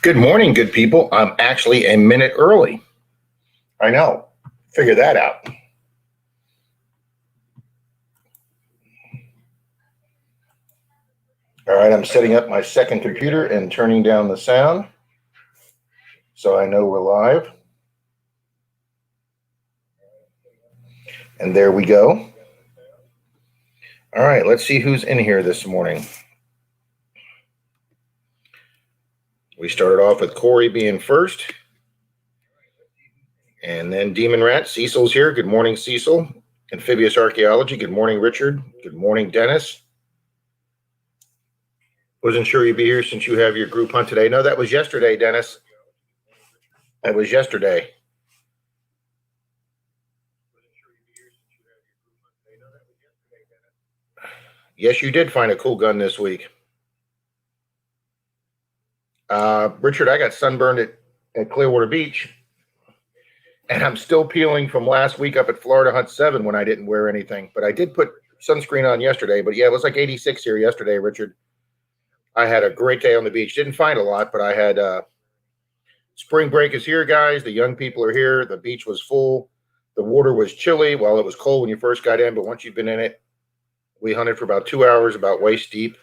Good morning, good people. I'm actually a minute early. I know. Figure that out. All right, I'm setting up my second computer and turning down the sound so I know we're live. And there we go. All right, let's see who's in here this morning. We started off with Corey being first. And then Demon Rat, Cecil's here. Good morning, Cecil. Amphibious Archaeology. Good morning, Richard. Good morning, Dennis. Wasn't sure you'd be here since you have your group hunt today. No, that was yesterday, Dennis. That was yesterday. Yes, you did find a cool gun this week. Richard, I got sunburned at Clearwater Beach, and I'm still peeling from last week up at Florida Hunt 7 when I didn't wear anything. But I did put sunscreen on yesterday. But yeah, it was like 86 here yesterday, Richard. I had a great day on the beach. Didn't find a lot, but I had spring break is here, guys. The young people are here. The beach was full. The water was chilly. Well, it was cold when you first got in, but once you've been in it, we hunted for about 2 hours, about waist deep.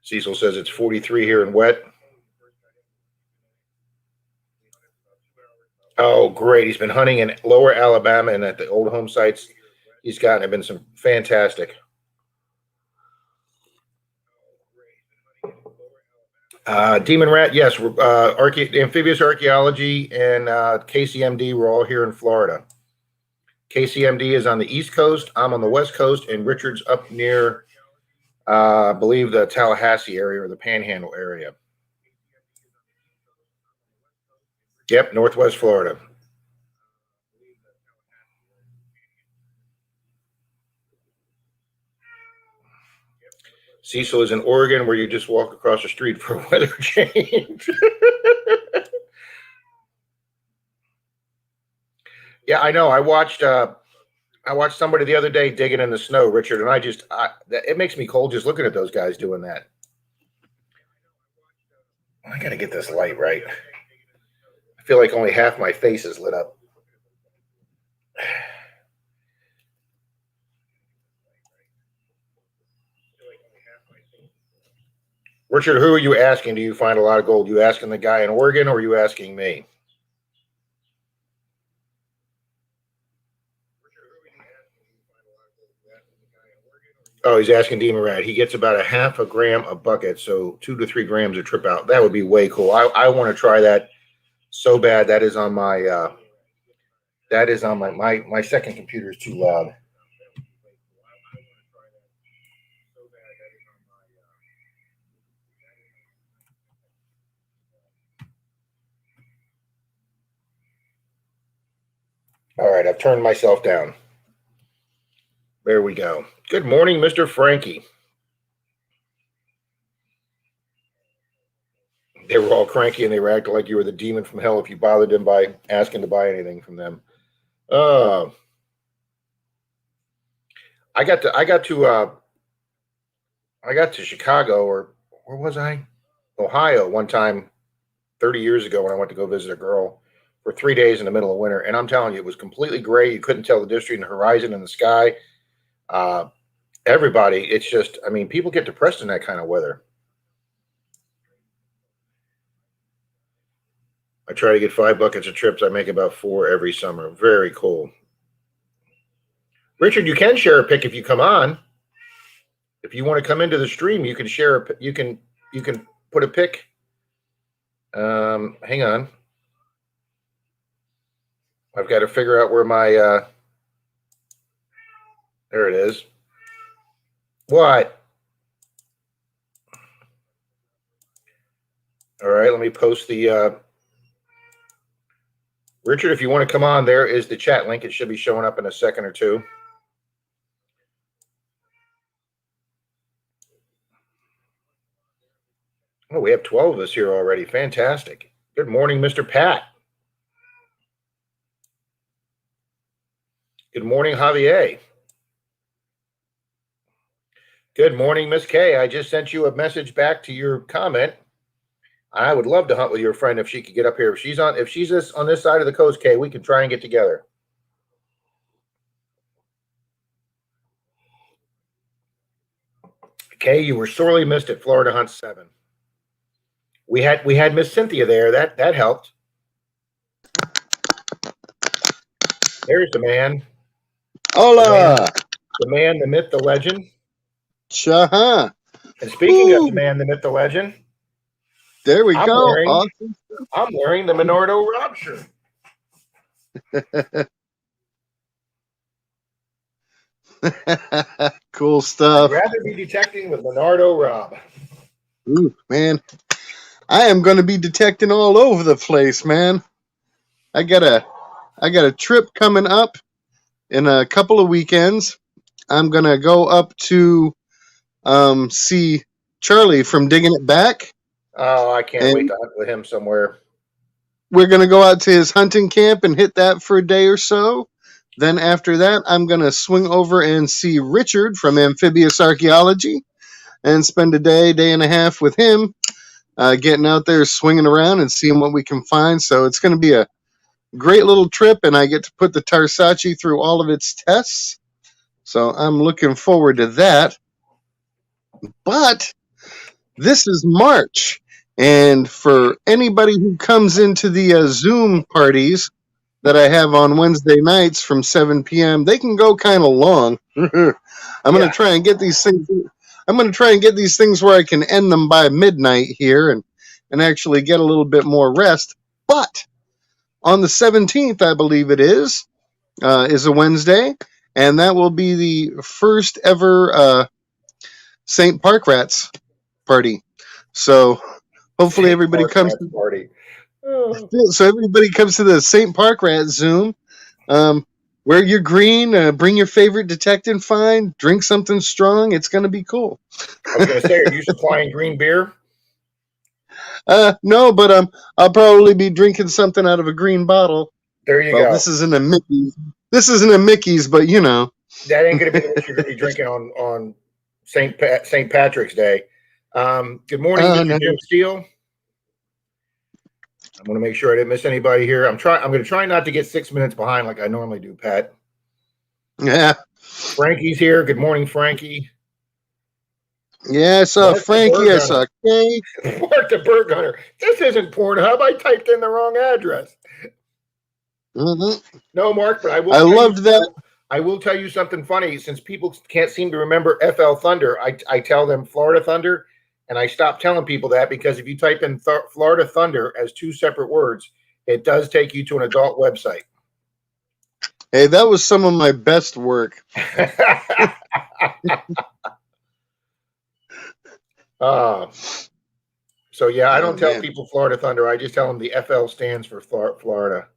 Cecil says it's 43 here and wet. Oh, great. He's been hunting in lower Alabama and at the old home sites he's gotten have been some fantastic. Demon Rat, yes. Amphibious Archaeology and KCMD were all here in Florida. KCMD is on the East Coast. I'm on the West Coast, and Richard's up near, I believe, the Tallahassee area or the Panhandle area. Yep, Northwest Florida. Cecil is in Oregon, where you just walk across the street for a weather change. Yeah, I know. I watched somebody the other day digging in the snow, Richard, and it makes me cold just looking at those guys doing that. I got to get this light right. I feel like only half my face is lit up. Richard, who are you asking? Do you find a lot of gold? You asking the guy in Oregon, or are you asking me? Oh, he's asking Demon Rat. He gets about a half a gram a bucket, so 2 to 3 grams a trip out. That would be way cool. I want to try that so bad. That is on my my second computer is too loud. All right, I've turned myself down. There we go. Good morning, Mr. Frankie. They were all cranky and they were acting like you were the demon from hell if you bothered them by asking to buy anything from them. I got to Chicago, or where was I? Ohio one time 30 years ago when I went to go visit a girl for 3 days in the middle of winter. And I'm telling you, it was completely gray. You couldn't tell the difference between the horizon and the sky. Everybody, it's just, I mean, people get depressed in that kind of weather. I try to get 5 buckets of trips. I make about 4 every summer. Very cool. Richard, you can share a pic if you come on. If you want to come into the stream, you can share. You can put a pic. Hang on. I've got to figure out where my. There it is. What? All right, let me post the. Richard, if you want to come on, there is the chat link. It should be showing up in a second or two. Oh, we have 12 of us here already. Fantastic. Good morning, Mr. Pat. Good morning, Javier. Good morning, Miss Kay. I just sent you a message back to your comment. I would love to hunt with your friend if she could get up here. If she's on this side of the coast, Kay, we can try and get together. Kay, you were sorely missed at Florida Hunt 7. We had Miss Cynthia there. That helped. There's the man. Hola. The man, the myth, the legend. Shaha. And speaking of the man, the myth, the legend. There we go. I'm wearing the Menardo Rob shirt. Cool stuff. I'd rather be detecting with Menardo Rob. Ooh, man. I am going to be detecting all over the place, man. I got a trip coming up in a couple of weekends. I'm going to go up to see Charlie from Digging It Back. Oh, I can't wait to hunt with him somewhere. We're going to go out to his hunting camp and hit that for a day or so. Then after that, I'm going to swing over and see Richard from Amphibious Archaeology and spend a day and a half with him, getting out there, swinging around and seeing what we can find. So it's going to be a great little trip, and I get to put the Tarsace through all of its tests. So I'm looking forward to that. But this is March, and for anybody who comes into the Zoom parties that I have on Wednesday nights from 7 p.m., they can go kind of long. I'm going to try and get these things. I'm going to try and get these things where I can end them by midnight here and actually get a little bit more rest. But on the 17th, I believe it is a Wednesday, and that will be the first ever St. Park Rats party. So hopefully everybody comes to the party. So everybody comes to the St. Park Rat Zoom. Wear your green, bring your favorite detect and find, drink something strong. It's going to be cool. I was going to say, are you supplying green beer? No, but I'll probably be drinking something out of a green bottle. There you go. This isn't a Mickey's. This isn't a Mickey's, but you know. That ain't going to be what you're going to be drinking on St. Patrick's Day. Good morning, Mr. Jim Steele. I'm going to make sure I didn't miss anybody here. I'm going to try not to get 6 minutes behind like I normally do, Pat. Yeah. Frankie's here. Good morning, Frankie. Yeah, I saw Frankie. I saw Kay. Mark the Bird Hunter. This isn't Pornhub. I typed in the wrong address. Mm-hmm. No, Mark, but I loved that. I will tell you something funny. Since people can't seem to remember FL Thunder, I tell them Florida Thunder. And I stopped telling people that because if you type in Florida Thunder as two separate words, it does take you to an adult website. Hey, that was some of my best work. So, yeah, I don't tell people Florida Thunder. I just tell them the FL stands for Florida.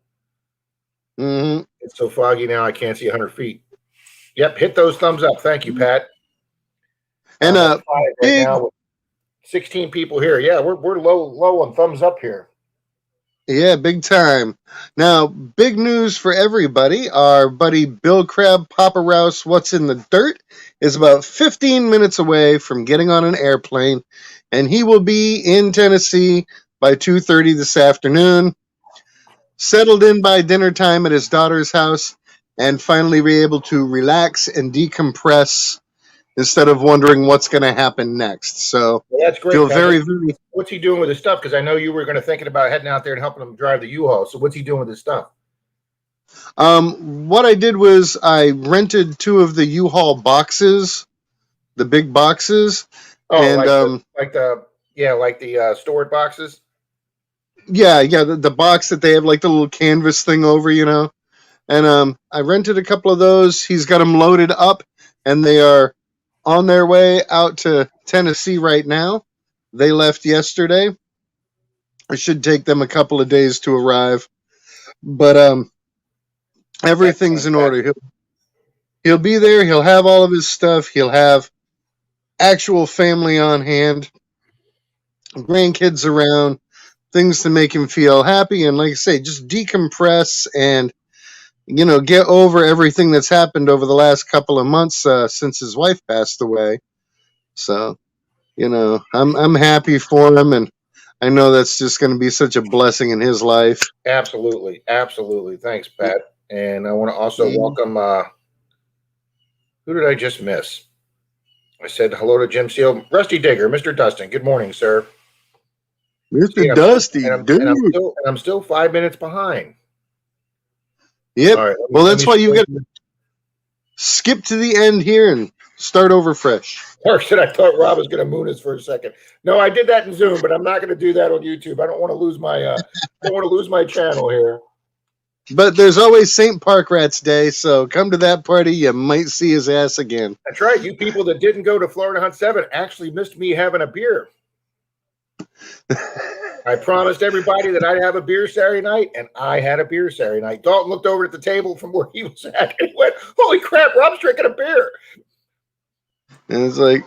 Mm-hmm. It's so foggy now I can't see 100 feet. Yep, hit those thumbs up. Thank you, Pat. And right now with 16 people here. Yeah, we're low on thumbs up here. Yeah, big time. Now, big news for everybody. Our buddy Bill Crabb, Papa Rouse, What's in the Dirt, is about 15 minutes away from getting on an airplane, and he will be in Tennessee by 2:30 this afternoon, settled in by dinner time at his daughter's house, and finally be able to relax and decompress instead of wondering what's going to happen next. So that's great. Feel very, very. What's he doing with his stuff? Because I know you were going to thinking about heading out there and helping him drive the U-Haul. So what's he doing with his stuff? What I did was I rented 2 of the U-Haul boxes, the big boxes. Oh, and like the stored boxes. Yeah, the box that they have like the little canvas thing over, you know. And I rented a couple of those. He's got them loaded up, and they are on their way out to Tennessee right now. They left yesterday. It should take them a couple of days to arrive, but everything's in order. He'll be there. He'll have all of his stuff. He'll have actual family on hand, grandkids around, things to make him feel happy, and like I say, just decompress and get over everything that's happened over the last couple of months since his wife passed away. So, I'm happy for him, and I know that's just going to be such a blessing in his life. Absolutely. Absolutely. Thanks, Pat. And I want to also Mm. welcome, who did I just miss? I said hello to Jim Seal. Rusty Digger, Mr. Dustin. Good morning, sir. See, Mr. I'm still, Dusty, dude. I'm still 5 minutes behind. Yep. All right, Well, let that's me why you got to skip to the end here and start over fresh. Or said I thought Rob was going to moon us for a second. No, I did that in Zoom, but I'm not going to do that on YouTube. I don't want to lose my channel here. But there's always St. Park Rats Day, so come to that party. You might see his ass again. That's right. You people that didn't go to Florida Hunt 7 actually missed me having a beer. I promised everybody that I'd have a beer Saturday night, and I had a beer Saturday night. Dalton looked over at the table from where he was at and went, "Holy crap, Rob's drinking a beer." And it's like,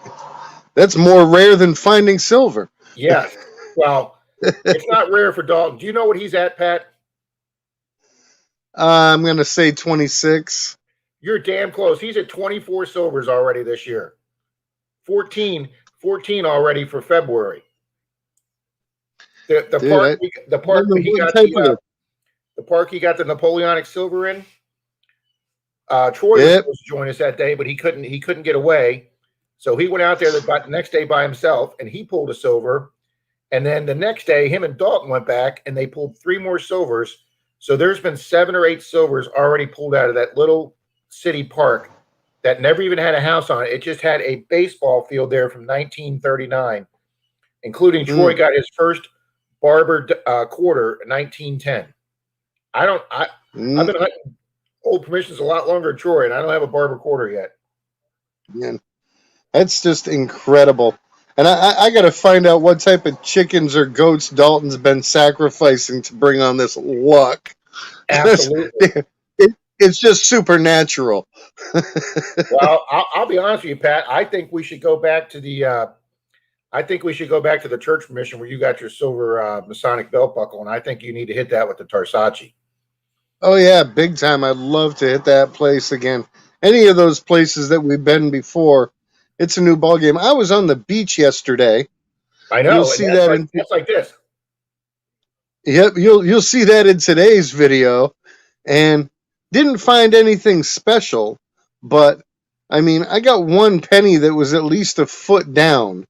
that's more rare than finding silver. Yes. Well, it's not rare for Dalton. Do you know what he's at, Pat? I'm going to say 26. You're damn close. He's at 24 silvers already this year. 14 already for February. The park he got the Napoleonic silver in. Troy was supposed to join us that day, but he couldn't get away. So he went out there the next day by himself, and he pulled a silver. And then the next day, him and Dalton went back, and they pulled 3 more silvers. So there's been 7 or 8 silvers already pulled out of that little city park that never even had a house on it. It just had a baseball field there from 1939, including Troy got his first barber quarter in 1910. I've been hunting old permissions a lot longer than Troy, and I don't have a barber quarter yet. Man, that's just incredible. And I got to find out what type of chickens or goats Dalton's been sacrificing to bring on this luck. Absolutely. It's just supernatural. Well, I'll be honest with you, Pat. I think we should go back to the church permission where you got your silver Masonic belt buckle, and I think you need to hit that with the Tarsace. Oh yeah, big time. I'd love to hit that place again. Any of those places that we've been before, it's a new ball game. I was on the beach yesterday. I know. You'll see that that's like this. Yep, you'll see that in today's video, and didn't find anything special, but I mean, I got one penny that was at least a foot down,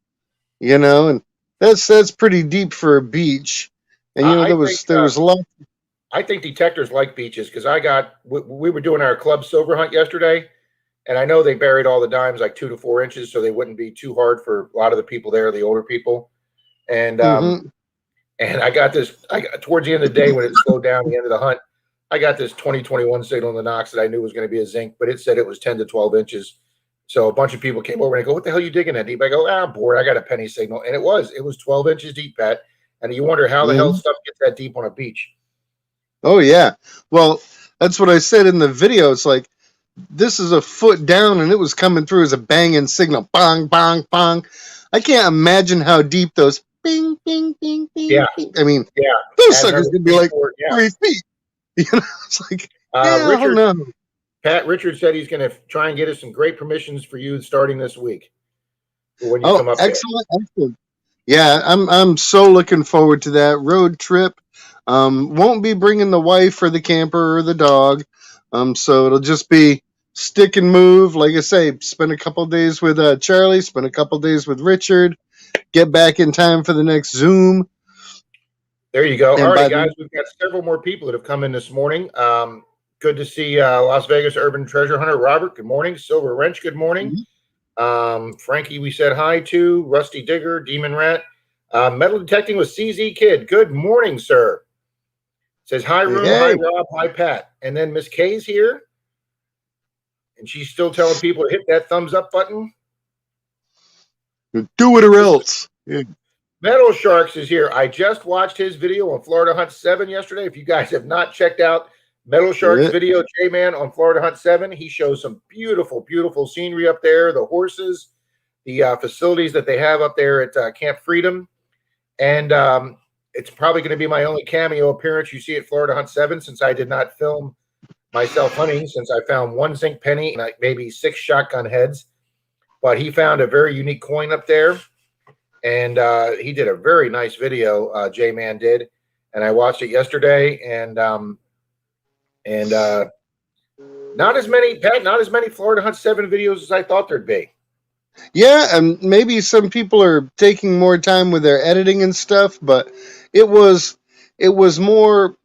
and that's pretty deep for a beach. And there was a lot. I think detectors like beaches because we were doing our club silver hunt yesterday, and I know they buried all the dimes like 2 to 4 inches so they wouldn't be too hard for a lot of the people there, the older people. And and I got towards the end of the day when it slowed down the end of the hunt, I got this 2021 signal in the Knox that I knew was going to be a zinc, but it said it was 10 to 12 inches. So a bunch of people came over and I go, "What the hell are you digging that deep?" I go, "I'm bored. I got a penny signal." And it was 12 inches deep, Pat. And you wonder how the hell stuff gets that deep on a beach. Oh, yeah. Well, that's what I said in the video. It's like, this is a foot down, and it was coming through as a banging signal. Bang, bang, bang. I can't imagine how deep those bing, bing, bing, bing. Yeah. Bing. I mean, yeah, those suckers could be like 3 feet. It's like, Pat Richard said he's going to try and get us some great permissions for you starting this week. When you come up excellent. Yeah, I'm so looking forward to that road trip. Won't be bringing the wife or the camper or the dog. So it'll just be stick and move. Like I say, spend a couple days with Charlie, spend a couple days with Richard, get back in time for the next Zoom. There you go. All right, guys, we've got several more people that have come in this morning. Good to see Las Vegas Urban Treasure Hunter Robert. Good morning. Silver Wrench. Good morning. Frankie, we said hi to. Rusty Digger, Demon Rat. Metal Detecting with CZ Kid. Good morning, sir. Says hi, Room. Hi, Rob. Hi, Pat. And then Miss K's here. And she's still telling people to hit that thumbs up button. Do it or else. Yeah. Metal Sharks is here. I just watched his video on Florida Hunt 7 yesterday. If you guys have not checked out Metal Sharks video, J-Man on Florida Hunt 7, he shows some beautiful, beautiful scenery up there, the horses, the facilities that they have up there at Camp Freedom. And it's probably going to be my only cameo appearance you see at Florida Hunt 7 since I did not film myself hunting, since I found 1 zinc penny and maybe 6 shotgun heads. but he found a very unique coin up there, and he did a very nice video. J-Man did, and I watched it yesterday, and not as many, Pat, not as many Florida Hunt 7 videos as I thought there'd be. Yeah, and maybe some people are taking more time with their editing and stuff, but it was more,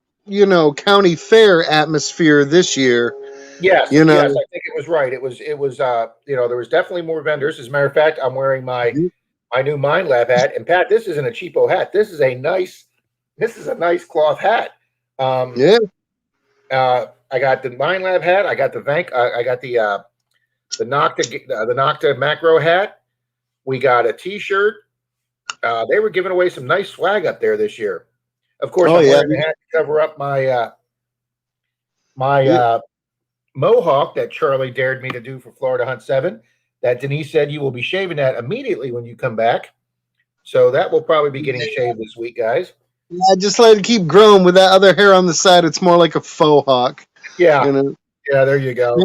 county fair atmosphere this year. Yes, You know, yes, I think it was right. It was there was definitely more vendors. As a matter of fact, I'm wearing my new Mind Lab hat. And Pat, this isn't a cheapo hat. This is a nice cloth hat. yeah, I got the Mind Lab hat. I got the I got the Nocta macro hat. We got a T-shirt. They were giving away some nice swag up there this year. Of course, I'm wearing the hat to cover up my mohawk that Charlie dared me to do for Florida Hunt 7. That Denise said you will be shaving that immediately when you come back. So that will probably be getting shaved this week, guys. I just let it keep growing with that other hair on the side. It's more like a faux hawk. Yeah. You Yeah, there you go.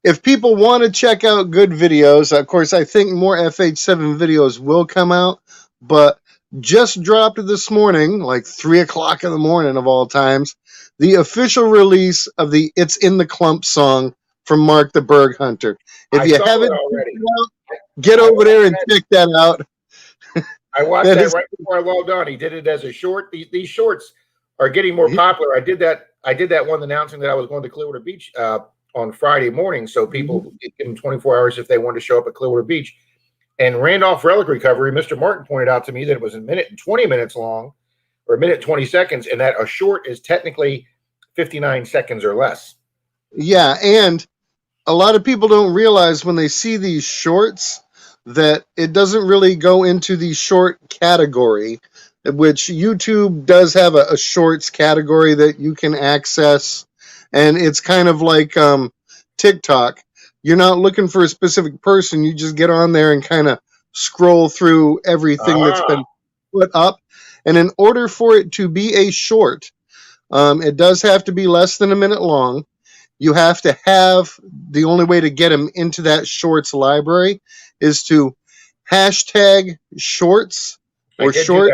If people want to check out good videos, of course, I think more FH7 videos will come out, but just dropped this morning, like 3 o'clock in the morning of all times, the official release of the It's in the Clump song from Mark the Berg Hunter. If you haven't already, get over there and check that out. I watched that right before I logged on. He did it as a short. These shorts are getting more popular. I did that one announcing that I was going to Clearwater Beach on Friday morning, so people could give them 24 hours if they wanted to show up at Clearwater Beach. And Randolph Relic Recovery, Mr. Martin pointed out to me that it was a minute and 20 minutes long, or a minute 20 seconds, and that a short is technically 59 seconds or less. Yeah, and a lot of people don't realize when they see these shorts that it doesn't really go into the short category, which YouTube does have a shorts category that you can access. And it's kind of like TikTok. You're not looking for a specific person. You just get on there and kind of scroll through everything that's been put up. And in order for it to be a short, it does have to be less than a minute long. You have to have, the only way to get them into that shorts library is to hashtag shorts or short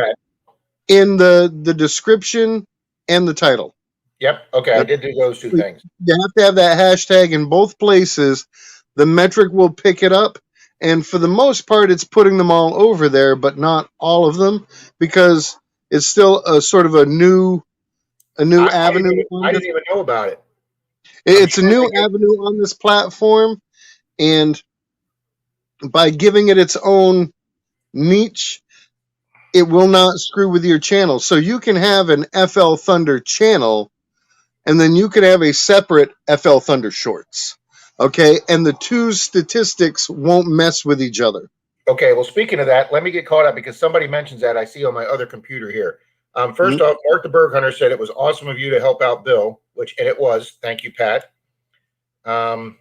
in the description and the title. Yep. Okay. I did do those two things. You have to have that hashtag in both places. The metric will pick it up. And for the most part, it's putting them all over there, but not all of them, because it's still a sort of a new avenue. I didn't even know about it. It's a new avenue on this platform, and by giving it its own niche, it will not screw with your channel. So you can have an FL Thunder channel, and then you can have a separate FL Thunder Shorts. Okay, and the two statistics won't mess with each other. Okay, well, speaking of that, let me get caught up because somebody mentions that I see on my other computer here. First off, Mark the Berg Hunter said it was awesome of you to help out Bill, and it was. Thank you, Pat. And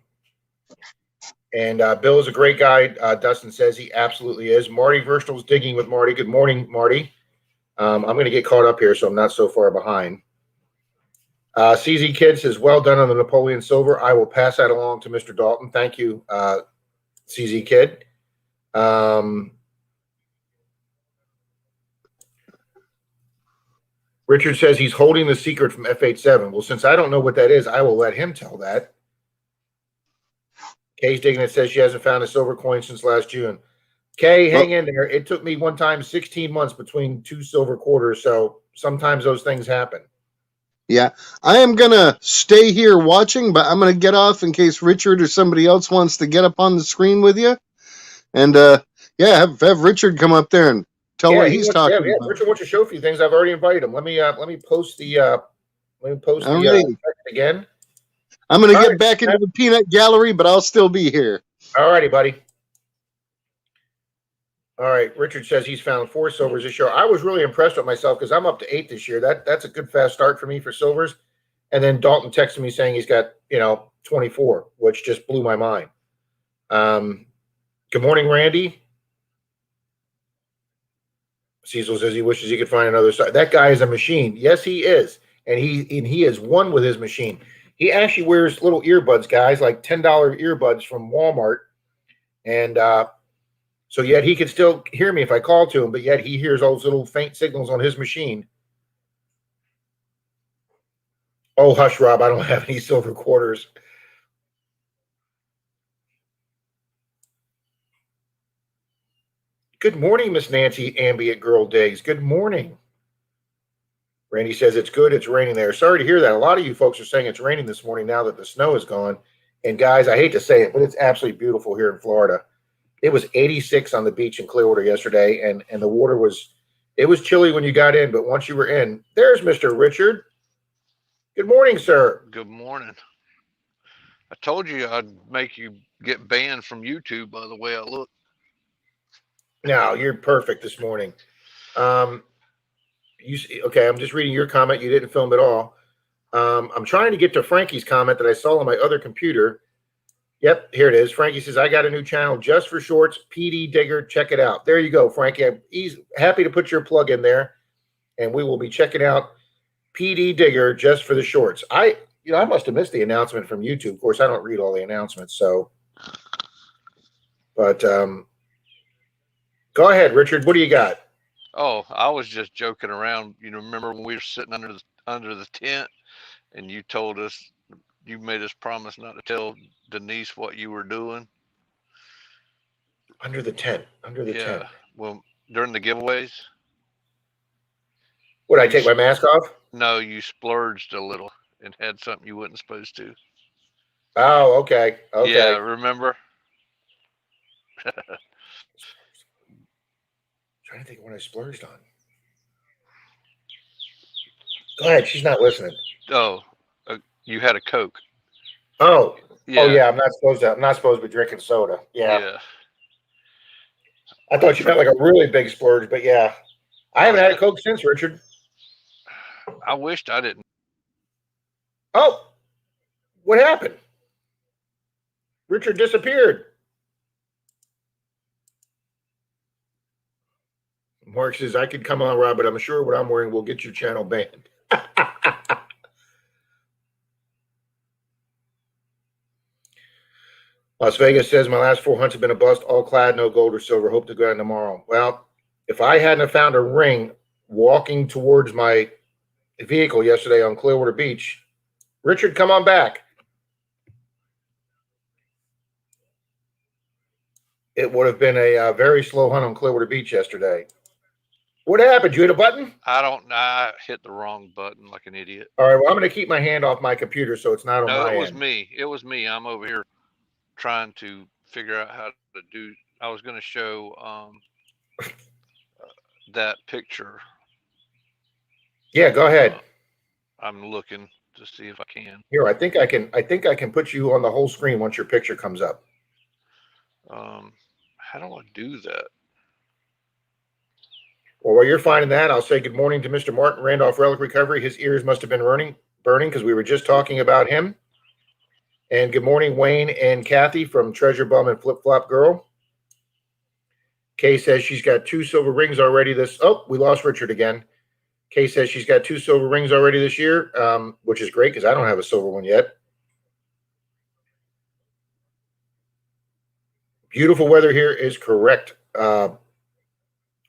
Bill is a great guy. Dustin says he absolutely is. Marty Verstal's digging with Marty. Good morning, Marty. I'm going to get caught up here, so I'm not so far behind. CZ Kid says, well done on the Napoleon Silver. I will pass that along to Mr. Dalton. Thank you, CZ Kid. Richard says he's holding the secret from FH7. Well, since I don't know what that is, I will let him tell that. Kay's digging it, says she hasn't found a silver coin since last June. Kay, hang in there. It took me one time 16 months between two silver quarters, so sometimes those things happen. Yeah, I am going to stay here watching, but I'm going to get off in case Richard or somebody else wants to get up on the screen with you. And, have Richard come up there and tell what he's talking about. Richard wants to show a few things. I've already invited him. Let me post the again. I'm going to get back into the peanut gallery, but I'll still be here. All righty, buddy. All right. Richard says he's found 4 silvers this year. I was really impressed with myself because I'm up to 8 this year. That's a good fast start for me for silvers. And then Dalton texted me saying he's got 24, which just blew my mind. Good morning, Randy. Cecil says he wishes he could find another side. That guy is a machine. Yes, he is. And he is one with his machine. He actually wears little earbuds, guys, like $10 earbuds from Walmart. And so yet he can still hear me if I call to him, but yet he hears all those little faint signals on his machine. Oh, hush, Rob, I don't have any silver quarters. Good morning, Miss Nancy, Ambient Girl Days. Good morning. Randy says it's good. It's raining there. Sorry to hear that. A lot of you folks are saying it's raining this morning now that the snow is gone. And guys, I hate to say it, but it's absolutely beautiful here in Florida. It was 86 on the beach in Clearwater yesterday, and the water was chilly when you got in, but once you were in, there's Mr. Richard. Good morning, sir. Good morning. I told you I'd make you get banned from YouTube by the way I look. No, you're perfect this morning. Okay? I'm just reading your comment. You didn't film it all. I'm trying to get to Frankie's comment that I saw on my other computer. Yep, here it is. Frankie says, I got a new channel just for shorts, PD Digger. Check it out. There you go, Frankie. He's happy to put your plug in there, and we will be checking out PD Digger just for the shorts. I must have missed the announcement from YouTube. Of course, I don't read all the announcements, so. But go ahead, Richard. What do you got? Oh, I was just joking around. You know, remember when we were sitting under the tent, and you made us promise not to tell Denise what you were doing. Under the tent. Yeah. Well, during the giveaways. Would I take my mask off? No, you splurged a little and had something you wasn't supposed to. Oh, okay. Okay. Yeah, remember? Trying to think of what I splurged on. Go ahead. She's not listening. Oh, you had a Coke. Oh. Yeah. Oh yeah. I'm not supposed to be drinking soda. Yeah. I thought you meant like a really big splurge, but yeah. I haven't had a Coke since, Richard. I wished I didn't. Oh, what happened? Richard disappeared. Mark says, I could come on, Rob, but I'm sure what I'm wearing will get your channel banned. Las Vegas says, my last 4 hunts have been a bust, all clad, no gold or silver. Hope to go out tomorrow. Well, if I hadn't have found a ring walking towards my vehicle yesterday on Clearwater Beach, Richard, come on back. It would have been a very slow hunt on Clearwater Beach yesterday. What happened? You hit a button? I hit the wrong button like an idiot. All right, well, I'm going to keep my hand off my computer so it's not on my end. No, it was me. I'm over here trying to figure out how to do. I was going to show that picture. Yeah, go ahead. I'm looking to see if I can. Here, I think I can put you on the whole screen once your picture comes up. How do I do that? Well, while you're finding that, I'll say good morning to Mr. Martin Randolph Relic Recovery. His ears must have been burning because we were just talking about him. And good morning, Wayne and Kathy from Treasure Bum and Flip Flop Girl. Kay says she's got 2 silver rings already oh, we lost Richard again. Kay says she's got 2 silver rings already this year, which is great because I don't have a silver one yet. Beautiful weather here is correct.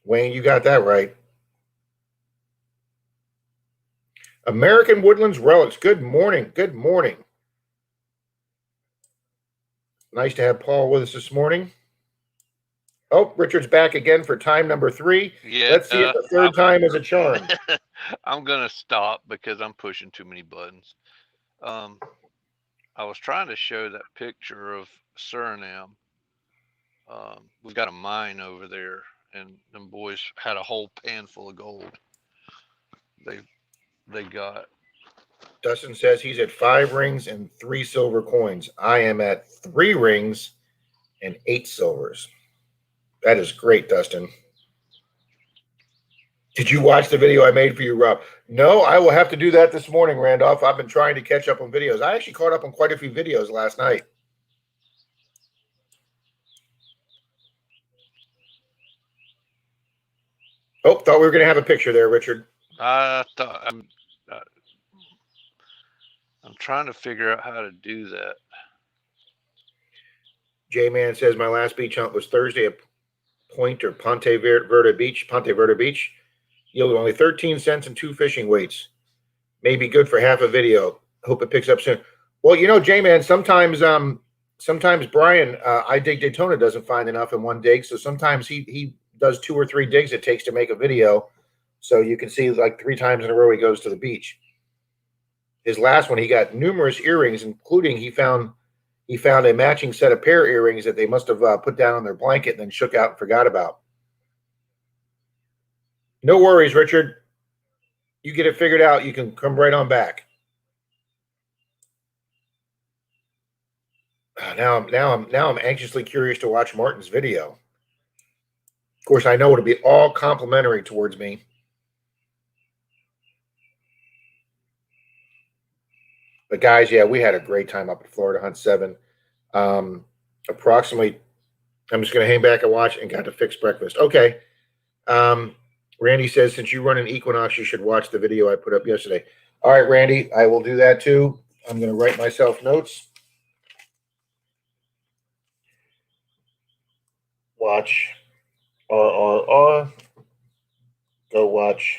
Wayne, you got that right. American Woodlands Relics. Good morning. Good morning. Nice to have Paul with us this morning. Oh, Richard's back again for time number 3. Yeah. Let's see if the third time is a charm. I'm going to stop because I'm pushing too many buttons. I was trying to show that picture of Suriname. We've got a mine over there, and them boys had a whole pan full of gold. They got. Dustin says he's at 5 rings and 3 silver coins. I am at 3 rings and 8 silvers. That is great, Dustin. Did you watch the video I made for you, Rob? No, I will have to do that this morning, Randolph. I've been trying to catch up on videos. I actually caught up on quite a few videos last night. Oh, thought we were going to have a picture there, Richard. I'm trying to figure out how to do that. J-Man says my last beach hunt was Thursday at Point or Ponte Verde Beach. Yielded only 13 cents and 2 fishing weights. May be good for half a video. Hope it picks up soon. Well, J-Man, sometimes Brian, I Dig Daytona doesn't find enough in one dig, so sometimes he does 2 or 3 digs it takes to make a video. So you can see like 3 times in a row he goes to the beach. His last one, he got numerous earrings, including he found a matching set of pair earrings that they must have put down on their blanket and then shook out and forgot about. No worries, Richard. You get it figured out. You can come right on back. Now I'm anxiously curious to watch Martin's video. Of course, I know it'll be all complimentary towards me. But guys, yeah, we had a great time up at Florida Hunt 7. Approximately, I'm just going to hang back and watch and got to fix breakfast. Okay. Randy says, since you run an Equinox, you should watch the video I put up yesterday. All right, Randy, I will do that too. I'm going to write myself notes. Watch RRR. Go watch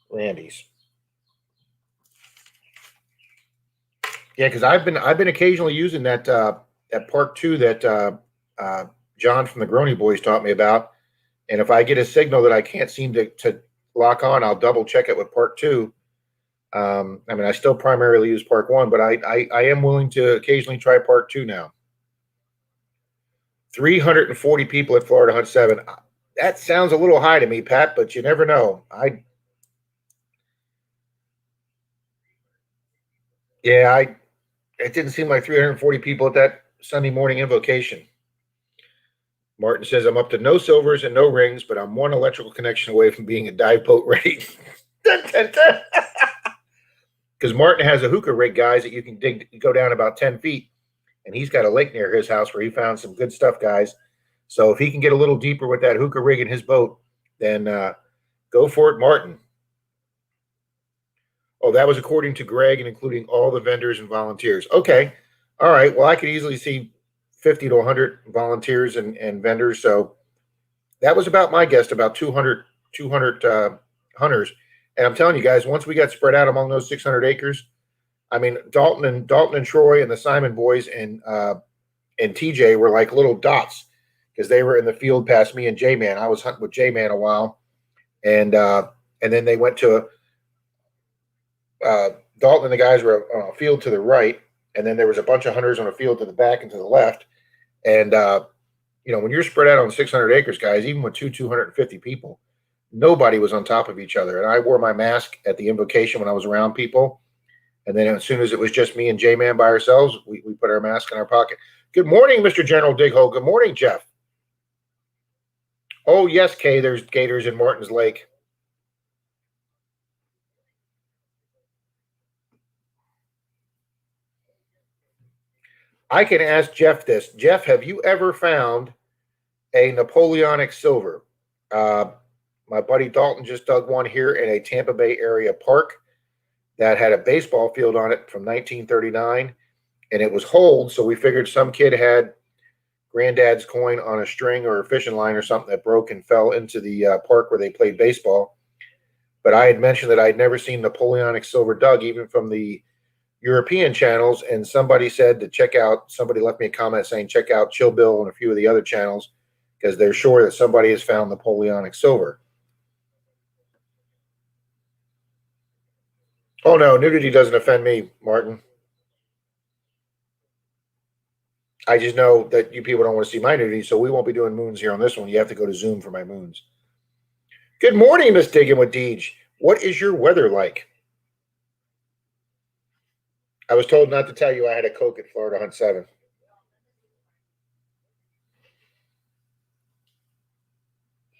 Randy's. Yeah, because I've been occasionally using that Park 2 that John from the Grony Boys taught me about. And if I get a signal that I can't seem to lock on, I'll double check it with Park 2. I still primarily use Park 1, but I am willing to occasionally try Park 2 now. 340 people at Florida Hunt 7. That sounds a little high to me, Pat, but you never know. It didn't seem like 340 people at that Sunday morning invocation. Martin says, I'm up to no silvers and no rings, but I'm one electrical connection away from being a dive boat ready. Because Martin has a hookah rig, guys, that you can go down about 10 feet. And he's got a lake near his house where he found some good stuff, guys. So if he can get a little deeper with that hookah rig in his boat, then go for it, Martin. Oh, that was according to Greg and including all the vendors and volunteers. Okay. All right. Well, I could easily see 50 to 100 volunteers and vendors. So that was about my guess, about 200 hunters. And I'm telling you guys, once we got spread out among those 600 acres, I mean, Dalton and Troy and the Simon boys and TJ were like little dots because they were in the field past me and J-Man. I was hunting with J-Man a while. And then they went to Dalton and the guys were on a field to the right, and then there was a bunch of hunters on a field to the back and to the left. And when you're spread out on 600 acres, guys, even with 250 people, nobody was on top of each other. And I wore my mask at the invocation when I was around people. And then as soon as it was just me and J-Man by ourselves, we put our mask in our pocket. Good morning, Mr. General Dighole. Good morning, Jeff. Oh, yes, Kay, there's gators in Martin's Lake. I can ask Jeff this. Jeff, have you ever found a Napoleonic silver? My buddy Dalton just dug one here in a Tampa Bay area park that had a baseball field on it from 1939, and it was holed, so we figured some kid had granddad's coin on a string or a fishing line or something that broke and fell into the park where they played baseball. But I had mentioned that I'd never seen Napoleonic silver dug, even from the European channels, and somebody said to check out, somebody left me a comment saying check out Chill Bill and a few of the other channels because they're sure that somebody has found Napoleonic silver. Oh no, nudity doesn't offend me, Martin. I just know that you people don't want to see my nudity, so we won't be doing moons here on this one. You have to go to Zoom for my moons. Good morning, Miss Diggin with Deej. What is your weather like? I was told not to tell you I had a Coke at Florida Hunt 7.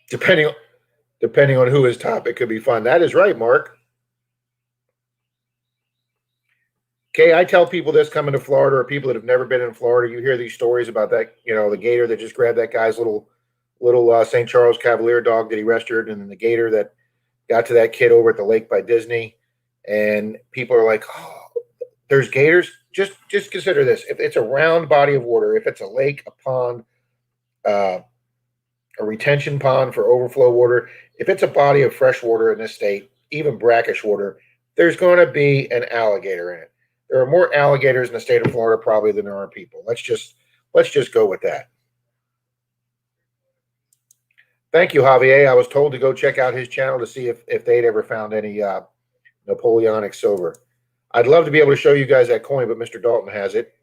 Depending on who is top, it could be fun. That is right, Mark. Okay, I tell people this coming to Florida, or people that have never been in Florida, you hear these stories about that, the gator that just grabbed that guy's little St. Charles Cavalier dog that he rescued, and then the gator that got to that kid over at the lake by Disney. And people are like, oh, there's gators. Just consider this: if it's a round body of water, if it's a lake, a pond, uh, a retention pond for overflow water, if it's a body of fresh water in this state, even brackish water, there's going to be an alligator in it. There are more alligators in the state of Florida probably than there are people. Let's just go with that. Thank you, Javier. I was told to go check out his channel to see if they'd ever found any Napoleonic silver. I'd love to be able to show you guys that coin, but Mr. Dalton has it.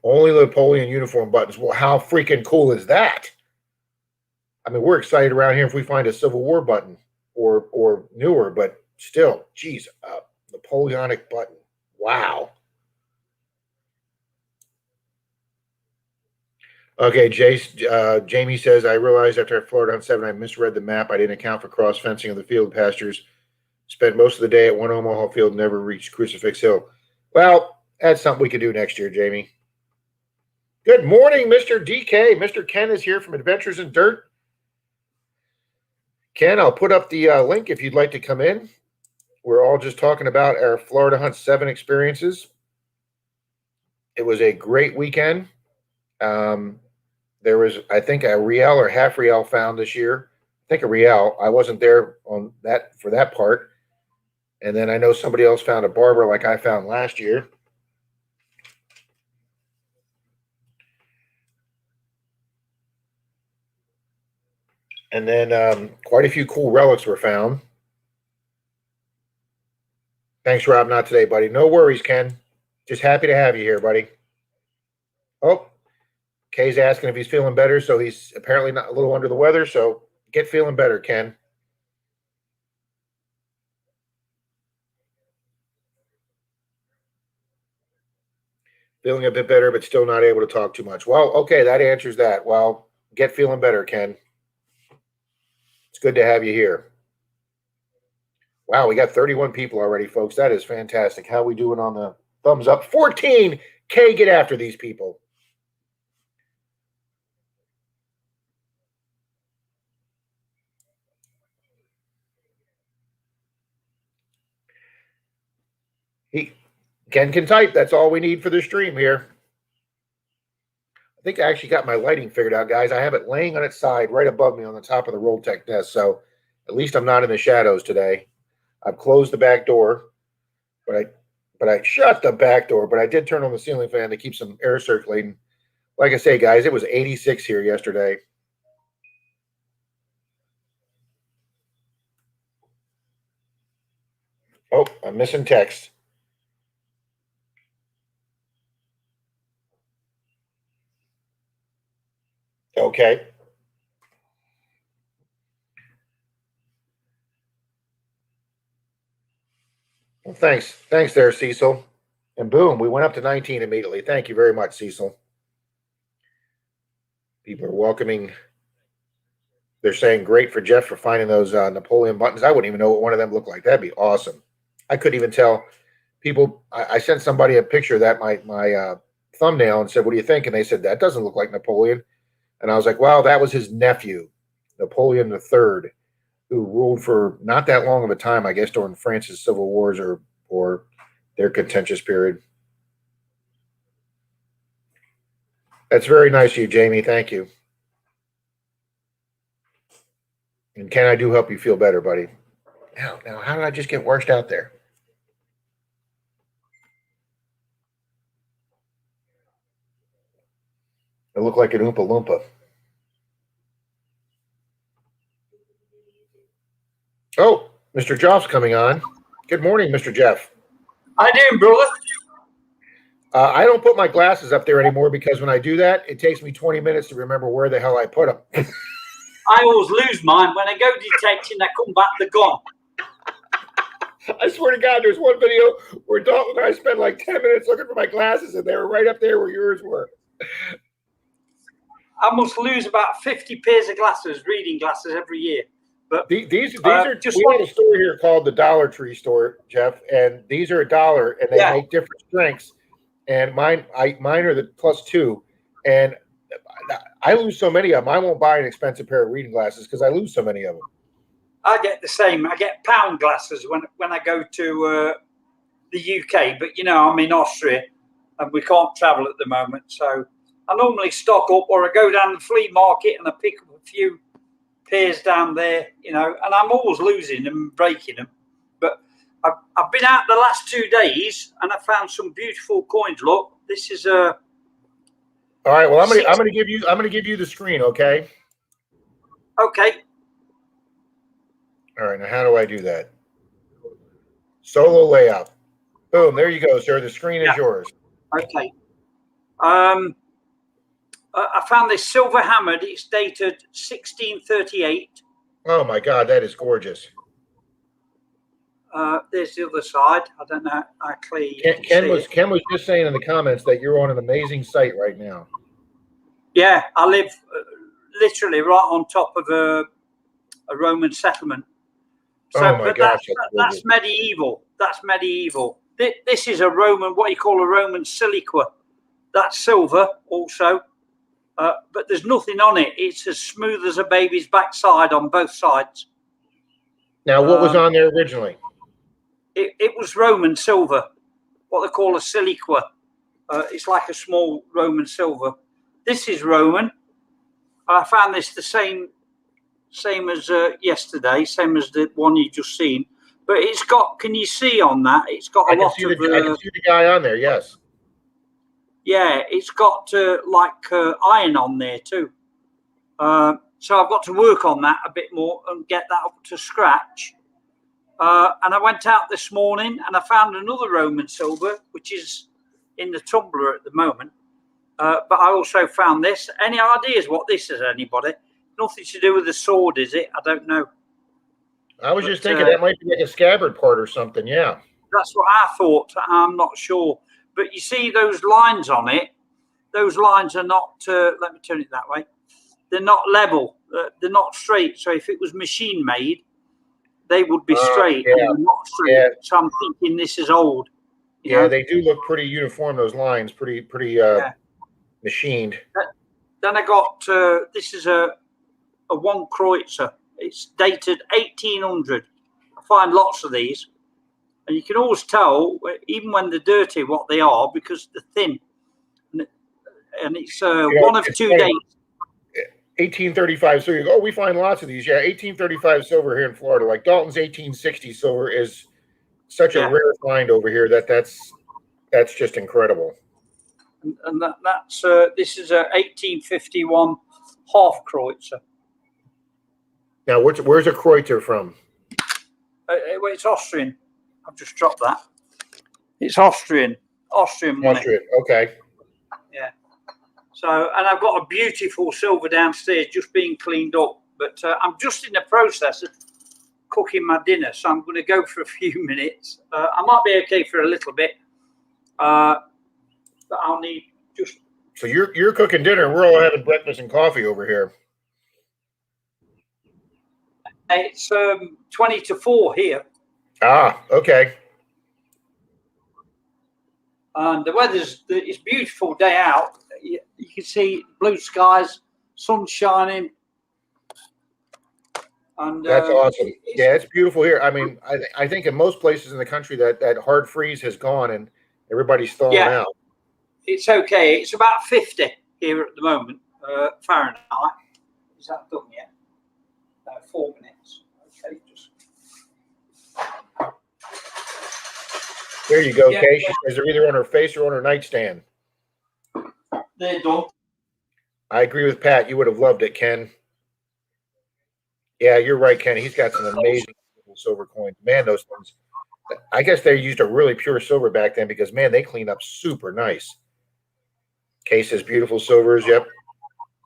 Only Napoleon uniform buttons. Well, how freaking cool is that? I mean, we're excited around here if we find a Civil War button or newer, but still, geez, Napoleonic button. Wow. Okay, Jamie says, I realized after Florida on 7, I misread the map. I didn't account for cross fencing of the field pastures. Spent most of the day at one Omaha field, never reached Crucifix Hill. Well, that's something we could do next year, Jamie. Good morning, Mr. DK. Mr. Ken is here from Adventures in Dirt. Ken, I'll put up the link if you'd like to come in. We're all just talking about our Florida Hunt 7 experiences. It was a great weekend. There was, I think, a real or half real found this year. I think a real. I wasn't there on that for that part. And then I know somebody else found a barber like I found last year. And then quite a few cool relics were found. Thanks, Rob. Not today, buddy. No worries, Ken. Just happy to have you here, buddy. Oh, Kay's asking if he's feeling better, so he's apparently not a little under the weather. So get feeling better, Ken. Feeling a bit better, but still not able to talk too much. Well, okay, that answers that. Well, get feeling better, Ken. It's good to have you here. Wow, we got 31 people already, folks. That is fantastic. How are we doing on the thumbs up? 14. Kay, get after these people. Ken can type. That's all we need for the stream here. I think I actually got my lighting figured out, guys. I have it laying on its side right above me on the top of the Rolltech desk, so at least I'm not in the shadows today. I've closed the back door, but I shut the back door, but I did turn on the ceiling fan to keep some air circulating. Like I say, guys, it was 86 here yesterday. Oh, I'm missing text. Okay. Well, thanks there, Cecil. And boom, we went up to 19 immediately. Thank you very much, Cecil. People are welcoming. They're saying great for Jeff for finding those Napoleon buttons. I wouldn't even know what one of them looked like. That'd be awesome. I couldn't even tell. People, I sent somebody a picture of that, my thumbnail, and said, what do you think? And they said, that doesn't look like Napoleon. And I was like, wow, that was his nephew, Napoleon III, who ruled for not that long of a time, I guess, during France's civil wars or their contentious period. That's very nice of you, Jamie. Thank you. And Ken, I do help you feel better, buddy. Now, how did I just get washed out there? I look like an Oompa Loompa. Oh, Mr. Jeff's coming on. Good morning, Mr. Jeff. How you doing, brother? I don't put my glasses up there anymore because when I do that, it takes me 20 minutes to remember where the hell I put them. I always lose mine. When I go detecting, I come back, they're gone. I swear to God, there's one video where Dalton and I spent like 10 minutes looking for my glasses, and they were right up there where yours were. I must lose about 50 pairs of glasses, reading glasses, every year. But these are just we had a store here called the Dollar Tree store, Jeff, and these are $1, and they make different strengths. And mine are the +2, and I lose so many of them. I won't buy an expensive pair of reading glasses because I lose so many of them. I get the same. I get pound glasses when I go to the UK, but I'm in Austria and we can't travel at the moment. So I normally stock up, or I go down the flea market and I pick up a few pairs down there, and I'm always losing them and breaking them. But I've been out the last 2 days and I found some beautiful coins. Look, this is a. All right. Well, I'm gonna give you the screen. Okay. Okay. All right. Now, how do I do that? Solo layout. Boom. There you go, sir. The screen is yours. Okay. I found this silver hammered. It's dated 1638. Oh my God, that is gorgeous. There's the other side. I don't know how clear you can see Ken was just saying in the comments that you're on an amazing site right now. Yeah, I live literally right on top of a Roman settlement. So, Oh my gosh, that's medieval. That's medieval. This is a Roman, what you call a Roman siliqua. That's silver also, but there's nothing on it. It's as smooth as a baby's backside on both sides. Now, what was on there originally? It was Roman silver, what they call a siliqua. It's like a small Roman silver. This is Roman. I found this the same as yesterday, same as the one you just seen. But it's got, can you see on that? It's got a lot of. I can see the guy on there, yes. Yeah, it's got iron on there too. So I've got to work on that a bit more and get that up to scratch. And I went out this morning and I found another Roman silver, which is in the tumbler at the moment. But I also found this. Any ideas what this is, anybody? Nothing to do with the sword, is it? I don't know. I was just thinking that might be like a scabbard part or something, yeah. That's what I thought. I'm not sure. But you see those lines on it? Those lines are not, let me turn it that way. They're not level. They're not straight. So if it was machine made, they would be straight. Yeah. And not straight. Yeah. So I'm thinking this is old. You know? They do look pretty uniform, those lines, pretty machined. Then I got, this is a one Kreutzer. It's dated 1800. I find lots of these. And you can always tell, even when they're dirty, what they are because they're thin. And it's one of 2 days. 1835 silver. Oh, we find lots of these. Yeah, 1835 silver here in Florida. Like Dalton's 1860 silver is such a rare find over here that's just incredible. And that's this is a 1851 half Kreutzer. Now, where's a Kreutzer from? Well, it's Austrian. I've just dropped that. It's Austrian money. Austrian, okay. Yeah. So, and I've got a beautiful silver downstairs just being cleaned up. But I'm just in the process of cooking my dinner, so I'm going to go for a few minutes. I might be okay for a little bit, but I'll need just. So you're cooking dinner. We're all having breakfast and coffee over here. It's 20 to 4 here. Ah, okay. And the it's a beautiful day out. You can see blue skies, sun shining. And that's awesome. Yeah, it's beautiful here. I mean, I think in most places in the country that hard freeze has gone and everybody's thawing out. It's okay. It's about 50 here at the moment, Fahrenheit. Is that done yet? 4 minutes. Okay, just. There you go, Kay. She says they're either on her face or on her nightstand. They're done. I agree with Pat. You would have loved it, Ken. Yeah, you're right, Ken. He's got some amazing silver coins. Man, those ones. I guess they used a really pure silver back then because, man, they clean up super nice. Kay says beautiful silvers. Yep.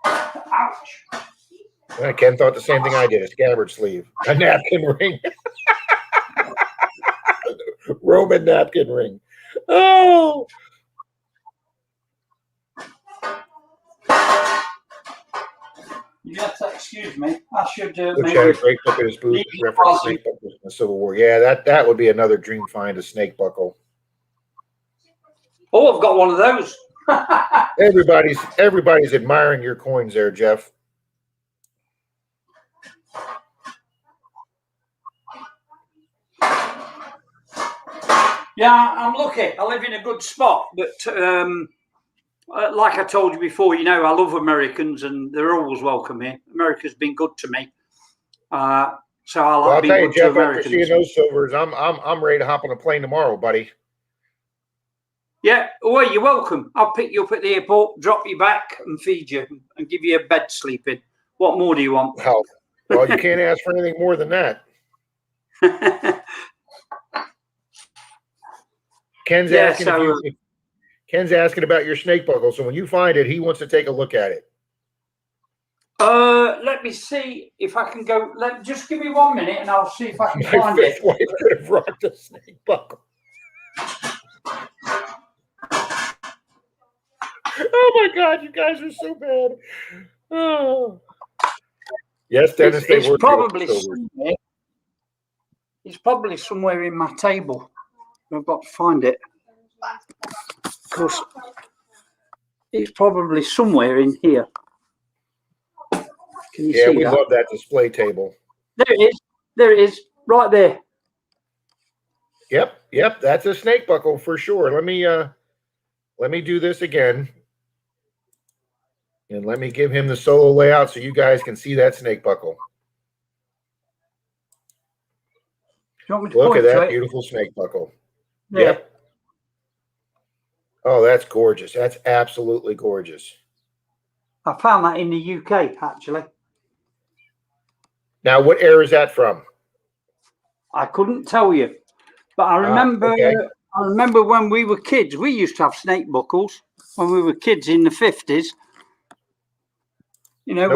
Ouch. Ken thought the same thing I did. A scabbard sleeve. A napkin ring. Roman napkin ring. Oh. You have to excuse me. I should Which had a great book at his booth. Reference snake buckles in the Civil War. Yeah, that would be another dream find, a snake buckle. Oh, I've got one of those. Everybody's admiring your coins there, Jeff. Yeah, I'm lucky. I live in a good spot, but like I told you before, you know, I love Americans and they're always welcome here. America's been good to me. So I Well, like I'll being tell you, good to Jeff, after seeing Americans. those silvers, I'm ready to hop on a plane tomorrow, buddy. Yeah, well, you're welcome. I'll pick you up at the airport, drop you back, and feed you, and give you a bed to sleep in. What more do you want? Well, you can't ask for anything more than that. Ken's Yeah, asking if Ken's asking about your snake buckle. So when you find it, he wants to take a look at it. let me see if I can go. Just give me 1 minute, and I'll see if I can My find fifth it. wife could have rocked a snake buckle. Oh my God, you guys are so bad. Oh. Yes, Dennis, they were Probably silver. somewhere. It's probably somewhere in my table. I've got to find it. Because it's probably somewhere in here. Can you see we that? love that display table. There it is. There it is. Right there. Yep, that's a snake buckle for sure. Let me do this again. And let me give him the solo layout so you guys can see that snake buckle. You want me to Look point at that to it? beautiful snake buckle. Yeah. Yep. Oh, that's gorgeous. That's absolutely gorgeous. I found that in the UK, actually. Now, what era is that from? I couldn't tell you. But I remember okay. I remember when we were kids, we used to have snake buckles when we were kids in the 50s. You know,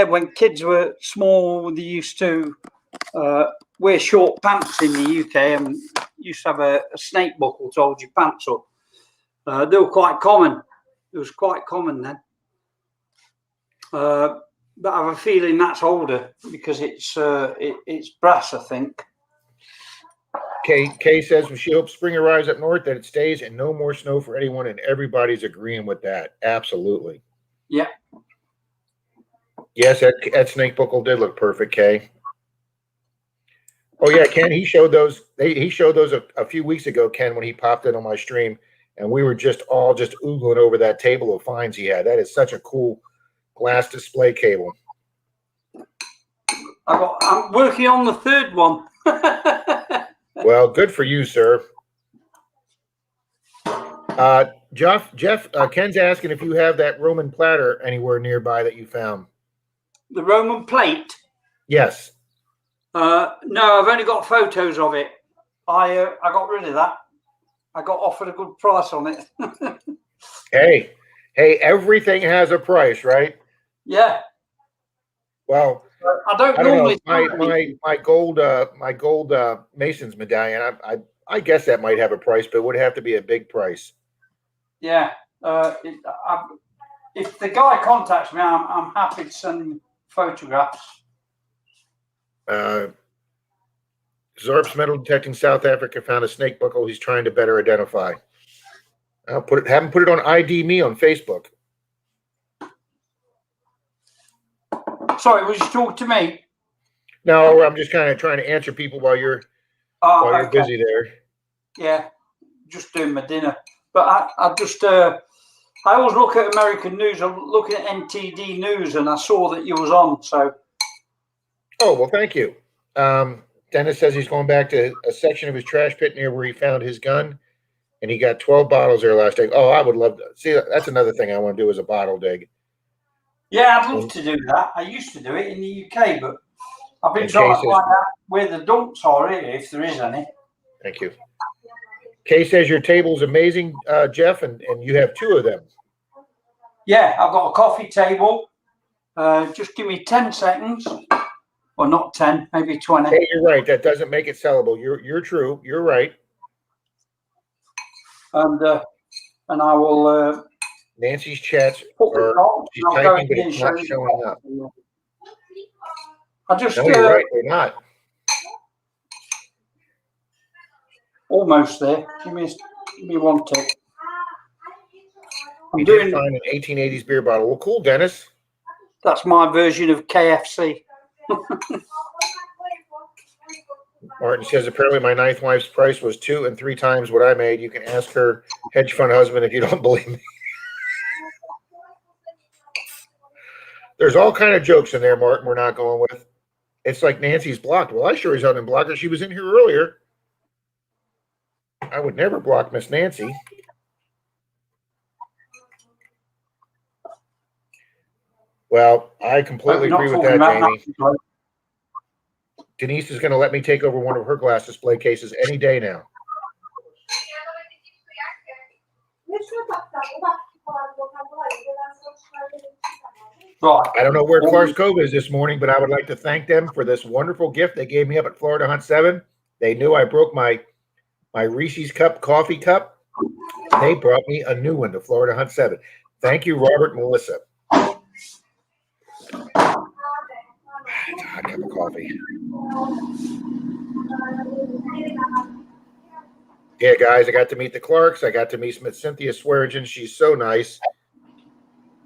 when kids were small, they used to wear short pants in the UK and used to have a snake buckle to hold your pants up. They were quite common. It was quite common then. But I have a feeling that's older because it's brass, I think. Kay says when she hopes spring arrives up north that it stays and no more snow for anyone, and everybody's agreeing with that. Absolutely. Yeah. Yes, that snake buckle did look perfect, Kay. Oh yeah, Ken, he showed those. He showed those a few weeks ago, Ken, when he popped in on my stream, and we were just oogling over that table of finds he had. That is such a cool glass display cable. I'm working on the third one. Well, good for you, sir. Jeff, Ken's asking if you have that Roman platter anywhere nearby that you found. The Roman plate? Yes. No, I've only got photos of it. I got rid of that. I got offered a good price on it. Hey, everything has a price, right? Yeah. Well, I don't normally know. My gold Mason's medallion. I guess that might have a price, but it would have to be a big price. Yeah. If the guy contacts me, I'm happy to send him photographs. Zorp's Metal Detecting South Africa found a snake buckle he's trying to better identify. Have him put it on ID Me on Facebook. Sorry, was you talking to me? No, I'm just kind of trying to answer people while you're busy there. Yeah, just doing my dinner. But I always look at American news. I'm looking at NTD News, and I saw that you was on. So. Oh well, thank you. Dennis says he's going back to a section of his trash pit near where he found his gun, and he got 12 bottles there last day. Oh, I would love to see. That's another thing I want to do is a bottle dig. Yeah, I'd love to do that. I used to do it in the UK, but I've been trying to find out where the dumps are, if there is any. Thank you. Kay says your table's amazing, Jeff, and you have two of them. Yeah, I've got a coffee table. Just give me 10 seconds. Or not 10, maybe 20. Hey, you're right. That doesn't make it sellable. You're true. You're right. And I will. Nancy's chats she's typing, but it's not showing up. No, you're right. They're not. Almost there. Give me one tick. You did find an 1880s beer bottle. Well, cool, Dennis. That's my version of KFC. Martin says, apparently my ninth wife's price was 2 and 3 times what I made. You can ask her hedge fund husband if you don't believe me. There's all kind of jokes in there, Martin, we're not going with. It's like Nancy's blocked. Well, I sure as hell didn't block her. She was in here earlier. I would never block Miss Nancy. Well, I completely agree with that, Jamie. Denise is going to let me take over one of her glass display cases any day now. I don't know where Clark's Cove is this morning, but I would like to thank them for this wonderful gift they gave me up at Florida Hunt 7. They knew I broke my Reese's cup coffee cup. They brought me a new one to Florida Hunt 7. Thank you, Robert and Melissa. It's a hot cup of coffee. Yeah, guys, I got to meet the Clarks. I got to meet Cynthia Swearingen. She's so nice.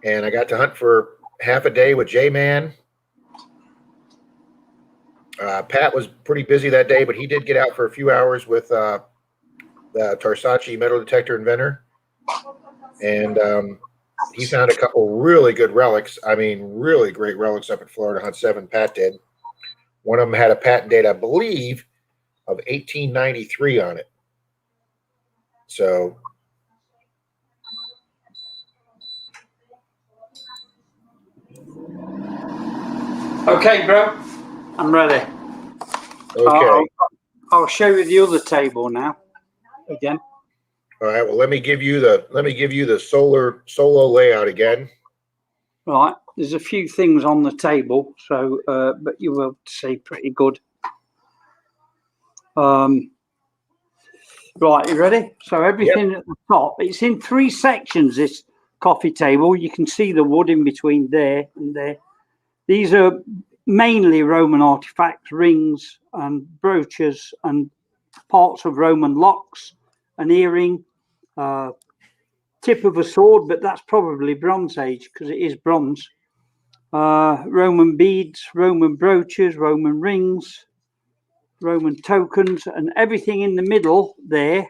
And I got to hunt for half a day with J-Man. Pat was pretty busy that day, but he did get out for a few hours with the Tarsace metal detector inventor. And he found a couple really good relics. I mean, really great relics up at Florida Hunt 7, Pat did. One of them had a patent date, I believe, of 1893 on it. So, okay, bro, I'm ready. okay. I'll show you the other table now. Again. All right. Well, let me give you the solo layout again. Right. There's a few things on the table, so but you will see pretty good. Right, you ready? So everything at the top, it's in 3 sections, this coffee table. You can see the wood in between there and there. These are mainly Roman artifacts, rings and brooches and parts of Roman locks, an earring, tip of a sword, but that's probably Bronze Age because it is bronze. Roman beads, Roman brooches, Roman rings, Roman tokens, and everything in the middle there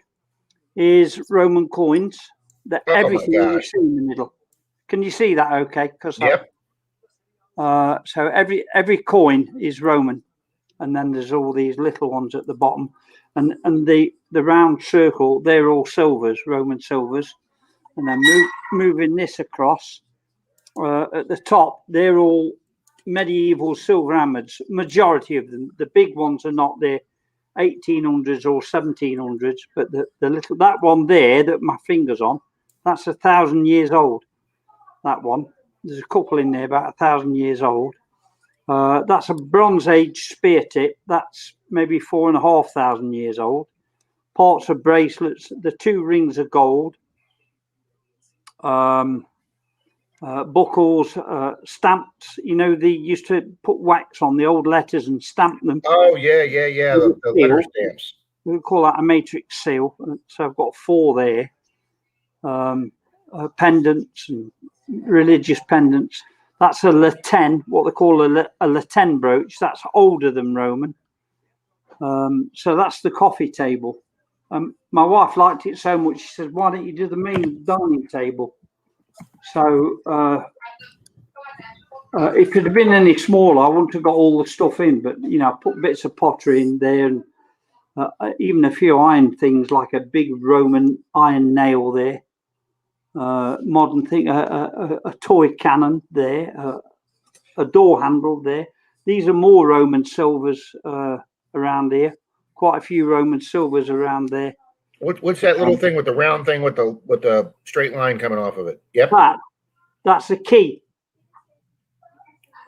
is Roman coins. That everything you see in the middle. Can you see that? Okay, because yep. So every coin is Roman, and then there's all these little ones at the bottom, and the round circle, they're all silvers, Roman silvers, and then moving this across at the top, they're all medieval silver hammers. Majority of them, the big ones are not there. 1800s or 1700s, but the little, that one there that my finger's on, that's 1,000 years old. That one, there's a couple in there about 1,000 years old. That's a Bronze Age spear tip. That's maybe 4,500 years old. Parts of bracelets. The 2 rings are gold. Buckles, stamps. You know, they used to put wax on the old letters and stamp them. Oh yeah. The letter stamps. We call that a matrix seal. So I've got 4 there. Pendants and religious pendants. That's a Latin, what they call a Latin brooch. That's older than Roman. So that's the coffee table. My wife liked it so much, she said, why don't you do the main dining table? So it could have been any smaller. I wouldn't have got all the stuff in, but, you know, I put bits of pottery in there and even a few iron things like a big Roman iron nail there. Modern thing, a toy cannon there, a door handle there. These are more Roman silvers around here. Quite a few Roman silvers around there. What's that little thing with the round thing with the straight line coming off of it? Yep. That's a key.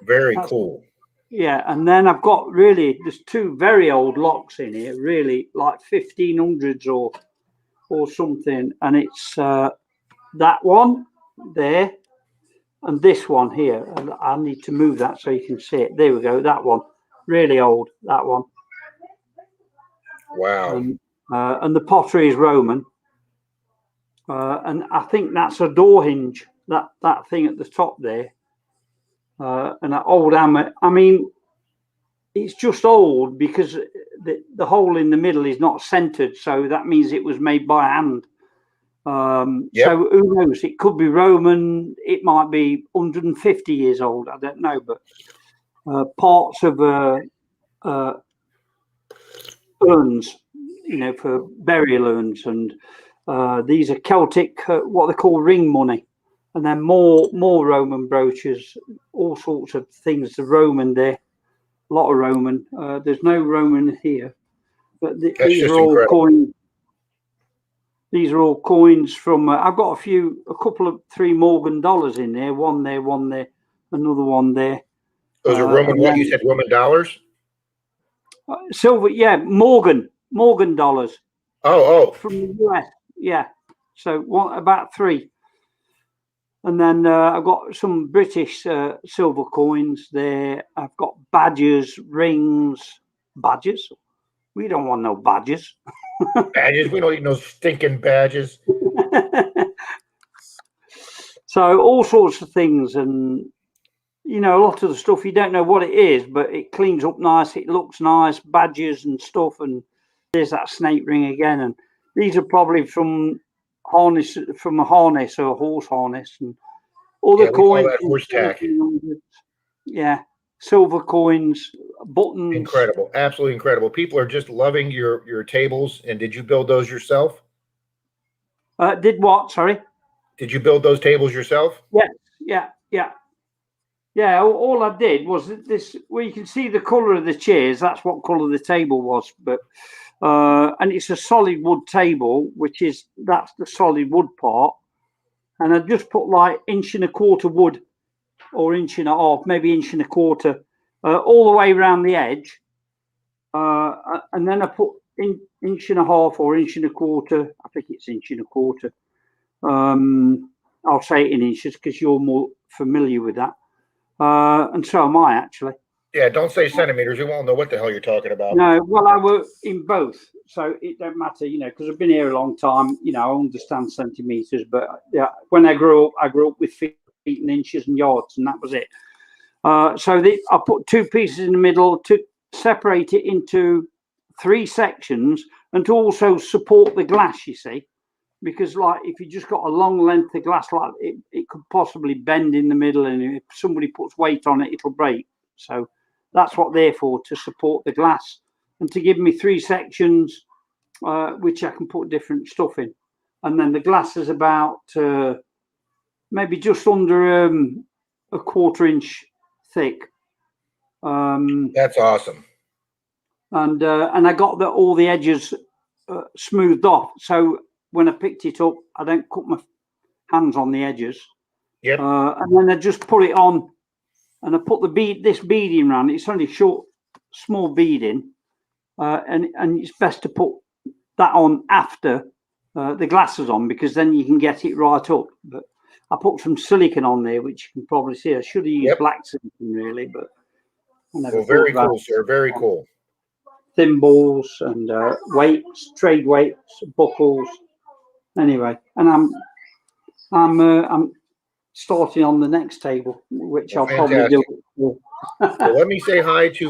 Very cool. Yeah, and then I've got there's 2 very old locks in here, really like 1500s or something, and it's that one there and this one here. And I need to move that so you can see it. There we go. That one, really old. That one. Wow. And the pottery is Roman. And I think that's a door hinge. That thing at the top there. And that old hammer. I mean, it's just old because the hole in the middle is not centered, so that means it was made by hand. So who knows? It could be Roman. It might be 150 years old. I don't know, but parts of urns, for burial urns, and these are Celtic, what they call ring money, and then more Roman brooches, all sorts of things. The Roman there, a lot of Roman. There's no Roman here, but these are all coins. These are all coins from. I've got a couple of 3 Morgan dollars in there. One there, another one there. Those are Roman. What you said? Roman dollars. Silver, yeah, Morgan dollars. Oh, from the US, yeah. So about 3, and then I've got some British silver coins there. I've got badges, rings, badges. We don't want no badges. Badges. We don't need no stinking badges. So all sorts of things, and a lot of the stuff you don't know what it is, but it cleans up nice. It looks nice, badges and stuff. And there's that snake ring again. And these are probably from a harness or a horse harness, and other coins. All that horse tack. Yeah, silver coins, buttons. Incredible, absolutely incredible. People are just loving your tables. And did you build those yourself? Did what? Sorry. Did you build those tables yourself? Yeah. All I did was this. Well, you can see the color of the chairs. That's what color the table was. But and it's a solid wood table, that's the solid wood part. And I just put like 1.25 inch wood, or 1.5 inch, maybe 1.25 inch, all the way around the edge. And then I put 1.5 inch or 1.25 inch. I think it's 1.25 inch. I'll say it in inches because you're more familiar with that. And so am I, actually. Yeah, don't say centimeters. We won't know what the hell you're talking about. No, well, I work in both, so it don't matter, because I've been here a long time. I understand centimeters, but yeah, when I grew up with feet and inches and yards, and that was it. So I put 2 pieces in the middle to separate it into 3 sections, and to also support the glass, you see. Because like if you just got a long length of glass, like it could possibly bend in the middle, and if somebody puts weight on it, it'll break. So that's what they're for, to support the glass, and to give me 3 sections, which I can put different stuff in. And then the glass is about maybe just under a 1/4 inch thick. That's awesome. And I got all the edges smoothed off, so when I picked it up, I don't cut my hands on the edges. Yep. And then I just put it on, and I put this beading around. It's only short, small beading, and it's best to put that on after the glasses on, because then you can get it right up. But I put some silicon on there, which you can probably see. I should have used black silicon really, but well, very cool, sir. Very cool. Thimbles and weights, trade weights, buckles. Anyway, and I'm starting on the next table, which I'll probably do. Well, let me say hi to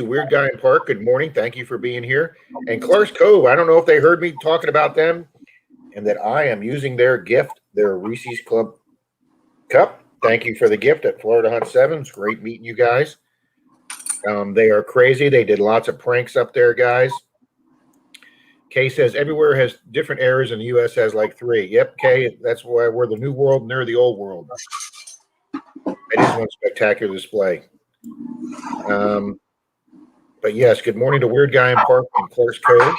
Weird Guy in Park. Good morning. Thank you for being here. And Clark's Cove. I don't know if they heard me talking about them, and that I am using their gift, their Reese's Club cup. Thank you for the gift at Florida Hunt 7. It's great meeting you guys. They are crazy. They did lots of pranks up there, guys. Kay says everywhere has different areas, and the U.S. has like 3. Yep, Kay, that's why we're the new world and they're the old world. That is one spectacular display. But yes, good morning to Weird Guy in Park and Clark's Cove.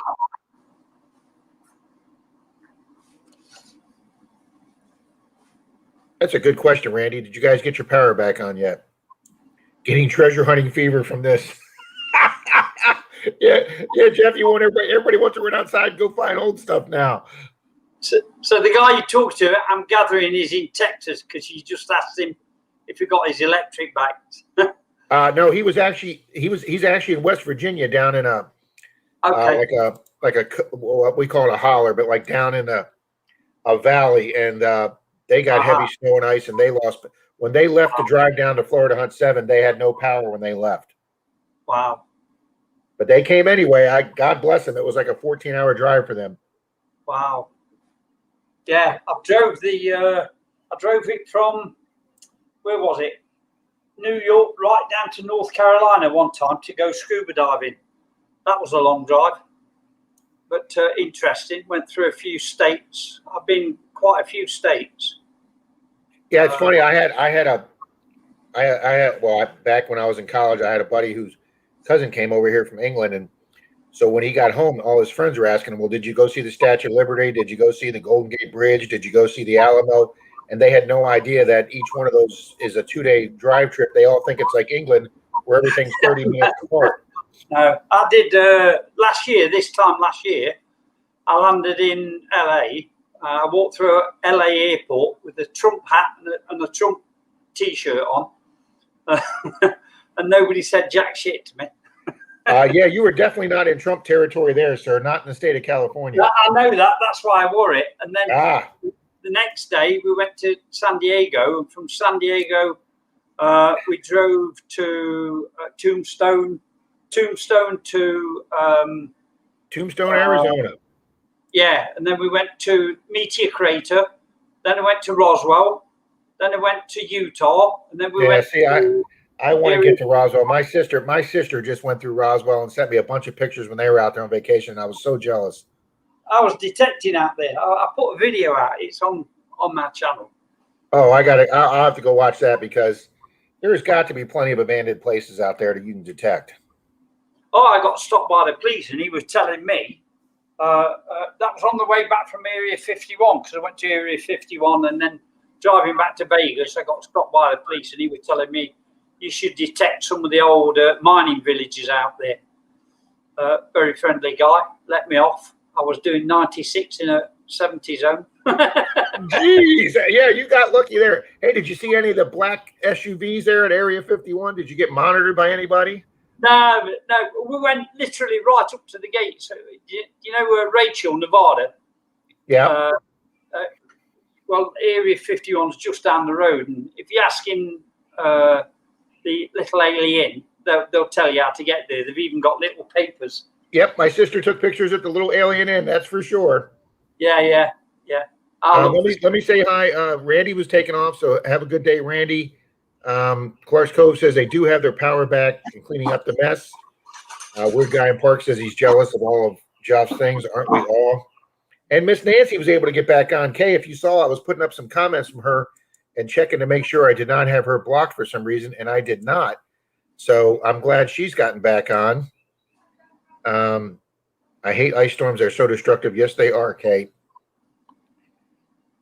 That's a good question, Randy. Did you guys get your power back on yet? Getting treasure hunting fever from this. Yeah, Jeff, you want everybody wants to run outside and go find old stuff now. So the guy you talked to, I'm gathering, is in Texas, because you just asked him if he got his electric back. No, he's actually in West Virginia, down in a like a what we call it a holler, but like down in a valley, and they got heavy snow and ice, and they lost. When they left to drive down to Florida Hunt 7, they had no power when they left. Wow. But they came anyway. God bless them. It was like a 14-hour drive for them. Wow. Yeah, I drove it from, where was it? New York right down to North Carolina one time to go scuba diving. That was a long drive, but interesting. Went through a few states. I've been quite a few states. Yeah, it's funny. Back when I was in college, I had a buddy whose cousin came over here from England, and so when he got home, all his friends were asking him, "Well, did you go see the Statue of Liberty? Did you go see the Golden Gate Bridge? Did you go see the Alamo?" And they had no idea that each one of those is a 2-day drive trip. They all think it's like England, where everything's 30 minutes apart. No, I did last year. This time last year, I landed in LA. I walked through LA airport with a Trump hat and a Trump T-shirt on, and nobody said jack shit to me. Yeah, you were definitely not in Trump territory there, sir. Not in the state of California. I know that. That's why I wore it. And then the next day we went to San Diego, and from San Diego we drove to Tombstone to Tombstone, Arizona. Yeah, and then we went to Meteor Crater. Then I went to Roswell. Then I went to Utah, and then we went. See, I want to get to Roswell. My sister just went through Roswell and sent me a bunch of pictures when they were out there on vacation. I was so jealous. I was detecting out there. I put a video out. It's on my channel. Oh, I'll have to go watch that because there's got to be plenty of abandoned places out there that you can detect. Oh, I got stopped by the police, and he was telling me that was on the way back from Area 51, because I went to Area 51 and then driving back to Vegas, I got stopped by the police, and he was telling me you should detect some of the old mining villages out there. Very friendly guy, let me off. I was doing 96 in a 70 zone. Jeez, yeah, you got lucky there. Hey, did you see any of the black SUVs there at Area 51? Did you get monitored by anybody? No, we went literally right up to the gate. So you know Rachel, Nevada? Yeah. Well, Area 51 is just down the road, and if you ask him the little alien, they'll tell you how to get there. They've even got little papers. Yep, my sister took pictures at the little Alien Inn. That's for sure. Yeah. Let me say hi. Randy was taking off, so have a good day, Randy. Clark's Cove says they do have their power back and cleaning up the mess. Weird Guy in Park says he's jealous of all of Geoff's things, aren't we all? And Miss Nancy was able to get back on. Kay, if you saw, I was putting up some comments from her and checking to make sure I did not have her blocked for some reason, and I did not. So I'm glad she's gotten back on. I hate ice storms. They're so destructive. Yes, they are, Kay.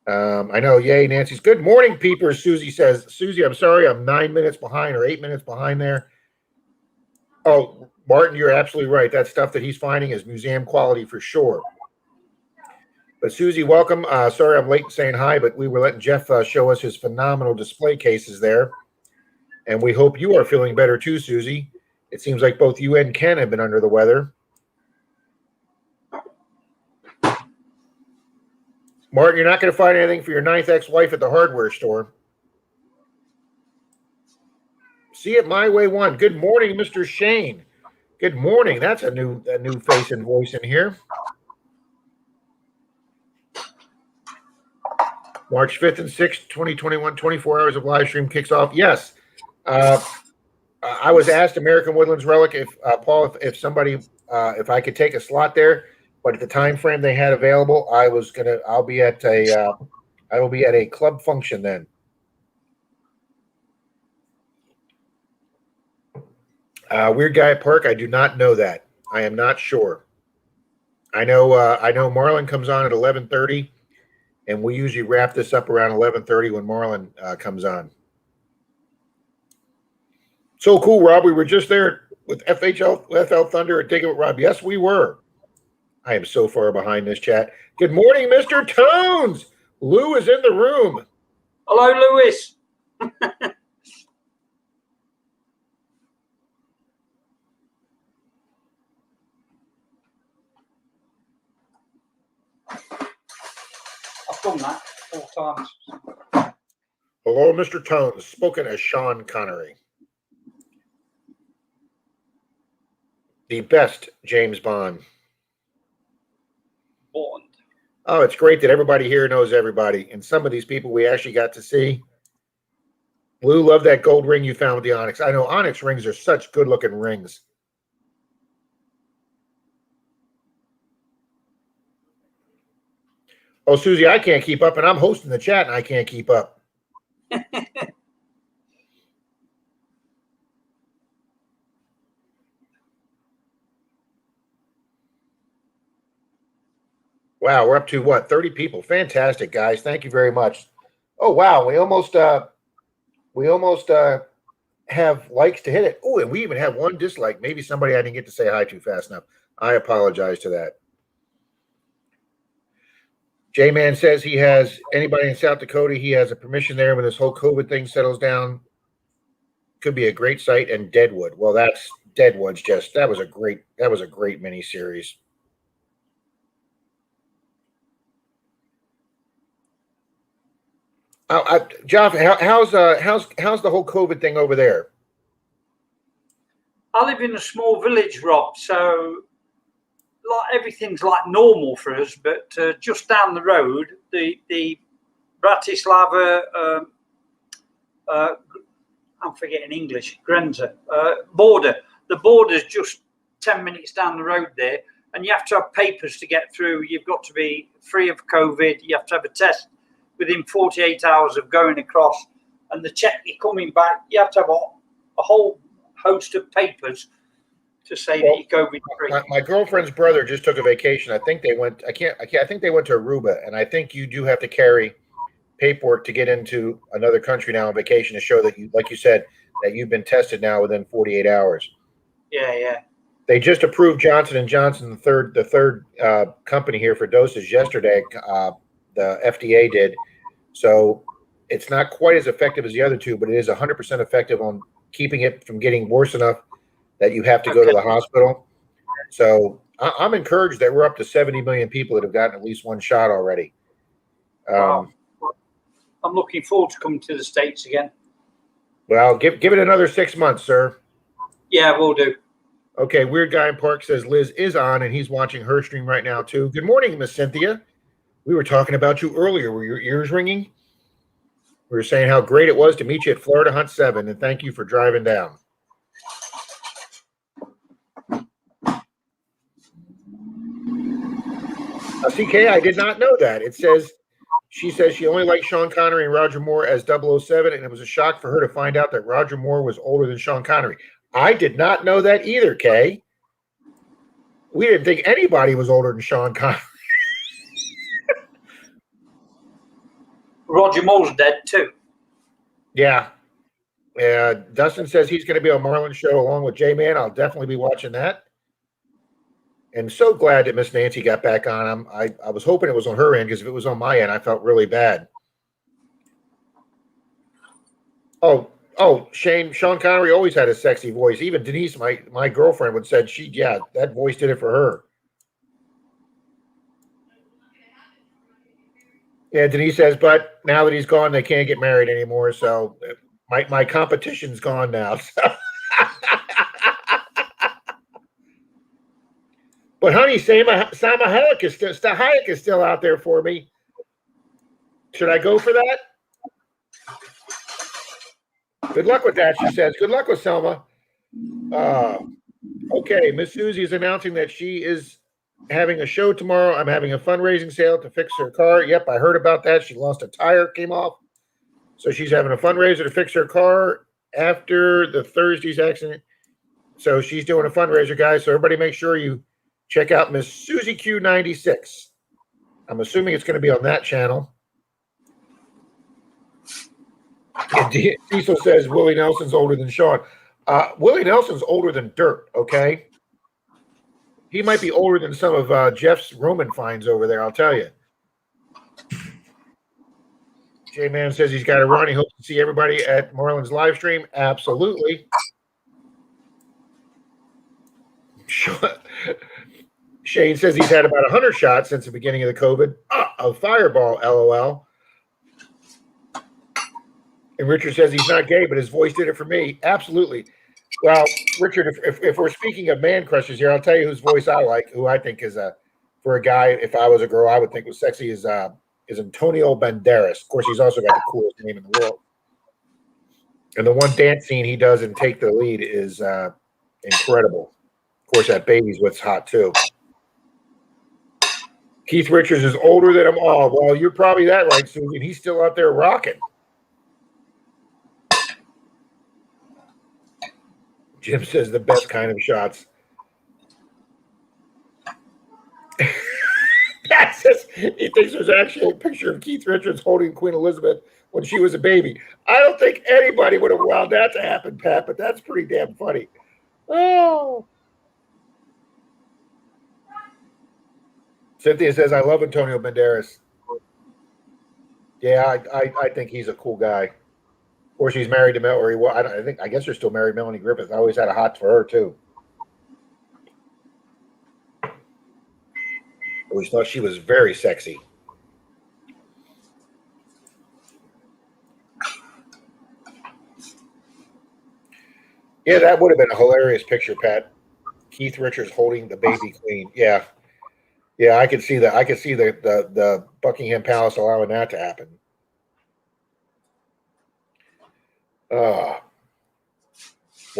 I know. Yay, Nancy's. Good morning, peepers. Susie says, Susie, I'm sorry. I'm 9 minutes behind or 8 minutes behind there. Oh, Martin, you're absolutely right. That stuff that he's finding is museum quality for sure. But Susie, welcome. Sorry I'm late saying hi, but we were letting Jeff show us his phenomenal display cases there. And we hope you are feeling better too, Susie. It seems like both you and Ken have been under the weather. Martin, you're not going to find anything for your 9th ex-wife at the hardware store. See it my way one. Good morning, Mr. Shane. Good morning. That's a new face and voice in here. March 5th and 6th, 2021, 24 hours of live stream kicks off. Yes. I was asked American Woodlands Relic if Paul, if I could take a slot there, but at the time frame they had available, I will be at a club function then. Weird Guy at Park, I do not know that. I am not sure. I know Marlon comes on at 11:30, and we usually wrap this up around 11:30 when Marlon comes on. So cool, Rob. We were just there with FL Thunder at Digging with Rob. Yes, we were. I am so far behind this chat. Good morning, Mr. Tones. Lou is in the room. Hello, Lewis. I've done that 4 times. Hello, Mr. Tones, spoken as Sean Connery. The best James Bond. Bond. Oh, it's great that everybody here knows everybody. And some of these people we actually got to see. Lou, love that gold ring you found with the onyx. I know onyx rings are such good looking rings. Oh, Susie, I can't keep up, and I'm hosting the chat, and I can't keep up. Wow, we're up to what, 30 people? Fantastic, guys. Thank you very much. Oh wow, we almost have likes to hit it. Oh, and we even have one dislike. Maybe somebody I didn't get to say hi to fast enough. I apologize to that. J-Man says he has anybody in South Dakota, he has a permission there when this whole COVID thing settles down. Could be a great site. And Deadwood. Well, that's Deadwood's just that was a great mini series. Jeff, how's the whole COVID thing over there? I live in a small village, Rob, so like everything's like normal for us. But just down the road, the Bratislava, I'm forgetting English, Grenza border. The border's just 10 minutes down the road there, and you have to have papers to get through. You've got to be free of COVID. You have to have a test within 48 hours of going across, and the check you're coming back, you have to have a whole host of papers to say that you're COVID free. My girlfriend's brother just took a vacation. I think they went. I think they went to Aruba, and I think you do have to carry paperwork to get into another country now on vacation to show that you, like you said, that you've been tested now within 48 hours. Yeah. They just approved Johnson & Johnson, the third company here for doses yesterday. The FDA did. So it's not quite as effective as the other two, but it is 100% effective on keeping it from getting worse enough that you have to go to the hospital. So I'm encouraged that we're up to 70 million people that have gotten at least one shot already. Wow. I'm looking forward to coming to the States again. Well, give it another 6 months, sir. Yeah, we'll do. Okay, Weird Guy in Park says Liz is on, and he's watching her stream right now, too. Good morning, Miss Cynthia. We were talking about you earlier. Were your ears ringing? We were saying how great it was to meet you at Florida Hunt 7, and thank you for driving down. CK, I did not know that. She says she only liked Sean Connery and Roger Moore as 007, and it was a shock for her to find out that Roger Moore was older than Sean Connery. I did not know that either, Kay. We didn't think anybody was older than Sean Connery. Roger Moore's dead too. Yeah. Dustin says he's going to be on Marlon's show along with J-Man. I'll definitely be watching that. And so glad that Miss Nancy got back on him. I was hoping it was on her end, because if it was on my end, I felt really bad. Oh, Shane, Sean Connery always had a sexy voice. Even Denise, my girlfriend, would said that voice did it for her. Yeah, Denise says, but now that he's gone, they can't get married anymore. So my competition's gone now. But honey, Salma Hayek is still out there for me. Should I go for that? Good luck with that, she says. Good luck with Selma. Okay, Miss Susie is announcing that she is having a show tomorrow. I'm having a fundraising sale to fix her car. Yep, I heard about that. She lost a tire, came off. So she's having a fundraiser to fix her car after the Thursday's accident. So she's doing a fundraiser, guys. So everybody make sure you check out Miss Susie Q96. I'm assuming it's going to be on that channel. Cecil says Willie Nelson's older than Sean. Willie Nelson's older than dirt, okay? He might be older than some of Jeff's Roman finds over there, I'll tell you. J-Man says he's got to run. He hopes to see everybody at Marlon's live stream. Absolutely. Shane says he's had about 100 shots since the beginning of the COVID. A fireball, LOL. And Richard says he's not gay, but his voice did it for me. Absolutely. Well, Richard, if we're speaking of man crushes here, I'll tell you whose voice I like, who I think is for a guy, if I was a girl, I would think was sexy, is Antonio Banderas. Of course, he's also got the coolest name in the world. And the one dance scene he does in Take the Lead is incredible. Of course, that baby's what's hot too. Keith Richards is older than them all. Well, you're probably that right, Susan. He's still out there rocking. Jim says the best kind of shots. That's just, he thinks there's actually a picture of Keith Richards holding Queen Elizabeth when she was a baby. I don't think anybody would have allowed that to happen, Pat, but that's pretty damn funny. Oh. Cynthia says, I love Antonio Banderas. Yeah, I think he's a cool guy. Of course, he's married to Melanie. Well, I guess they're still married. Melanie Griffith. I always had a hot for her too. Always thought she was very sexy. Yeah, that would have been a hilarious picture, Pat. Keith Richards holding the baby queen. Yeah. Yeah, I could see that. I could see the Buckingham Palace allowing that to happen. Well,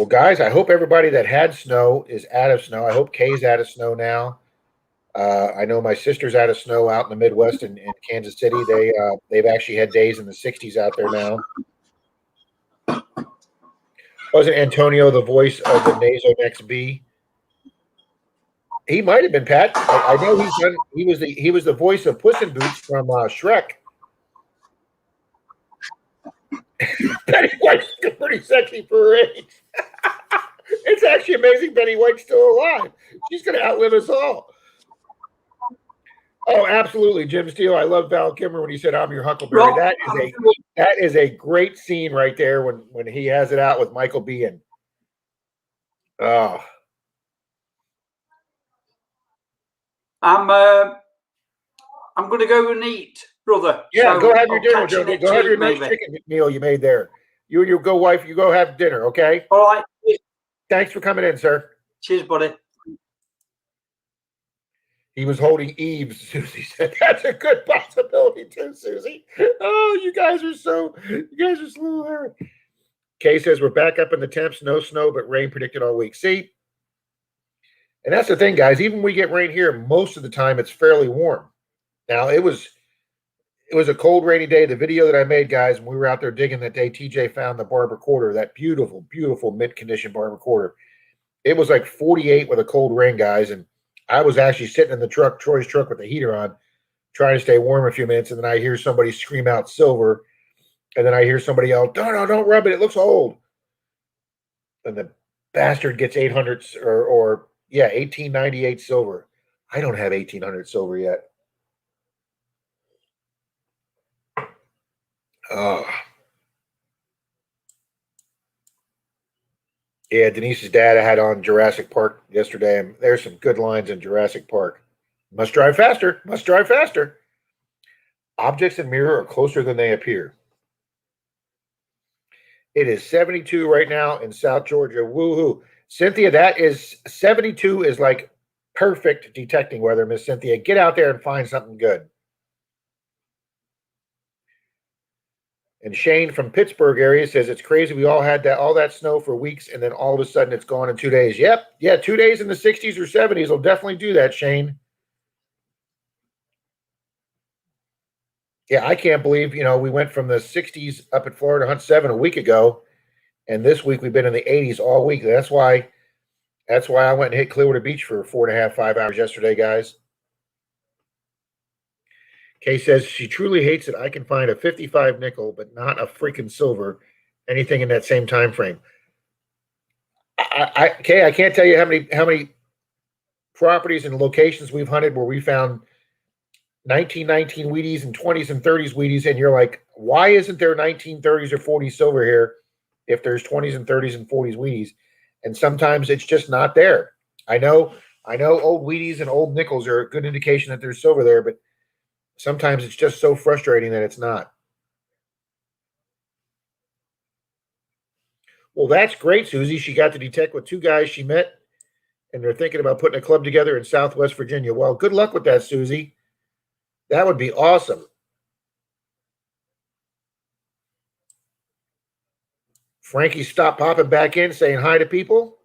guys, I hope everybody that had snow is out of snow. I hope Kay's out of snow now. I know my sister's out of snow out in the Midwest in Kansas City. They've actually had days in the 60s out there now. Wasn't Antonio the voice of the Nasonex B? He might have been, Pat. I know he's done. He was the voice of Puss in Boots from Shrek. Betty White's pretty sexy for her age. It's actually amazing Betty White's still alive. She's going to outlive us all. Oh, absolutely, Jim Steele. I love Val Kilmer when he said, "I'm your Huckleberry." Rob, that is a great scene right there when he has it out with Michael Biehn. Oh, I'm going to go and eat, brother. Yeah, so go have your I'll dinner, catch you Joe. next Go have week, your nice maybe. chicken meal you made there. You and your wife, you go have dinner, okay? All right. Thanks for coming in, sir. Cheers, buddy. He was holding Eve, Susie said. That's a good possibility too, Susie. Oh, you guys are so hilarious. Kay says we're back up in the temps, no snow, but rain predicted all week. See? And that's the thing, guys. Even when we get rain here, most of the time it's fairly warm. Now it was a cold, rainy day. The video that I made, guys, when we were out there digging that day, TJ found the Barber quarter, that beautiful, beautiful mint-condition Barber quarter. It was like 48 with a cold rain, guys, and I was actually sitting in the truck, Troy's truck, with the heater on, trying to stay warm a few minutes, and then I hear somebody scream out silver, and then I hear somebody yell, no, don't rub it, it looks old. And the bastard gets 800 or 1898 silver. I don't have 1800 silver yet. Oh. Yeah, Denise's dad had on Jurassic Park yesterday, and there's some good lines in Jurassic Park. Must drive faster. Must drive faster. Objects in mirror are closer than they appear. It is 72 right now in South Georgia. Woohoo. Cynthia, that is 72 is like perfect detecting weather, Miss Cynthia. Get out there and find something good. And Shane from Pittsburgh area says it's crazy. We all had all that snow for weeks, and then all of a sudden it's gone in 2 days. Yep. Yeah, 2 days in the 60s or 70s will definitely do that, Shane. Yeah, I can't believe, we went from the 60s up at Florida Hunt 7 a week ago, and this week we've been in the 80s all week. That's why I went and hit Clearwater Beach for 4.5, 5 hours yesterday, guys. Kay says she truly hates it. I can find a 55 nickel, but not a freaking silver, anything in that same time frame. Kay, I can't tell you how many properties and locations we've hunted where we found 1919 Wheaties and 20s and 30s Wheaties, and you're like, why isn't there 1930s or 40s silver here if there's 20s and 30s and 40s Wheaties? And sometimes it's just not there. I know old Wheaties and old nickels are a good indication that there's silver there, but sometimes it's just so frustrating that it's not. Well, that's great, Susie. She got to detect with two guys she met, and they're thinking about putting a club together in Southwest Virginia. Well, good luck with that, Susie. That would be awesome. Frankie stopped popping back in, saying hi to people.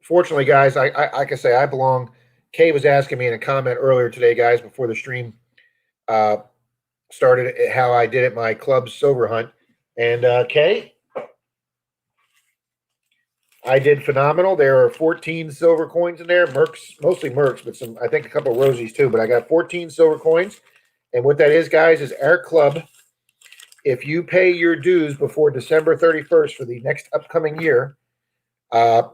Fortunately, guys, I like I say, I belong. Kay was asking me in a comment earlier today, guys, before the stream started, how I did at my club's silver hunt. And Kay, I did phenomenal. There are 14 silver coins in there, Mercs, mostly Mercs, but some, I think a couple of Rosies too. But I got 14 silver coins. And what that is, guys, is our club. If you pay your dues before December 31st for the next upcoming year,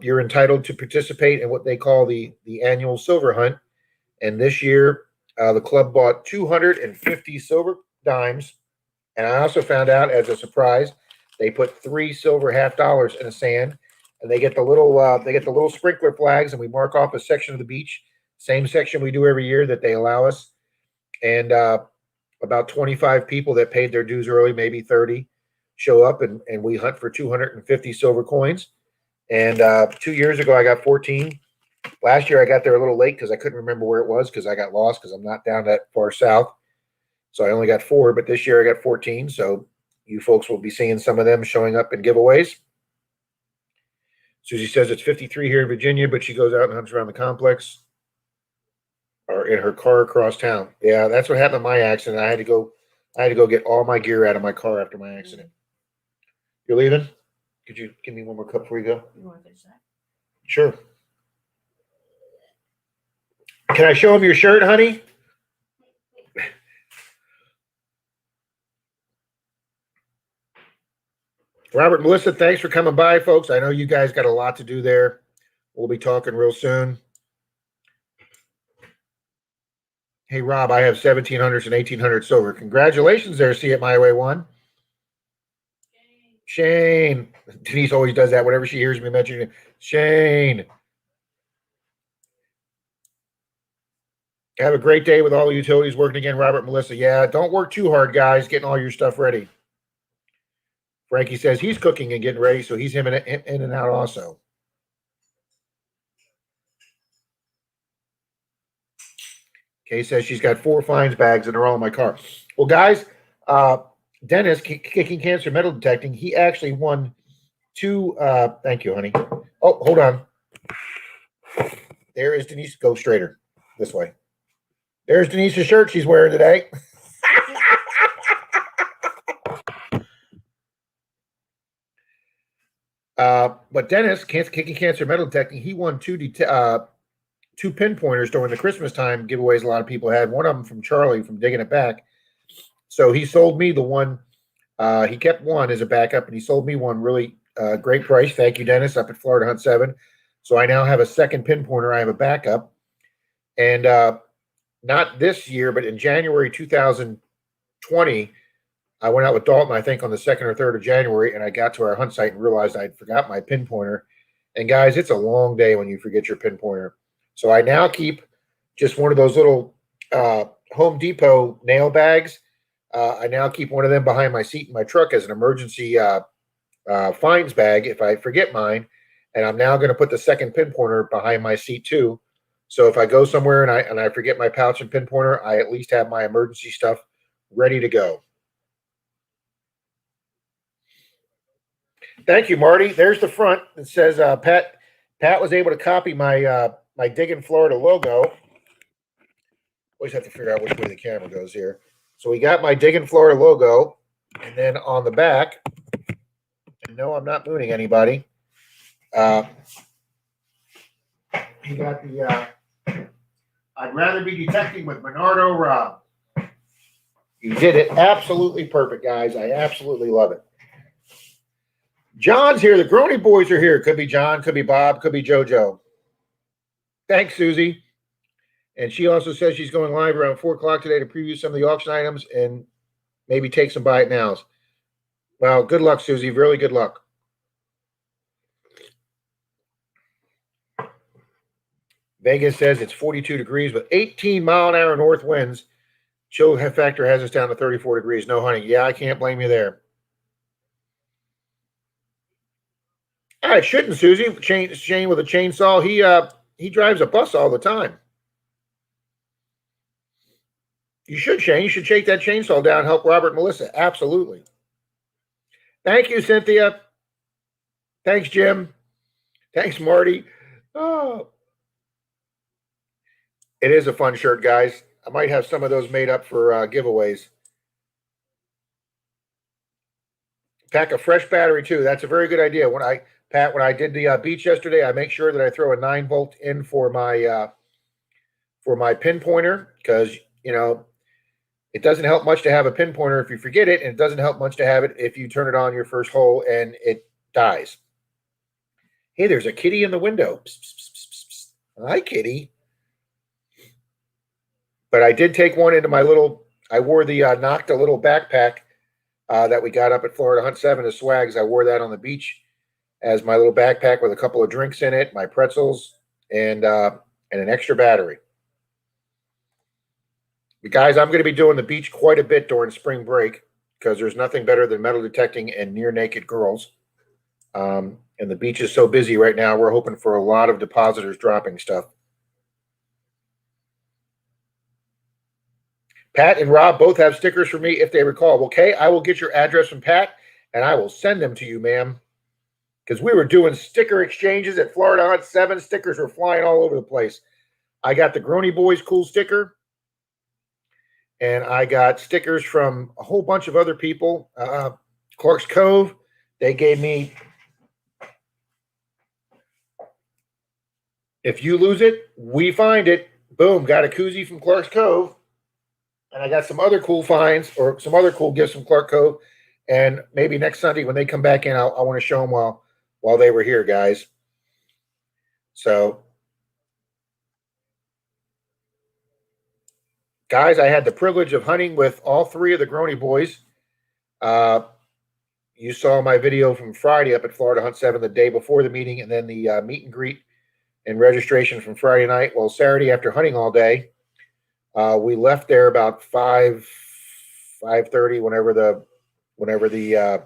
you're entitled to participate in what they call the annual silver hunt. And this year, the club bought 250 silver dimes. And I also found out, as a surprise, they put 3 silver $half in the sand, and they get the little sprinkler flags, and we mark off a section of the beach, same section we do every year that they allow us. And about 25 people that paid their dues early, maybe 30, show up, and we hunt for 250 silver coins. And 2 years ago, I got 14. Last year, I got there a little late because I couldn't remember where it was because I got lost because I'm not down that far south. So I only got 4, but this year I got 14. So you folks will be seeing some of them showing up in giveaways. Susie says it's 53 here in Virginia, but she goes out and hunts around the complex or in her car across town. Yeah, that's what happened in my accident. I had to go get all my gear out of my car after my accident. You're leaving? Could you give me one more cup before you go? You want to finish that? Sure. Can I show him your shirt, honey? Robert, Melissa, thanks for coming by, folks. I know you guys got a lot to do there. We'll be talking real soon. Hey, Rob, I have 1700s and 1800 silver. Congratulations there, See It My Way one. Shane. Denise always does that whenever she hears me mention it. Shane. Have a great day with all the utilities working again, Robert, Melissa. Yeah, don't work too hard, guys, getting all your stuff ready. Frankie says he's cooking and getting ready, so he's in and out also. Kay says she's got 4 fines bags and they're all in my car. Well, guys, Dennis, Kicking Cancer Metal Detecting, he actually won 2. Thank you, honey. Oh, hold on. There is Denise. Go straighter this way. There's Denise's shirt she's wearing today. But Dennis, Kicking Cancer Metal Detecting, he won 2 pinpointers during the Christmas time giveaways a lot of people had. One of them from Charlie from Digging It Back. So he sold me the one. He kept one as a backup, and he sold me one really great price. Thank you, Dennis, up at Florida Hunt 7. So I now have a second pinpointer. I have a backup. And not this year, but in January 2020, I went out with Dalton, I think, on the 2nd or 3rd of January, and I got to our hunt site and realized I'd forgot my pinpointer. And guys, it's a long day when you forget your pinpointer. So I now keep just one of those little Home Depot nail bags. I now keep one of them behind my seat in my truck as an emergency fines bag if I forget mine. And I'm now going to put the second pinpointer behind my seat too. So if I go somewhere and I forget my pouch and pinpointer, I at least have my emergency stuff ready to go. Thank you, Marty. There's the front. It says Pat was able to copy my my Diggin' Florida logo. Always have to figure out which way the camera goes here. So we got my Diggin' Florida logo, and then on the back, and no, I'm not mooning anybody. You got the I'd rather be detecting with Menardo Rob. You did it absolutely perfect, guys. I absolutely love it. John's here. The Grony boys are here. Could be John, could be Bob, could be JoJo. Thanks, Susie. And she also says she's going live around 4 o'clock today to preview some of the auction items and maybe take some buy it nows. Well, good luck, Susie. Really good luck. Vegas says it's 42 degrees with 18-mile-an-hour north winds. Chill factor has us down to 34 degrees. No, honey. Yeah, I can't blame you there. It shouldn't, Susie. Shane with a chainsaw. He drives a bus all the time. You should, Shane. You should shake that chainsaw down and help Robert and Melissa. Absolutely. Thank you, Cynthia. Thanks, Jim. Thanks, Marty. Oh, it is a fun shirt, guys. I might have some of those made up for giveaways. Pack a fresh battery too. That's a very good idea. When I did the beach yesterday, I make sure that I throw a 9-volt in for my pinpointer, because it doesn't help much to have a pinpointer if you forget it, and it doesn't help much to have it if you turn it on your first hole and it dies. Hey, there's a kitty in the window. Psst, psst, psst, psst. Hi, kitty. But I did take one into my little. I wore the Nocta little backpack that we got up at Florida Hunt 7 as swags. I wore that on the beach as my little backpack with a couple of drinks in it, my pretzels, and an extra battery. But guys, I'm going to be doing the beach quite a bit during spring break, because there's nothing better than metal detecting and near naked girls. And the beach is so busy right now, we're hoping for a lot of depositors dropping stuff. Pat and Rob both have stickers for me if they recall. Okay, I will get your address from Pat and I will send them to you, ma'am. Because we were doing sticker exchanges at Florida Hunt 7. Stickers were flying all over the place. I got the Grony Boys cool sticker. And I got stickers from a whole bunch of other people. Clark's Cove, they gave me. If you lose it, we find it. Boom, got a koozie from Clark's Cove. And I got some other cool finds or some other cool gifts from Clark Cove. And maybe next Sunday when they come back in, I want to show them while they were here, guys. So, guys, I had the privilege of hunting with all three of the Grony Boys. You saw my video from Friday up at Florida Hunt 7 the day before the meeting, and then the meet and greet and registration from Friday night. Well, Saturday after hunting all day, we left there about 5:30 whenever the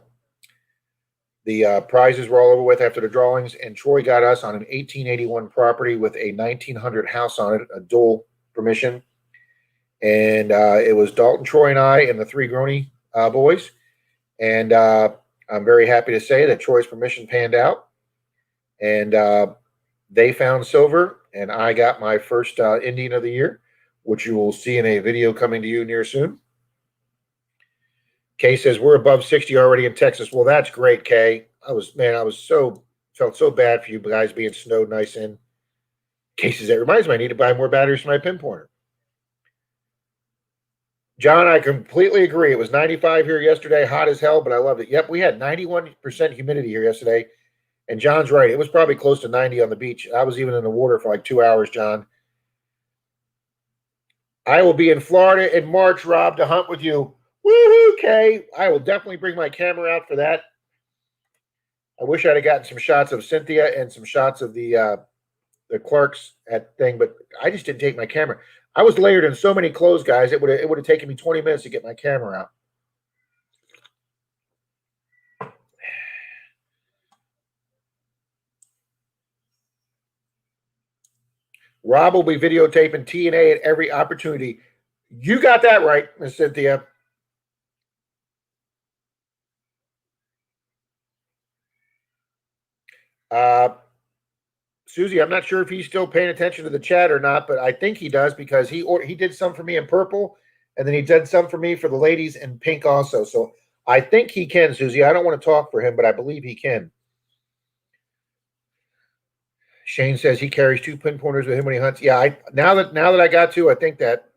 prizes were all over with after the drawings, and Troy got us on an 1881 property with a 1900 house on it, a dual permission. And it was Dalton, Troy, and I, and the three Grony boys. And I'm very happy to say that Troy's permission panned out. And they found silver, and I got my first Indian of the year, which you will see in a video coming to you near soon. Kay says we're above 60 already in Texas. Well, that's great, Kay. Felt so bad for you guys being snowed nice in. Kay says that reminds me, I need to buy more batteries for my pinpointer. John, I completely agree. It was 95 here yesterday, hot as hell, but I loved it. Yep, we had 91% humidity here yesterday. And John's right. It was probably close to 90 on the beach. I was even in the water for like 2 hours, John. I will be in Florida in March, Rob, to hunt with you. Woohoo, Kay. I will definitely bring my camera out for that. I wish I'd have gotten some shots of Cynthia and some shots of the Clarks at thing, but I just didn't take my camera. I was layered in so many clothes, guys. It would have taken me 20 minutes to get my camera out. Rob will be videotaping TNA at every opportunity. You got that right, Miss Cynthia. Susie, I'm not sure if he's still paying attention to the chat or not, but I think he does, because he did some for me in purple, and then he did some for me for the ladies in pink also. So I think he can, Susie. I don't want to talk for him, but I believe he can. Shane says he carries 2 pinpointers with him when he hunts. Yeah, now that I got to, I think that.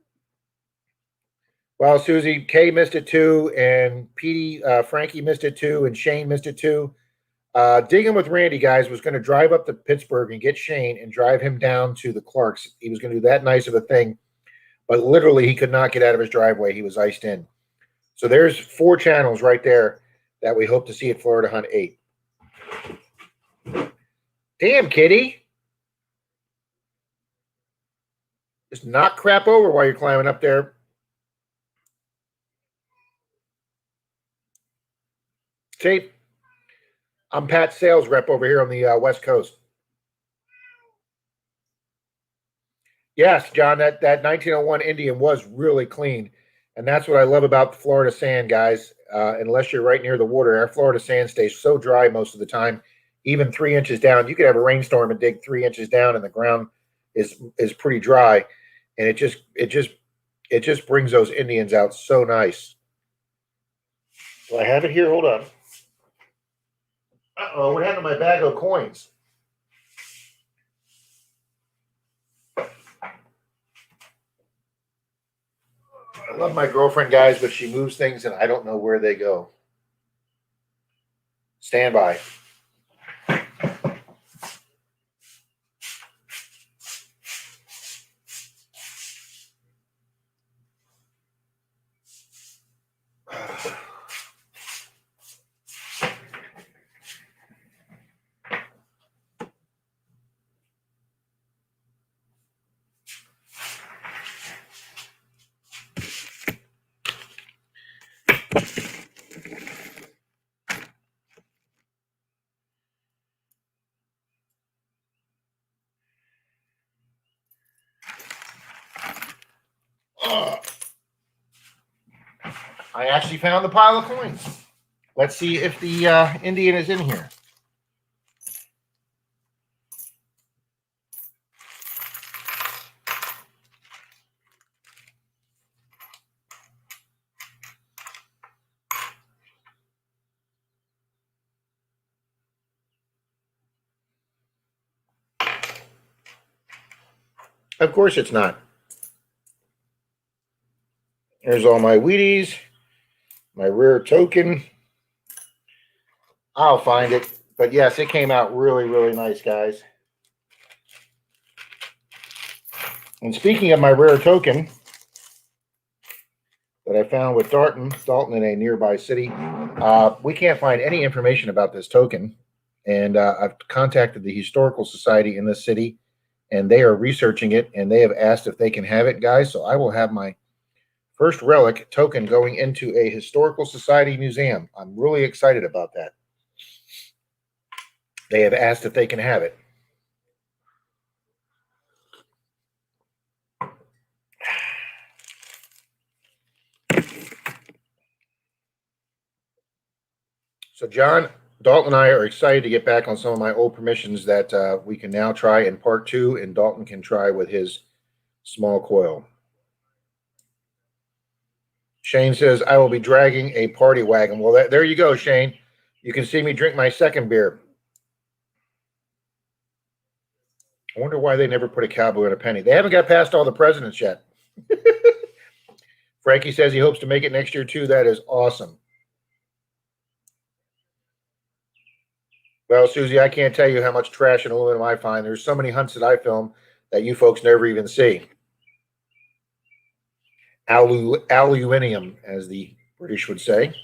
Well, Susie, Kay missed it too, and Petey, Frankie missed it too, and Shane missed it too. Digging with Randy, guys, was going to drive up to Pittsburgh and get Shane and drive him down to the Clarks. He was going to do that nice of a thing, but literally he could not get out of his driveway. He was iced in. So there's 4 channels right there that we hope to see at Florida Hunt 8. Damn, kitty. Just knock crap over while you're climbing up there. See, I'm Pat's sales rep over here on the West Coast. Yes, John, that 1901 Indian was really clean. And that's what I love about the Florida sand, guys. Unless you're right near the water, our Florida sand stays so dry most of the time, even 3 inches down. You could have a rainstorm and dig 3 inches down, and the ground is pretty dry, and it just brings those Indians out so nice. Do I have it here? Hold on. Uh-oh, what happened to my bag of coins? I love my girlfriend, guys, but she moves things and I don't know where they go. Stand by. I actually found the pile of coins. Let's see if the Indian is in here. Of course it's not. There's all my Wheaties, my rare token. I'll find it. But yes, it came out really, really nice, guys. And speaking of my rare token that I found with Dalton in a nearby city, we can't find any information about this token. And I've contacted the Historical Society in this city, and they are researching it, and they have asked if they can have it, guys. So I will have my first relic token going into a Historical Society museum. I'm really excited about that. They have asked if they can have it. So John, Dalton and I are excited to get back on some of my old permissions that we can now try in part 2, and Dalton can try with his small coil. Shane says, I will be dragging a party wagon. Well, there you go, Shane. You can see me drink my second beer. I wonder why they never put a cowboy on a penny. They haven't got past all the presidents yet. Frankie says he hopes to make it next year, too. That is awesome. Well, Susie, I can't tell you how much trash and aluminum I find. There's so many hunts that I film that you folks never even see. Aluminium, as the British would say.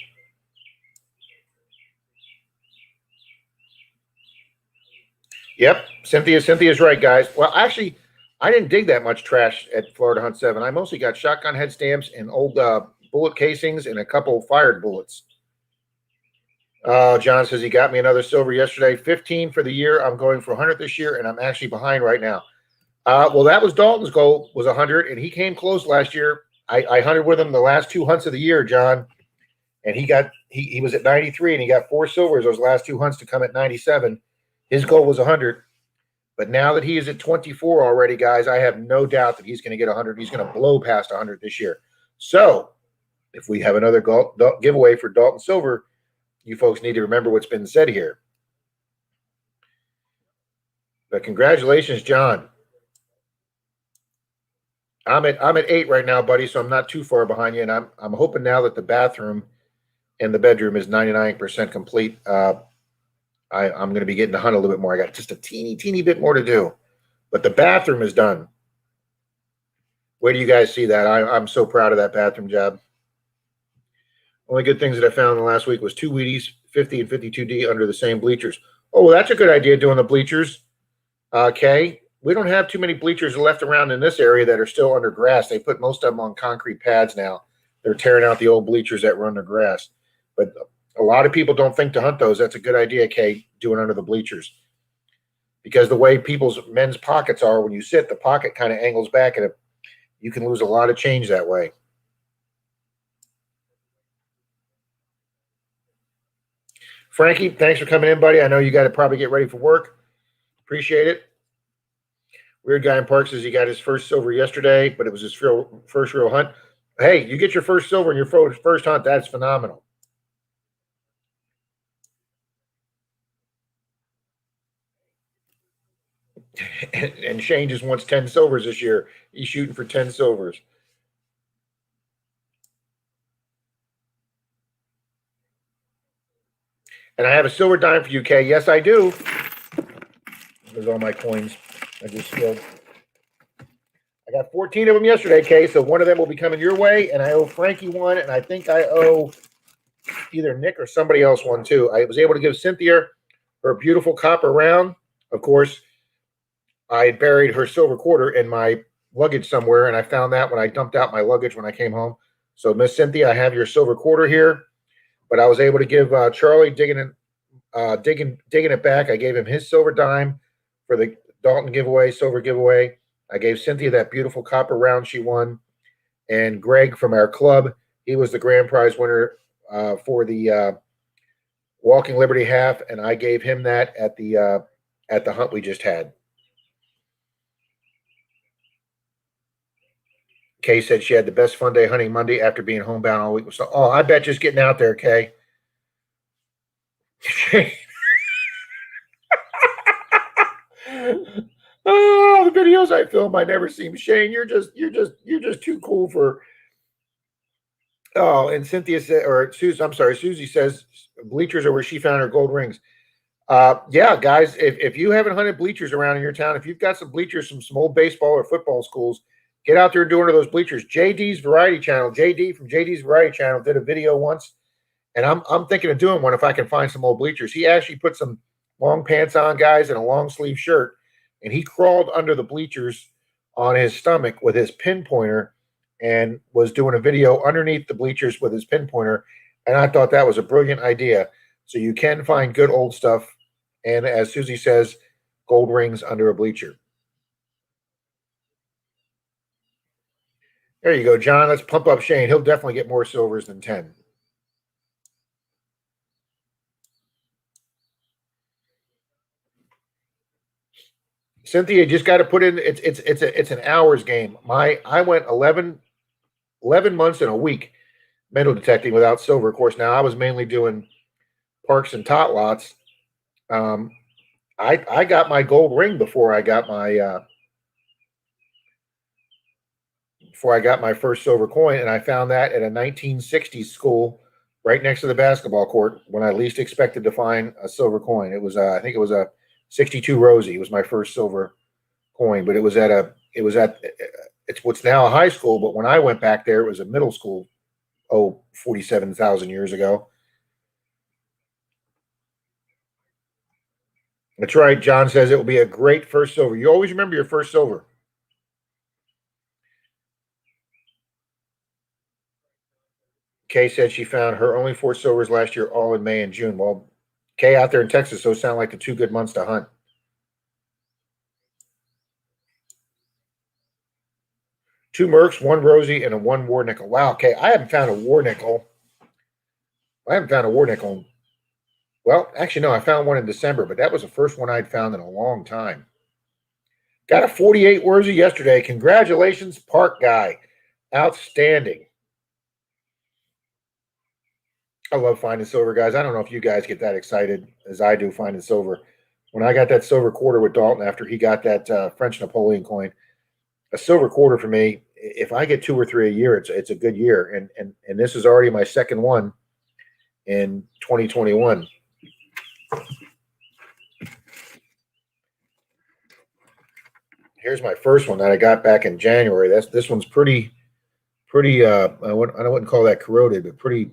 Yep, Cynthia's right, guys. Well, actually, I didn't dig that much trash at Florida Hunt 7. I mostly got shotgun head stamps and old bullet casings and a couple fired bullets. John says he got me another silver yesterday. 15 for the year. I'm going for 100 this year, and I'm actually behind right now. Well, that was Dalton's goal, was 100, and he came close last year. I hunted with him the last 2 hunts of the year, John, and he was at 93, and he got 4 silvers those last 2 hunts to come at 97. His goal was 100, but now that he is at 24 already, guys, I have no doubt that he's going to get 100. He's going to blow past 100 this year. So if we have another giveaway for Dalton Silver, you folks need to remember what's been said here. But congratulations, John. I'm at 8 right now, buddy, so I'm not too far behind you, and I'm hoping now that the bathroom and the bedroom is 99% complete. I'm going to be getting to hunt a little bit more. I got just a teeny bit more to do, but the bathroom is done. Where do you guys see that? I'm so proud of that bathroom job. Only good things that I found in the last week was 2 Wheaties, 50 and 52D under the same bleachers. Oh, well, that's a good idea, doing the bleachers. Okay. We don't have too many bleachers left around in this area that are still under grass. They put most of them on concrete pads now. They're tearing out the old bleachers that were under grass. But A lot of people don't think to hunt those. That's a good idea, Kay, doing under the bleachers. Because the way men's pockets are, when you sit, the pocket kind of angles back, and you can lose a lot of change that way. Frankie, thanks for coming in, buddy. I know you got to probably get ready for work. Appreciate it. Weird Guy in Park says he got his first silver yesterday, but it was his first real hunt. Hey, you get your first silver in your first hunt. That's phenomenal. And Shane just wants 10 silvers this year. He's shooting for 10 silvers. And I have a silver dime for you, Kay. Yes, I do. There's all my coins. I just spilled. I got 14 of them yesterday, Kay, so one of them will be coming your way, and I owe Frankie one, and I think I owe either Nick or somebody else one, too. I was able to give Cynthia her beautiful copper round. Of course, I had buried her silver quarter in my luggage somewhere, and I found that when I dumped out my luggage when I came home. So, Miss Cynthia, I have your silver quarter here, but I was able to give Charlie digging it back. I gave him his silver dime for the Dalton giveaway, silver giveaway. I gave Cynthia that beautiful copper round she won, and Greg from our club, he was the grand prize winner for the Walking Liberty half, and I gave him that at the hunt we just had. Kay said she had the best fun day hunting Monday after being homebound all week. So, I bet just getting out there, Kay. Oh, the videos I film, I never see them. Shane, you're just too cool for. Oh, and Cynthia said, or Susie, I'm sorry, Susie says bleachers are where she found her gold rings. Yeah, guys, if you haven't hunted bleachers around in your town, if you've got some bleachers from some old baseball or football schools, get out there and do one of those bleachers. JD from JD's Variety Channel did a video once, and I'm thinking of doing one if I can find some old bleachers. He actually put some long pants on, guys, and a long sleeve shirt, and he crawled under the bleachers on his stomach with his pinpointer and was doing a video underneath the bleachers with his pinpointer. And I thought that was a brilliant idea. So you can find good old stuff. And as Susie says, gold rings under a bleacher. There you go, John. Let's pump up Shane. He'll definitely get more silvers than 10. Cynthia, just got to put in. It's an hours game. I went 11 months and a week metal detecting without silver. Of course, now I was mainly doing parks and tot lots. I got my gold ring before I got my first silver coin, and I found that at a 1960s school right next to the basketball court when I least expected to find a silver coin. It was I think it was a 62 Rosie. It was my first silver coin, but it was at it's what's now a high school, but when I went back there, it was a middle school. 47,000 years ago. That's right. John says it will be a great first silver. You always remember your first silver. Kay said she found her only 4 silvers last year, all in May and June. Well, Kay out there in Texas, those sound like the 2 good months to hunt. Two Mercs, 1 Rosie, and a 1 war nickel. Wow, Kay, I haven't found a war nickel. Well, actually, no, I found one in December, but that was the first one I'd found in a long time. Got a 48 Rosie yesterday. Congratulations, Park Guy. Outstanding. I love finding silver, guys. I don't know if you guys get that excited as I do finding silver. When I got that silver quarter with Dalton after he got that French Napoleon coin, a silver quarter for me, if I get 2 or 3 a year, it's a good year. And this is already my second one in 2021. Here's my first one that I got back in January. This one's pretty. I wouldn't call that corroded, but pretty.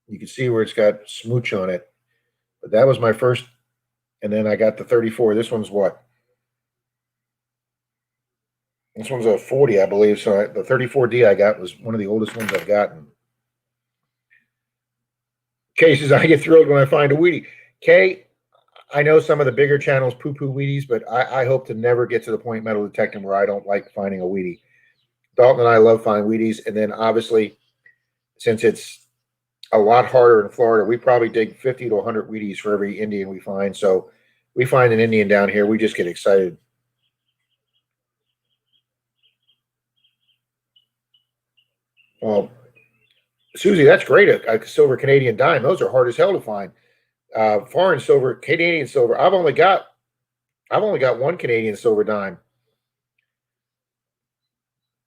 You can see where it's got smooch on it. But that was my first, and then I got the 34. This one's what? This one's a 40, I believe. So the 34D I got was one of the oldest ones I've gotten. Kay says, I get thrilled when I find a Wheatie. Kay, I know some of the bigger channels poo-poo Wheaties, but I hope to never get to the point metal detecting where I don't like finding a Wheatie. Dalton and I love finding Wheaties, and then obviously, since it's a lot harder in Florida, we probably dig 50 to 100 Wheaties for every Indian we find. So we find an Indian down here, we just get excited. Well, Susie, that's great. A silver Canadian dime. Those are hard as hell to find. Foreign silver, Canadian silver. I've only got one Canadian silver dime.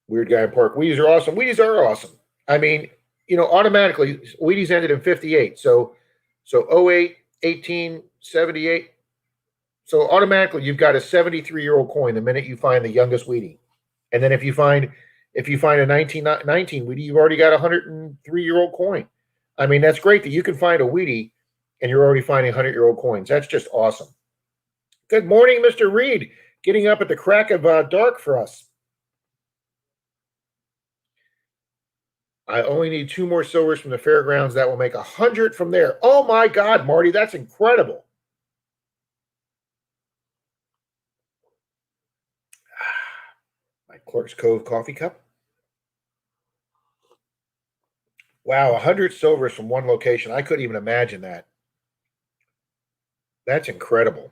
Weird guy in Park. Wheaties are awesome. Wheaties are awesome. I mean, automatically, Wheaties ended in 58. So 08, 18, 78. So automatically, you've got a 73-year-old coin the minute you find the youngest Wheatie. And then if you find a 1919 Wheatie, you've already got a 103-year-old coin. I mean, that's great that you can find a Wheatie and you're already finding 100-year-old coins. That's just awesome. Good morning, Mr. Reed. Getting up at the crack of dark for us. I only need 2 more silvers from the fairgrounds. That will make 100 from there. Oh my God, Marty, that's incredible. My Clerk's Cove coffee cup. Wow, 100 silvers from one location. I couldn't even imagine that. That's incredible.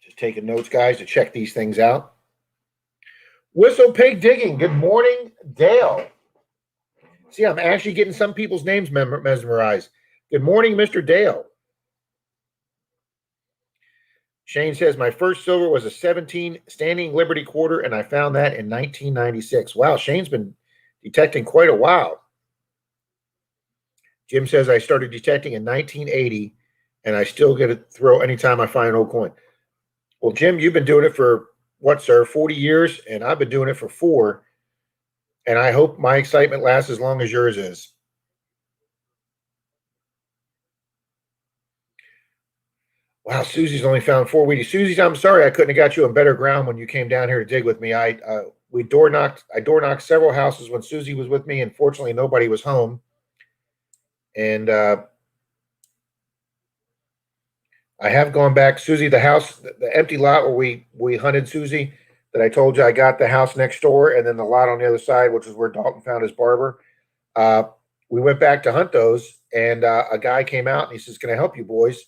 Just taking notes, guys, to check these things out. Whistle Pig Digging. Good morning, Dale. See, I'm actually getting some people's names mesmerized. Good morning, Mr. Dale. Shane says, my first silver was a 17 Standing Liberty quarter, and I found that in 1996. Wow, Shane's been detecting quite a while. Jim says, I started detecting in 1980, and I still get a throw anytime I find an old coin. Well, Jim, you've been doing it for, what, sir, 40 years, and I've been doing it for 4, and I hope my excitement lasts as long as yours is. Wow, Susie's only found 4 Wheaties. Susie, I'm sorry I couldn't have got you on better ground when you came down here to dig with me. I door knocked several houses when Susie was with me, and fortunately nobody was home. And I have gone back, Susie, the house, the empty lot where we hunted Susie, that I told you I got the house next door, and then the lot on the other side, which is where Dalton found his barber. We went back to hunt those, and a guy came out and he says, "Can I help you, boys?"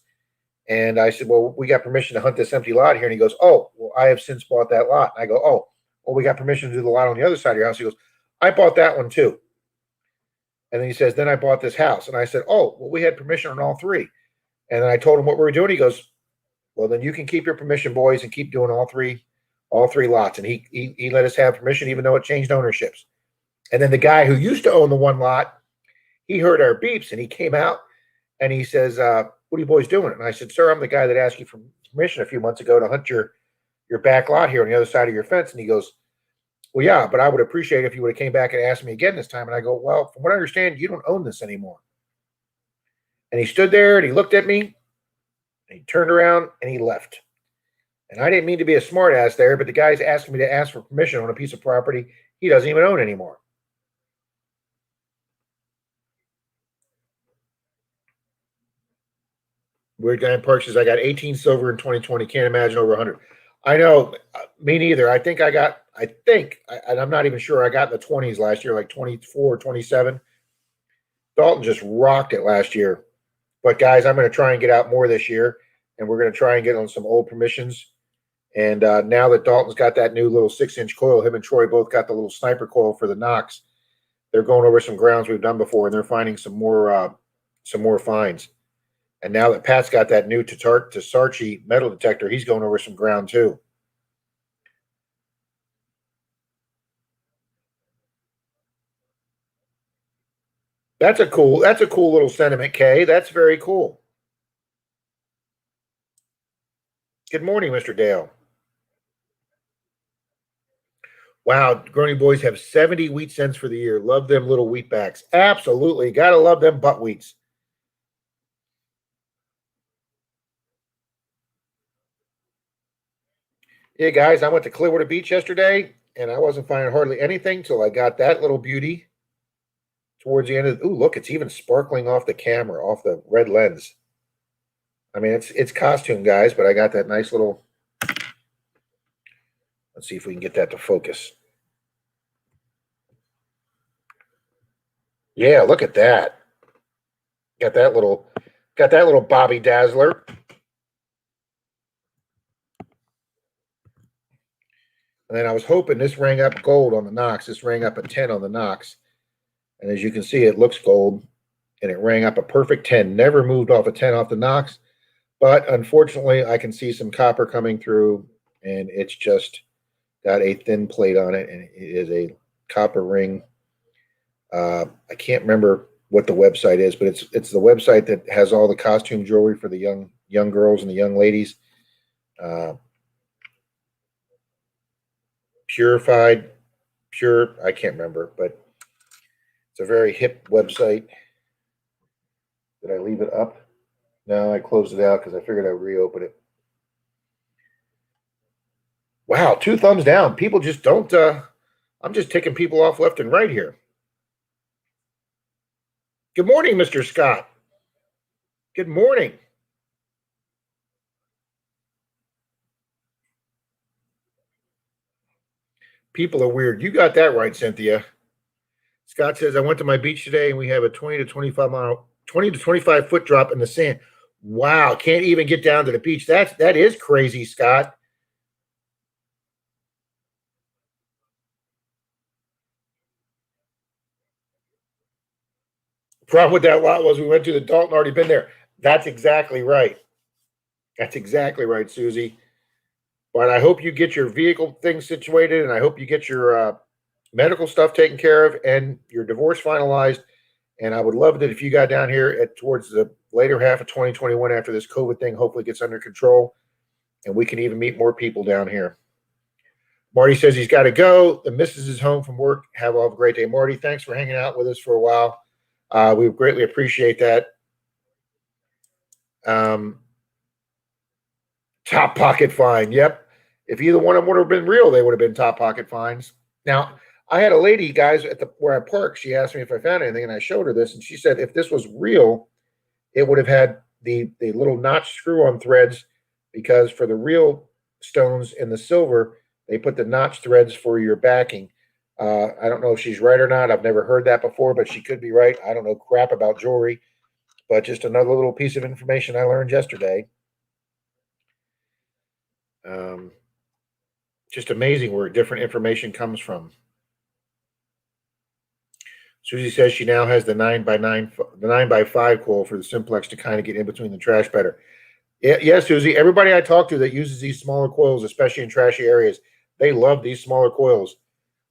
And I said, well, we got permission to hunt this empty lot here. And he goes, oh, well, I have since bought that lot. And I go, oh, well, we got permission to do the lot on the other side of your house. He goes, I bought that one too. And then he says, then I bought this house. And I said, oh, well, we had permission on all 3. And then I told him what we were doing. He goes, well, then you can keep your permission, boys, and keep doing all three lots. And he let us have permission, even though it changed ownerships. And then the guy who used to own the one lot, he heard our beeps and he came out and he says, what are you boys doing? And I said, sir, I'm the guy that asked you for permission a few months ago to hunt your back lot here on the other side of your fence. And he goes, well, yeah, but I would appreciate it if you would have came back and asked me again this time. And I go, well, from what I understand, you don't own this anymore. And he stood there and he looked at me and he turned around and he left. And I didn't mean to be a smart ass there, but the guy's asking me to ask for permission on a piece of property he doesn't even own anymore. Weird guy in Park says, I got 18 silver in 2020. Can't imagine over 100. I know, me neither. I think, and I'm not even sure, I got in the 20s last year, like 24, 27. Dalton just rocked it last year. But guys, I'm going to try and get out more this year, and we're going to try and get on some old permissions. And now that Dalton's got that new little 6-inch coil, him and Troy both got the little sniper coil for the Knox. They're going over some grounds we've done before, and they're finding some more finds. And now that Pat's got that new Tesarchi metal detector, he's going over some ground too. That's a cool little sentiment, Kay. That's very cool. Good morning, Mr. Dale. Wow, Groaning Boys have 70 wheat cents for the year. Love them little wheat backs. Absolutely. Gotta love them butt wheats. Yeah, guys, I went to Clearwater Beach yesterday, and I wasn't finding hardly anything till I got that little beauty towards the end of. Ooh, look, it's even sparkling off the camera, off the red lens. I mean, it's costume, guys, but I got that nice little. Let's see if we can get that to focus. Yeah, look at that. Got that little Bobby Dazzler. And then I was hoping this rang up gold on the Knox. This rang up a 10 on the Knox. And as you can see, it looks gold. And it rang up a perfect 10. Never moved off a 10 off the Knox. But unfortunately, I can see some copper coming through. And it's just got a thin plate on it. And it is a copper ring. I can't remember what the website is, but it's the website that has all the costume jewelry for the young girls and the young ladies. I can't remember, but it's a very hip website. Did I leave it up? No, I closed it out because I figured I'd reopen it. Wow, 2 thumbs down. People just don't. I'm just ticking people off left and right here. Good morning, Mr. Scott. Good morning. People are weird. You got that right, Cynthia. Scott says, I went to my beach today and we have a 20 to 25 foot drop in the sand. Wow, can't even get down to the beach. That is crazy, Scott. Problem with that lot was we went to the Dalton, already been there. That's exactly right. That's exactly right, Susie. But I hope you get your vehicle thing situated, and I hope you get your medical stuff taken care of and your divorce finalized. And I would love it if you got down here towards the later half of 2021 after this COVID thing hopefully gets under control, and we can even meet more people down here. Marty says he's got to go. The missus is home from work. Have a great day, Marty. Thanks for hanging out with us for a while. We greatly appreciate that. Top pocket fine. Yep. If either one of them would have been real, they would have been top pocket fines. Now, I had a lady, guys, where I parked. She asked me if I found anything, and I showed her this, and she said if this was real, it would have had the little notch screw-on threads, because for the real stones in the silver, they put the notch threads for your backing. I don't know if she's right or not. I've never heard that before, but she could be right. I don't know crap about jewelry, but just another little piece of information I learned yesterday. Just amazing where different information comes from. Susie says she now has the 9x5 coil for the simplex to kind of get in between the trash better. Yeah, Susie. Everybody I talk to that uses these smaller coils, especially in trashy areas, they love these smaller coils.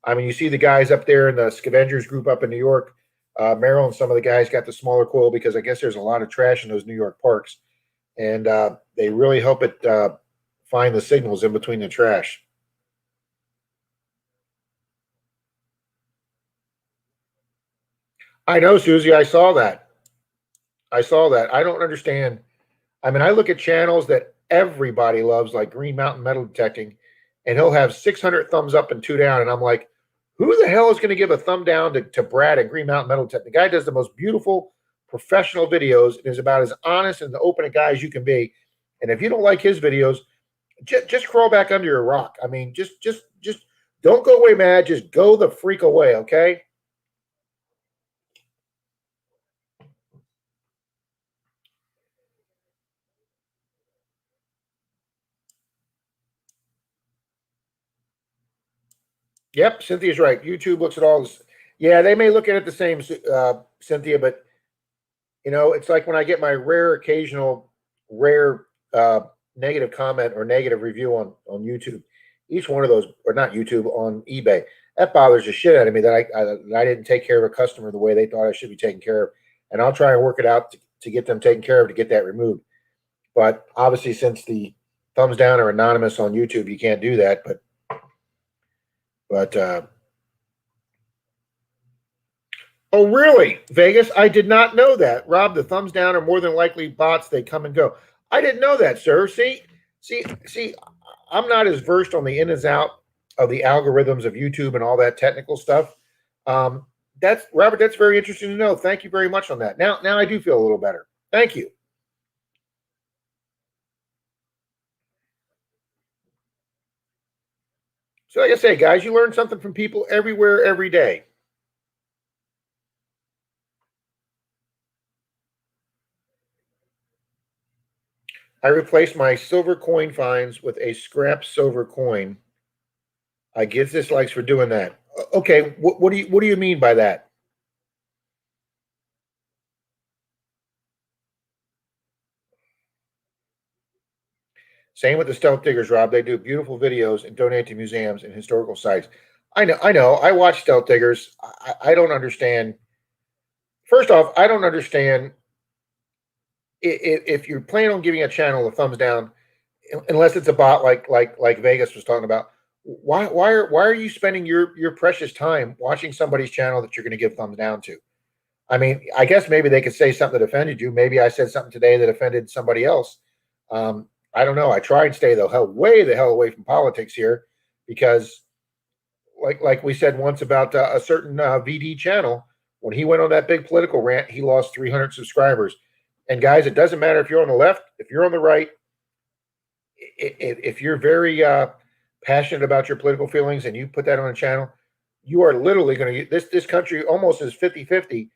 I mean, you see the guys up there in the scavengers group up in New York, Maryland. Some of the guys got the smaller coil because I guess there's a lot of trash in those New York parks, and they really help it find the signals in between the trash. I know, Susie. I saw that. I don't understand. I mean, I look at channels that everybody loves, like Green Mountain Metal Detecting, and he'll have 600 thumbs up and 2 down. And I'm like, who the hell is going to give a thumb down to Brad at Green Mountain Metal Detecting? The guy does the most beautiful professional videos and is about as honest and open a guy as you can be. And if you don't like his videos, just crawl back under your rock. I mean, just don't go away mad. Just go the freak away, okay? Yep, Cynthia's right. YouTube looks at all this. Yeah, they may look at it the same, Cynthia, but it's like when I get my occasional negative comment or negative review on YouTube. Each one of those, or not YouTube, on eBay, that bothers the shit out of me that I didn't take care of a customer the way they thought I should be taken care of, and I'll try and work it out to get them taken care of, to get that removed. But obviously, since the thumbs down are anonymous on YouTube, you can't do that. But oh, really? Vegas? I did not know that. Rob, the thumbs down are more than likely bots. They come and go. I didn't know that, sir. See, I'm not as versed on the in and out of the algorithms of YouTube and all that technical stuff. That's Robert. That's very interesting to know. Thank you very much on that. Now I do feel a little better. Thank you. So, like I say, guys, you learn something from people everywhere, every day. I replaced my silver coin finds with a scrap silver coin. I get dislikes for doing that. Okay, what do you mean by that? Same with the Stealth Diggers, Rob. They do beautiful videos and donate to museums and historical sites. I know. I watch Stealth Diggers. I don't understand. First off, I don't understand if you're planning on giving a channel a thumbs down, unless it's a bot like Vegas was talking about. Why are you spending your precious time watching somebody's channel that you're going to give thumbs down to? I mean, I guess maybe they could say something that offended you. Maybe I said something today that offended somebody else. I don't know. I try and stay way the hell away from politics here, because like we said once about a certain VD channel, when he went on that big political rant, he lost 300 subscribers. And guys, it doesn't matter if you're on the left, if you're on the right, if you're very passionate about your political feelings and you put that on a channel, you are literally going to this country almost is 50-50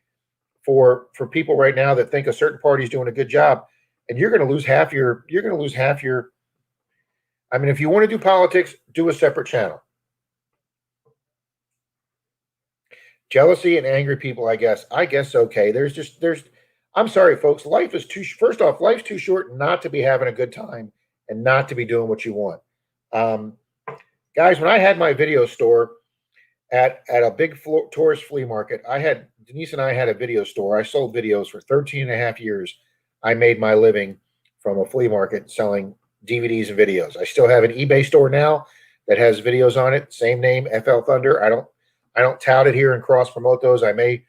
for people right now that think a certain party is doing a good job, and you're going to lose half your I mean, if you want to do politics, do a separate channel. Jealousy and angry people, I guess okay. I'm sorry folks, life's too short not to be having a good time and not to be doing what you want. Guys, when I had my video store at a big tourist flea market, Denise and I had a video store. I sold videos for 13 and a half years. I made my living from a flea market selling DVDs and videos. I still have an eBay store now that has videos on it. Same name, FL Thunder. I don't tout it here and cross promote those. I may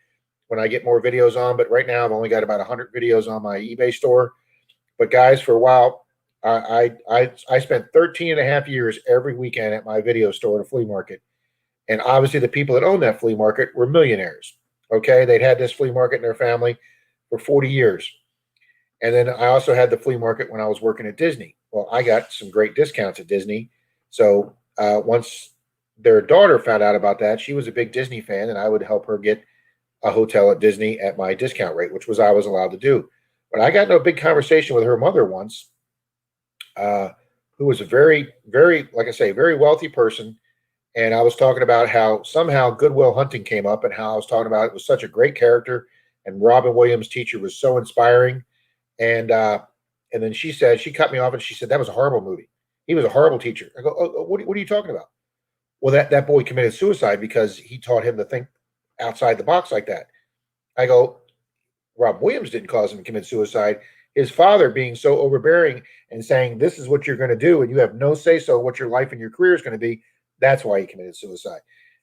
when I get more videos on, but right now I've only got about 100 videos on my eBay store. But guys, for a while, I spent 13 and a half years every weekend at my video store at a flea market. And obviously the people that owned that flea market were millionaires. Okay. They'd had this flea market in their family for 40 years. And then I also had the flea market when I was working at Disney. Well, I got some great discounts at Disney. So once their daughter found out about that, she was a big Disney fan, and I would help her get a hotel at Disney at my discount rate, which I was allowed to do. But I got into a big conversation with her mother once, who was a very, very, like I say, very wealthy person. And I was talking about how somehow Good Will Hunting came up, and how I was talking about it was such a great character, and Robin Williams' teacher was so inspiring. And then she cut me off and she said, that was a horrible movie. He was a horrible teacher. I go, oh, what are you talking about? Well, that boy committed suicide because he taught him to think outside the box like that. I go, Rob Williams didn't cause him to commit suicide. His father being so overbearing and saying, this is what you're going to do, and you have no say-so what your life and your career is going to be. That's why he committed suicide.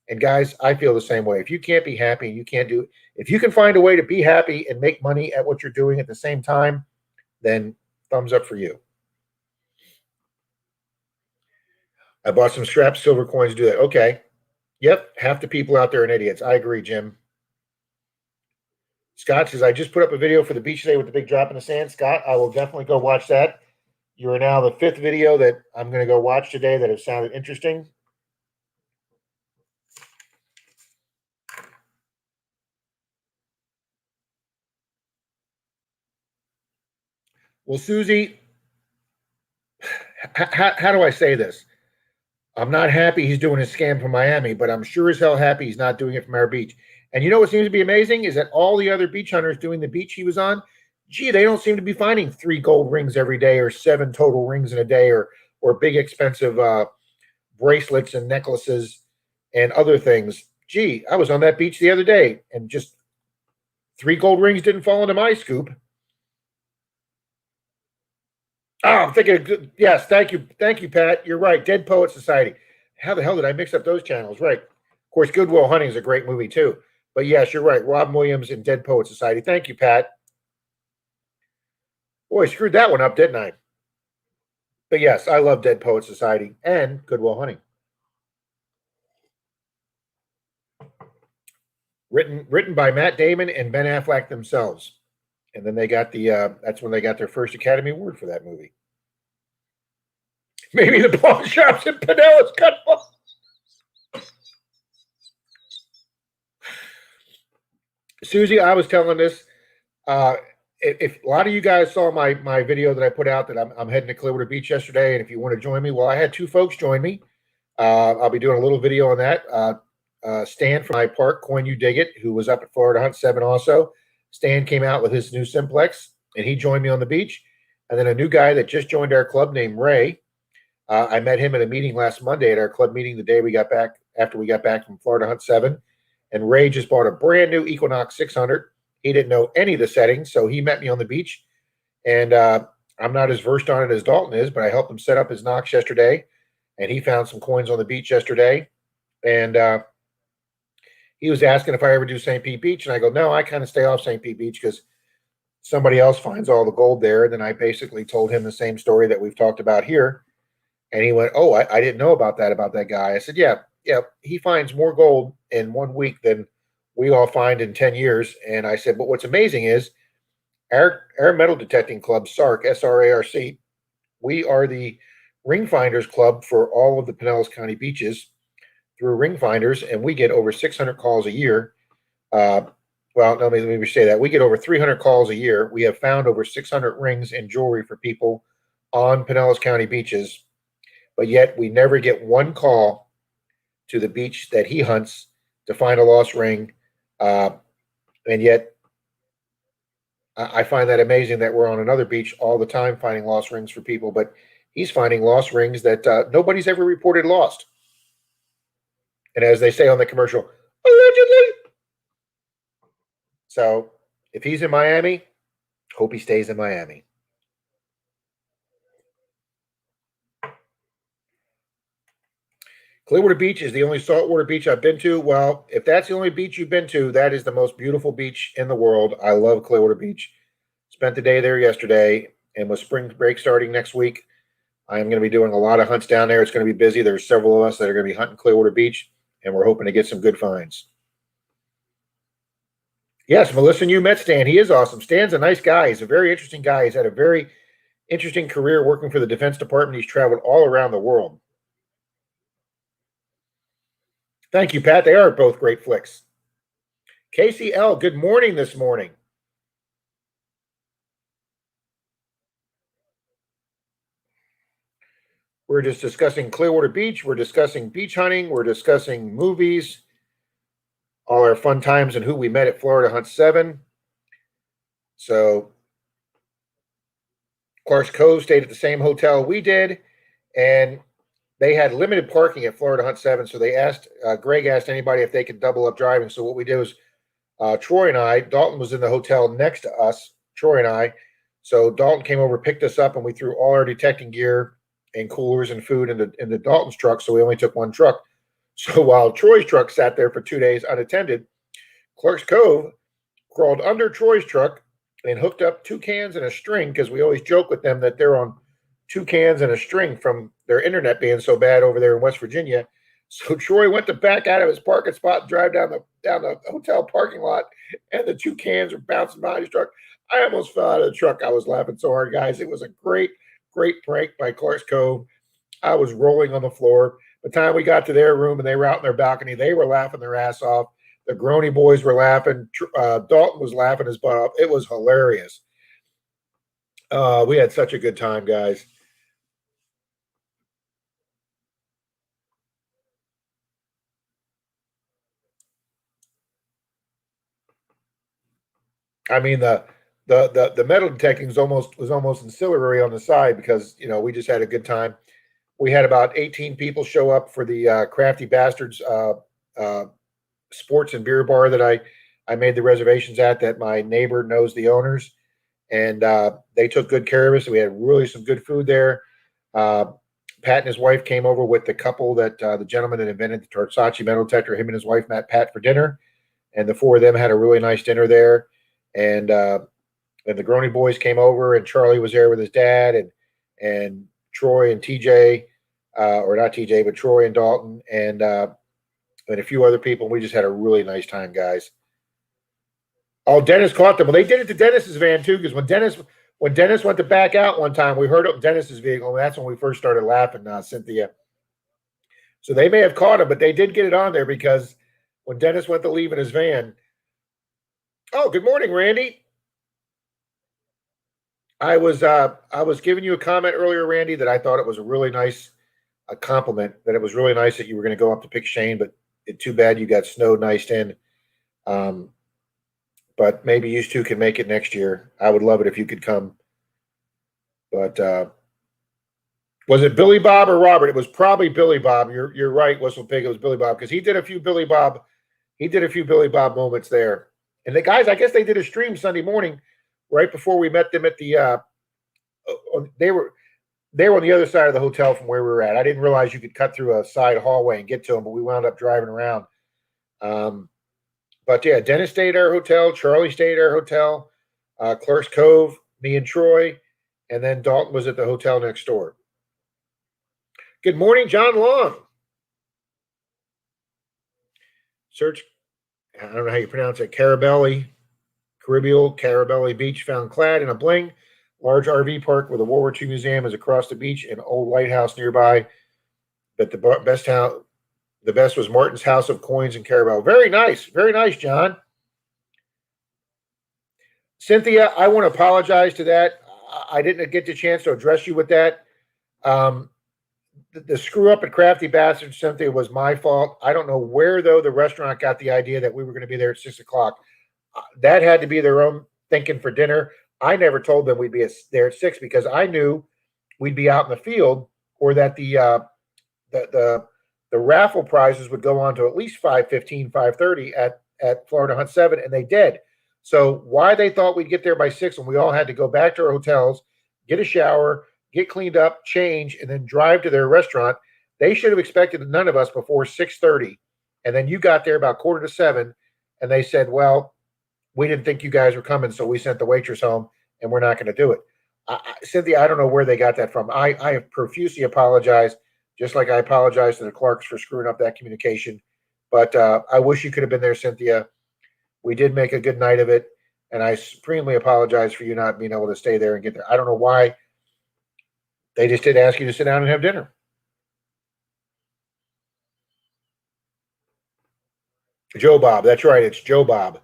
And guys, I feel the same way. If you can't be happy, you can't do it. If you can find a way to be happy and make money at what you're doing at the same time, then thumbs up for you. I bought some scrap silver coins to do that. Okay. Yep. Half the people out there are idiots. I agree, Jim. Scott says, I just put up a video for the beach today with the big drop in the sand. Scott, I will definitely go watch that. You are now the 5th video that I'm going to go watch today that have sounded interesting. Well, Susie, how do I say this? I'm not happy he's doing a scam from Miami, but I'm sure as hell happy he's not doing it from our beach. And you know what seems to be amazing is that all the other beach hunters doing the beach he was on, gee, they don't seem to be finding 3 gold rings every day or 7 total rings in a day or big expensive bracelets and necklaces and other things. Gee, I was on that beach the other day and just 3 gold rings didn't fall into my scoop. Oh, I'm thinking, yes, thank you, Pat. You're right. Dead Poet Society. How the hell did I mix up those channels? Right. Of course, Good Will Hunting is a great movie too. But yes, you're right. Rob Williams and Dead Poet Society. Thank you, Pat. Boy, I screwed that one up, didn't I? But yes, I love Dead Poet Society and Goodwill Hunting. Written by Matt Damon and Ben Affleck themselves. And then they got that's when they got their first Academy Award for that movie. Maybe the pawn shops in Pinellas cut off. Susie, I was telling this. If a lot of you guys saw my video that I put out that I'm heading to Clearwater Beach yesterday, and if you want to join me, well, I had 2 folks join me. I'll be doing a little video on that. Stan from my park, Coin You Dig It, who was up at Florida Hunt 7 also. Stan came out with his new simplex, and he joined me on the beach. And then a new guy that just joined our club named Ray. I met him at a meeting last Monday at our club meeting the day we got back, after we got back from Florida Hunt 7. And Ray just bought a brand new Equinox 600. He didn't know any of the settings, so he met me on the beach. And I'm not as versed on it as Dalton is, but I helped him set up his Knox yesterday. And he found some coins on the beach yesterday. And he was asking if I ever do St. Pete Beach. And I go, no, I kind of stay off St. Pete Beach because somebody else finds all the gold there. And then I basically told him the same story that we've talked about here. And he went, oh, I didn't know about that guy. I said, yeah, he finds more gold in 1 week than we all find in 10 years. And I said, but what's amazing is our metal detecting club, SARC, SRARC, we are the ring finders club for all of the Pinellas County beaches through ring finders, and we get over 600 calls a year. Well, no, let me say that. We get over 300 calls a year. We have found over 600 rings and jewelry for people on Pinellas County beaches, but yet we never get one call to the beach that he hunts to find a lost ring. And yet I find that amazing that we're on another beach all the time finding lost rings for people, but he's finding lost rings that nobody's ever reported lost. And as they say on the commercial, allegedly. So if he's in Miami, hope he stays in Miami. Clearwater Beach is the only saltwater beach I've been to. Well, if that's the only beach you've been to, that is the most beautiful beach in the world. I love Clearwater Beach. Spent the day there yesterday, and with spring break starting next week, I'm going to be doing a lot of hunts down there. It's going to be busy. There's several of us that are going to be hunting Clearwater Beach, and we're hoping to get some good finds. Yes, Melissa, you met Stan. He is awesome. Stan's a nice guy. He's a very interesting guy. He's had a very interesting career working for the Defense Department. He's traveled all around the world. Thank you, Pat. They are both great flicks. Casey L., good morning this morning. We're just discussing Clearwater Beach. We're discussing beach hunting. We're discussing movies, all our fun times and who we met at Florida Hunt 7. So Clark's Cove stayed at the same hotel we did, and they had limited parking at Florida Hunt 7. So they asked, Greg asked anybody if they could double up driving. So what we did was Troy and I, Dalton was in the hotel next to us, Troy and I. So Dalton came over, picked us up, and we threw all our detecting gear and coolers and food into Dalton's truck. So we only took one truck. So while Troy's truck sat there for 2 days unattended, Clark's Cove crawled under Troy's truck and hooked up 2 cans and a string, because we always joke with them that they're on 2 cans and a string from their internet being so bad over there in West Virginia. So Troy went to back out of his parking spot and drive down the hotel parking lot, and the 2 cans were bouncing behind his truck. I almost fell out of the truck. I was laughing so hard, guys. It was a great prank by Clark's Cove. I was rolling on the floor. By the time we got to their room and they were out in their balcony, they were laughing their ass off. The Grony boys were laughing. Dalton was laughing his butt off. It was hilarious. We had such a good time, guys. I mean, the metal detecting was almost ancillary on the side, because we just had a good time. We had about 18 people show up for the Crafty Bastards sports and beer bar that I made the reservations at, that my neighbor knows the owners, and they took good care of us. We had really some good food there. Pat and his wife came over with the couple that the gentleman that invented the Torsace metal detector. Him and his wife met Pat for dinner, and the 4 of them had a really nice dinner there. And the Grony boys came over, and Charlie was there with his dad, and Troy and TJ, or not TJ, but Troy and Dalton, and a few other people. We just had a really nice time, guys. Oh, Dennis caught them. Well, they did it to Dennis's van too, because when Dennis went to back out one time, we heard it Dennis's vehicle, and that's when we first started laughing, Cynthia. So they may have caught him, but they did get it on there because when Dennis went to leave in his van. Oh, good morning, Randy. I was giving you a comment earlier, Randy, that I thought it was a really nice compliment, that it was really nice that you were going to go up to pick Shane, but too bad you got snowed niced in. But maybe you two can make it next year. I would love it if you could come. But was it Billy Bob or Robert? It was probably Billy Bob. You're right, Whistle Pig. It was Billy Bob because he did a few Billy Bob moments there. And the guys, I guess they did a stream Sunday morning right before we met them at the. They were on the other side of the hotel from where we were at. I didn't realize you could cut through a side hallway and get to them, but we wound up driving around. But yeah, Dennis stayed at our hotel. Charlie stayed at our hotel. Clerks Cove, me and Troy, and then Dalton was at the hotel next door. Good morning, John Long. Search, I don't know how you pronounce it, Carabelli Beach found clad in a bling. Large RV park with a World War II museum is across the beach and old lighthouse nearby. But the best was Martin's House of Coins in Carabel. Very nice, John. Cynthia, I want to apologize to that. I didn't get the chance to address you with that. The screw up at Crafty Bastard, Cynthia, was my fault. I don't know where, though, the restaurant got the idea that we were going to be there at 6 o'clock. That had to be their own thinking for dinner. I never told them we'd be there at 6 because I knew we'd be out in the field, or that the raffle prizes would go on to at least 5:15, 5:30 at Florida Hunt 7, and they did. So why they thought we'd get there by 6 when we all had to go back to our hotels, get a shower, get cleaned up, change, and then drive to their restaurant, they should have expected none of us before 6:30. And then you got there about 6:45, and they said, well, we didn't think you guys were coming, so we sent the waitress home, and we're not going to do it. Cynthia, I don't know where they got that from. I have profusely apologized, just like I apologize to the Clarks for screwing up that communication. But I wish you could have been there, Cynthia. We did make a good night of it, and I supremely apologize for you not being able to stay there and get there. I don't know why they just didn't ask you to sit down and have dinner. Joe Bob, that's right. It's Joe Bob.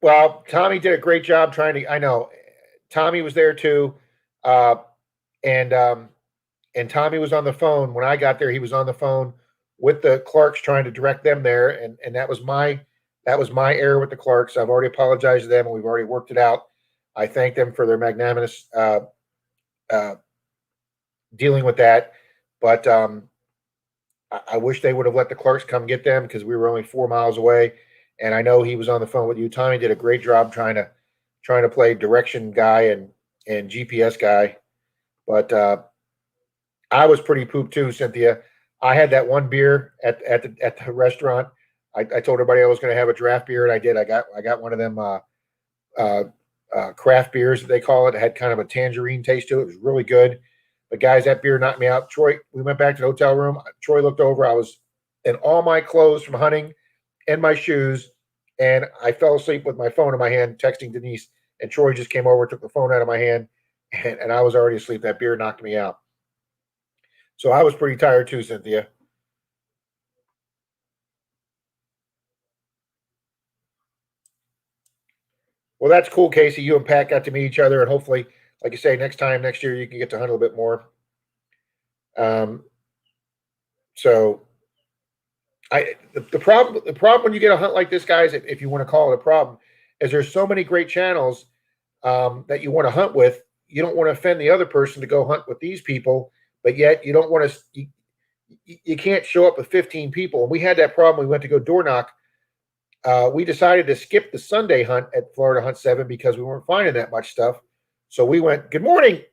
Well, Tommy did a great job trying to. I know Tommy was there too, and Tommy was on the phone when I got there. He was on the phone with the Clarks trying to direct them there, and that was my error with the Clarks. I've already apologized to them, and we've already worked it out. I thank them for their magnanimous dealing with that, but I wish they would have let the Clarks come get them because we were only 4 miles away. And I know he was on the phone with you. Tommy did a great job trying to play direction guy and GPS guy. But I was pretty pooped too, Cynthia. I had that one beer at the restaurant. I told everybody I was going to have a draft beer, and I did. I got one of them craft beers that they call it. It had kind of a tangerine taste to it. It was really good. But guys, that beer knocked me out. Troy, we went back to the hotel room. Troy looked over. I was in all my clothes from hunting and my shoes, and I fell asleep with my phone in my hand, texting Denise, and Troy just came over, took the phone out of my hand, and I was already asleep. That beer knocked me out. So I was pretty tired too, Cynthia. Well, that's cool, Casey. You and Pat got to meet each other, and hopefully, like you say, next year, you can get to hunt a little bit more. So the problem when you get a hunt like this, guys, if you want to call it a problem, is there's so many great channels that you want to hunt with. You don't want to offend the other person to go hunt with these people, but yet you don't want to. You can't show up with 15 people. And we had that problem. We went to go door knock. We decided to skip the Sunday hunt at Florida Hunt 7 because we weren't finding that much stuff. So we went. Good morning,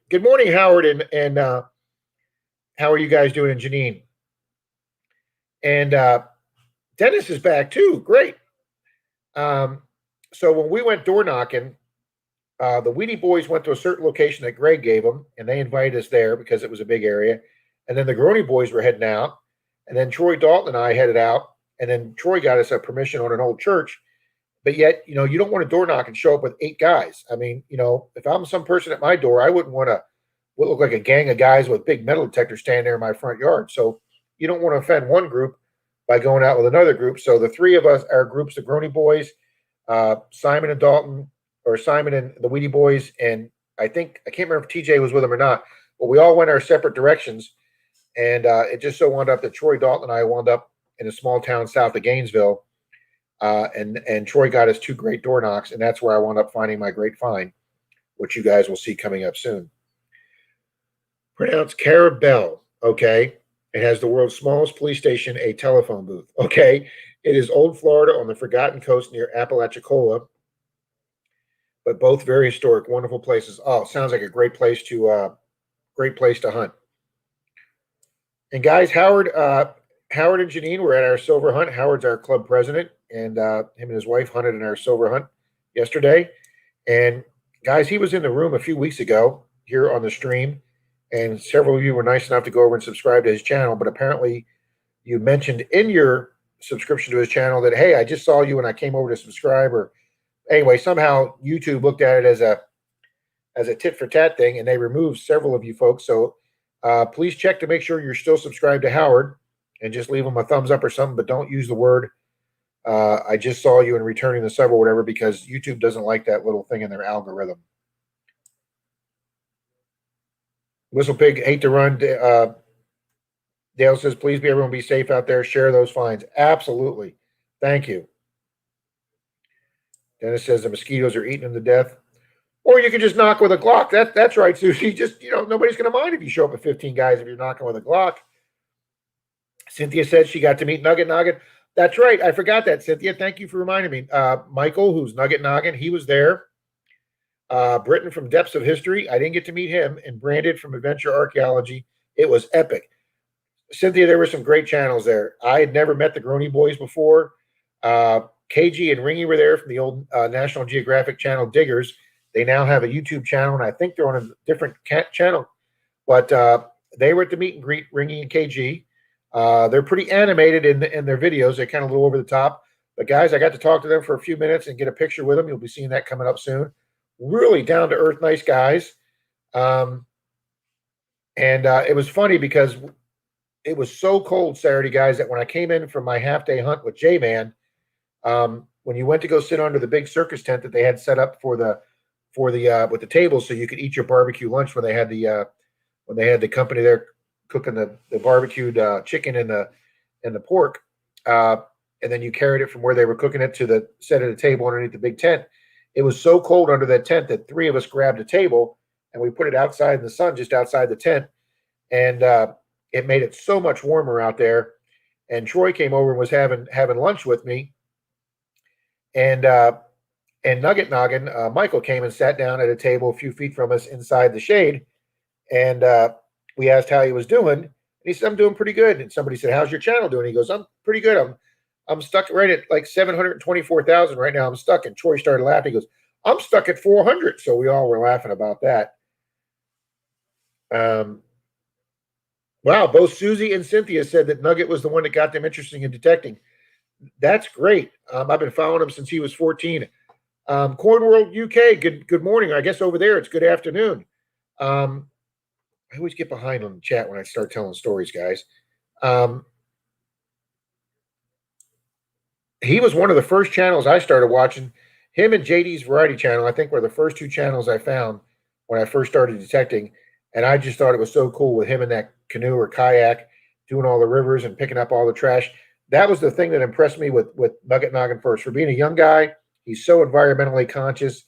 Howard, and how are you guys doing, and Janine? And Dennis is back too. Great. So when we went door knocking, the Weedy Boys went to a certain location that Greg gave them, and they invited us there because it was a big area. And then the Groeny Boys were heading out, and then Troy Dalton and I headed out, and then Troy got us a permission on an old church. But yet, you don't want to door knock and show up with 8 guys. I mean, if I'm some person at my door, I wouldn't want to look like a gang of guys with big metal detectors standing there in my front yard. So you don't want to offend one group by going out with another group. So the 3 of us, our groups, the Groeny Boys, Simon and Dalton, or Simon and the Weedy Boys, and I can't remember if TJ was with them or not, but we all went our separate directions. And it just so wound up that Troy Dalton and I wound up in a small town south of Gainesville. And Troy got us 2 great door knocks, and that's where I wound up finding my great find, which you guys will see coming up soon. Pronounced Carabel, okay? It has the world's smallest police station, a telephone booth, okay? It is old Florida on the Forgotten Coast near Apalachicola, but both very historic, wonderful places. Oh, sounds like a great place to hunt. And guys, Howard and Janine were at our silver hunt. Howard's our club president, and him and his wife hunted in our silver hunt yesterday. And guys, he was in the room a few weeks ago here on the stream, and several of you were nice enough to go over and subscribe to his channel. But apparently, you mentioned in your subscription to his channel that, hey, I just saw you and I came over to subscribe. Or anyway, somehow YouTube looked at it as a tit for tat thing, and they removed several of you folks. So please check to make sure you're still subscribed to Howard, and just leave him a thumbs up or something, but don't use the word I just saw you and returning the sub or whatever, because YouTube doesn't like that little thing in their algorithm. Whistle Pig, hate to run. Dale says, please be everyone be safe out there. Share those finds. Absolutely. Thank you. Dennis says the mosquitoes are eating them to death. Or you can just knock with a Glock. That's right, Susie. Just, nobody's going to mind if you show up with 15 guys if you're knocking with a Glock. Cynthia said she got to meet Nugget Noggin. That's right. I forgot that, Cynthia. Thank you for reminding me. Michael, who's Nugget Noggin, he was there. Britton from Depths of History, I didn't get to meet him. And Brandon from Adventure Archaeology. It was epic. Cynthia, there were some great channels there. I had never met the Groeny Boys before. KG and Ringy were there from the old National Geographic channel Diggers. They now have a YouTube channel, and I think they're on a different channel. But they were at the meet and greet, Ringy and KG. They're pretty animated in their videos. They're kind of a little over the top. But guys, I got to talk to them for a few minutes and get a picture with them. You'll be seeing that coming up soon. Really down to earth, nice guys. And it was funny because it was so cold Saturday, guys, that when I came in from my half-day hunt with J-Man, when you went to go sit under the big circus tent that they had set up with the tables so you could eat your barbecue lunch when they had the company there cooking the barbecued chicken and the pork, and then you carried it from where they were cooking it to the set of the table underneath the big tent. It was so cold under that tent that 3 of us grabbed a table and we put it outside in the sun, just outside the tent, and it made it so much warmer out there. And Troy came over and was having lunch with me, and Nugget Noggin, Michael came and sat down at a table a few feet from us inside the shade, and we asked how he was doing, and he said, I'm doing pretty good. And somebody said, how's your channel doing? He goes, I'm pretty good. I'm stuck right at like 724,000 right now. I'm stuck. And Troy started laughing. He goes, I'm stuck at 400. So we all were laughing about that. Wow, both Susie and Cynthia said that Nugget was the one that got them interested in detecting. That's great. I've been following him since he was 14. Cornworld UK, good morning. I guess over there it's good afternoon. I always get behind on the chat when I start telling stories, guys. He was one of the first channels I started watching. Him and JD's Variety Channel, I think, were the first 2 channels I found when I first started detecting. And I just thought it was so cool with him in that canoe or kayak, doing all the rivers and picking up all the trash. That was the thing that impressed me with Nugget Noggin first. For being a young guy, he's so environmentally conscious,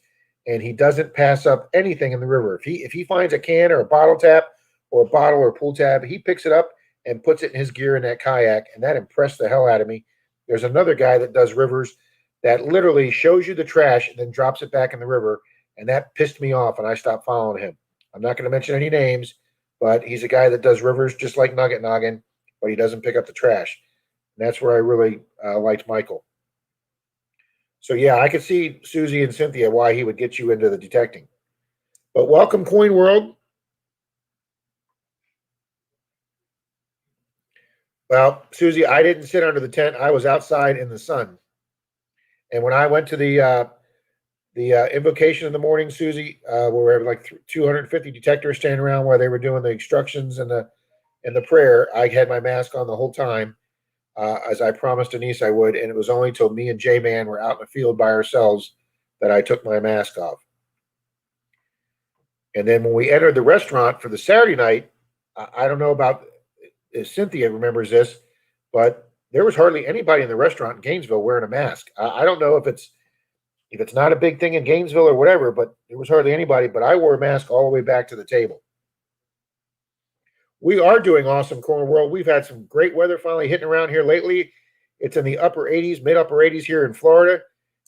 and he doesn't pass up anything in the river. If he finds a can or a bottle tap or a bottle or pool tab, he picks it up and puts it in his gear in that kayak, and that impressed the hell out of me. There's another guy that does rivers that literally shows you the trash and then drops it back in the river, and that pissed me off, and I stopped following him. I'm not going to mention any names, but he's a guy that does rivers just like Nugget Noggin, but he doesn't pick up the trash. And that's where I really liked Michael. So yeah, I could see Susie and Cynthia why he would get you into the detecting. But welcome, Coin World. Well, Susie, I didn't sit under the tent. I was outside in the sun. And when I went to the invocation in the morning, Susie, where we had like 250 detectors standing around while they were doing the instructions and the prayer, I had my mask on the whole time, as I promised Denise I would. And it was only till me and J Man were out in the field by ourselves that I took my mask off. And then when we entered the restaurant for the Saturday night, I don't know about if Cynthia remembers this, but there was hardly anybody in the restaurant in Gainesville wearing a mask. I don't know if it's not a big thing in Gainesville or whatever, but there was hardly anybody. But I wore a mask all the way back to the table. We are doing awesome, Corner World. We've had some great weather finally hitting around here lately. It's in the upper 80s, mid upper 80s here in Florida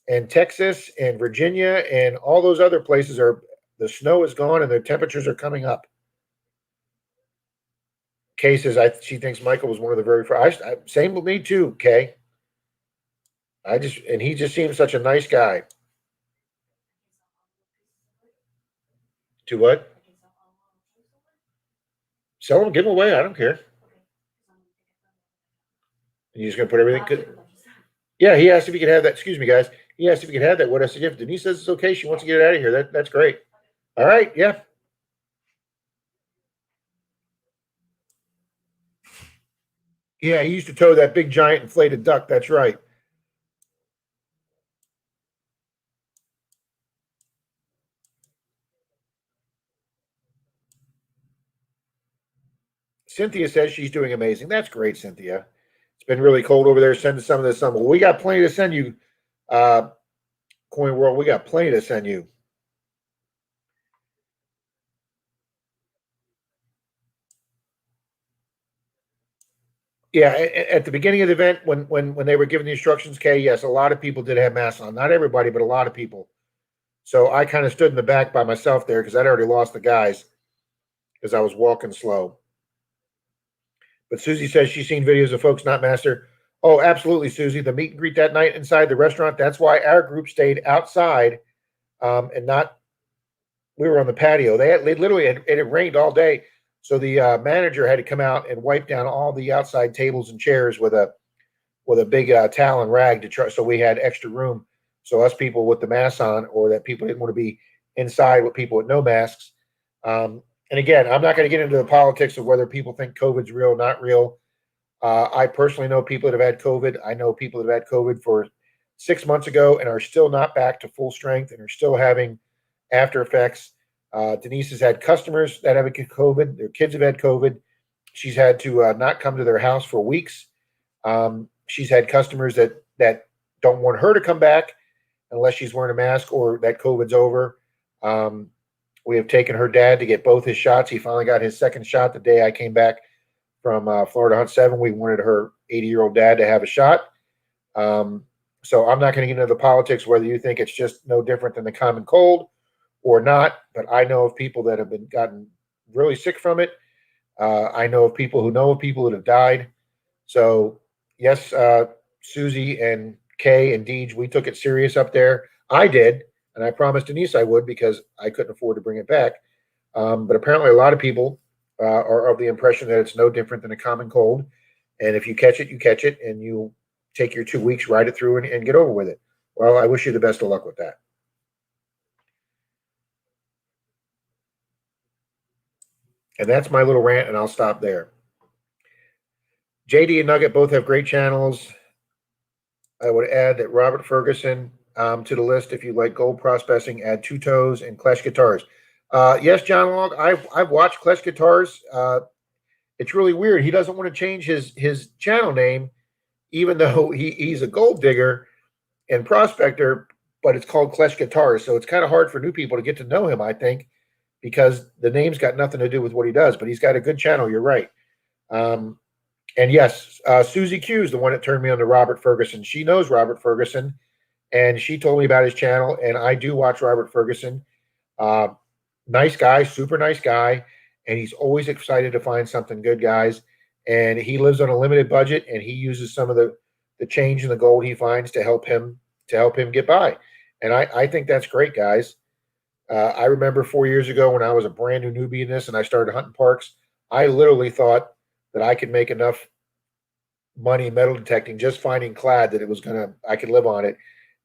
and Texas and Virginia, and all those other places are. The snow is gone and the temperatures are coming up. Kay says she thinks Michael was one of the very first. Same with me too, Kay. He just seems such a nice guy. To what? Sell them, give them away. I don't care. And you're just gonna put everything good. Yeah, he asked if he could have that. Excuse me, guys. He asked if he could have that. What I said, if Denise says it's okay, she wants to get it out of here. That's great. All right, yeah. Yeah, he used to tow that big giant inflated duck. That's right. Cynthia says she's doing amazing. That's great, Cynthia. It's been really cold over there. Send us some of this summer. Well, we got plenty to send you, Coin World. We got plenty to send you. Yeah, at the beginning of the event, when they were giving the instructions, Kay, yes, a lot of people did have masks on. Not everybody, but a lot of people. So I kind of stood in the back by myself there because I'd already lost the guys because I was walking slow. But Susie says she's seen videos of folks not master. Oh, absolutely, Susie. The meet and greet that night inside the restaurant. That's why our group stayed outside, and not. We were on the patio. They literally it had rained all day, so the manager had to come out and wipe down all the outside tables and chairs with a big towel and rag to try. So we had extra room. So us people with the masks on, or that people didn't want to be inside with people with no masks. And again, I'm not going to get into the politics of whether people think COVID's real, not real. I personally know people that have had COVID. I know people that have had COVID for 6 months ago and are still not back to full strength and are still having after effects. Denise has had customers that have COVID. Their kids have had COVID. She's had to not come to their house for weeks. She's had customers that don't want her to come back unless she's wearing a mask or that COVID's over. We have taken her dad to get both his shots. He finally got his second shot the day I came back from Florida Hunt 7. We wanted her 80-year-old dad to have a shot. So I'm not going to get into the politics whether you think it's just no different than the common cold or not. But I know of people that have gotten really sick from it. I know of people who know of people that have died. So yes, Susie and Kay and Deej, we took it serious up there. I did, and I promised Denise I would because I couldn't afford to bring it back. But apparently a lot of people are of the impression that it's no different than a common cold. And if you catch it, you catch it, and you take your 2 weeks, ride it through, and get over with it. Well, I wish you the best of luck with that. And that's my little rant, and I'll stop there. JD and Nugget both have great channels. I would add that Robert Ferguson to the list. If you like gold prospecting, add Two Toes and Clash Guitars. Yes, John Long, I've watched Clash Guitars. It's really weird. He doesn't want to change his channel name, even though he's a gold digger and prospector, but it's called Clash Guitars. So it's kind of hard for new people to get to know him, I think, because the name's got nothing to do with what he does, but he's got a good channel. You're right. And yes, Susie Q is the one that turned me on to Robert Ferguson. She knows Robert Ferguson, and she told me about his channel, and I do watch Robert Ferguson. Nice guy, super nice guy, and he's always excited to find something good, guys. And he lives on a limited budget, and he uses some of the change in the gold he finds to help him to help him get by. And I think that's great, guys. I remember 4 years ago when I was a brand new newbie in this and I started hunting parks, I literally thought that I could make enough money metal detecting just finding clad that I could live on it.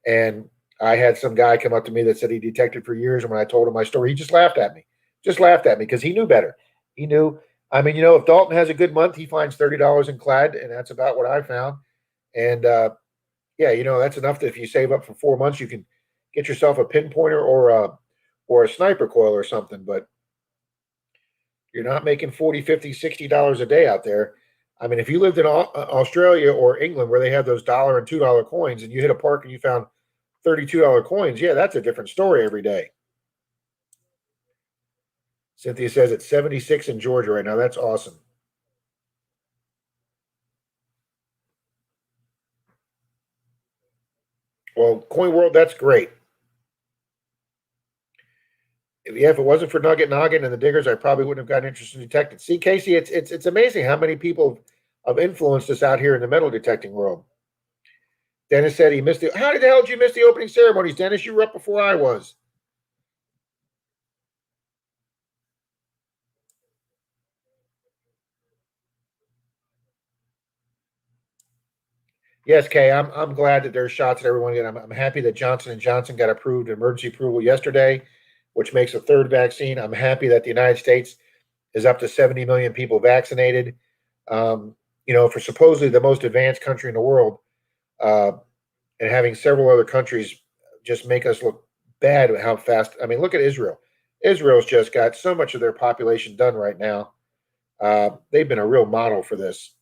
And I had some guy come up to me that said he detected for years. And when I told him my story, he just laughed at me, because he knew better. He knew, I mean, if Dalton has a good month, he finds $30 in clad, and that's about what I found. And yeah, that's enough that if you save up for 4 months, you can get yourself a pinpointer or a sniper coil or something. But you're not making 40, 50, $60 a day out there. I mean, if you lived in Australia or England where they have those $1 and $2 coins and you hit a park and you found $32 coins, yeah, that's a different story every day. Cynthia says it's 76 in Georgia right now. That's awesome. Well, Coin World, that's great. Yeah, if it wasn't for Nugget Noggin and the Diggers, I probably wouldn't have gotten interested in detecting. See, Casey, it's amazing how many people have influenced us out here in the metal detecting world. Dennis said he missed it. How the hell did you miss the opening ceremonies, Dennis? You were up before I was. Yes, Kay, I'm glad that there's shots at everyone. And I'm happy that Johnson & Johnson got approved emergency approval yesterday, which makes a third vaccine. I'm happy that the United States is up to 70 million people vaccinated. For supposedly the most advanced country in the world, and having several other countries just make us look bad at how fast. I mean, look at Israel. Israel's just got so much of their population done right now. They've been a real model for this.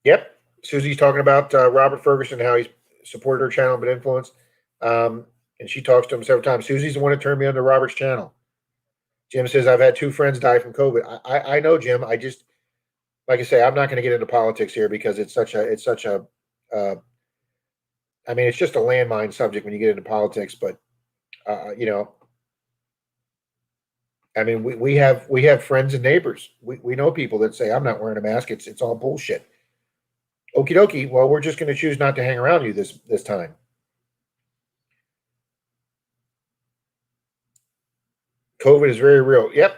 Yep. Susie's talking about Robert Ferguson, how he's supported her channel, been influenced. And she talks to him several times. Susie's the one that turned me on to Robert's channel. Jim says, I've had 2 friends die from COVID. I know, Jim. I just, like I say, I'm not going to get into politics here because it's such a, I mean, it's just a landmine subject when you get into politics, but, I mean, we have friends and neighbors. We know people that say, I'm not wearing a mask. It's all bullshit. Okie dokie. Well, we're just going to choose not to hang around you this time. COVID is very real. Yep.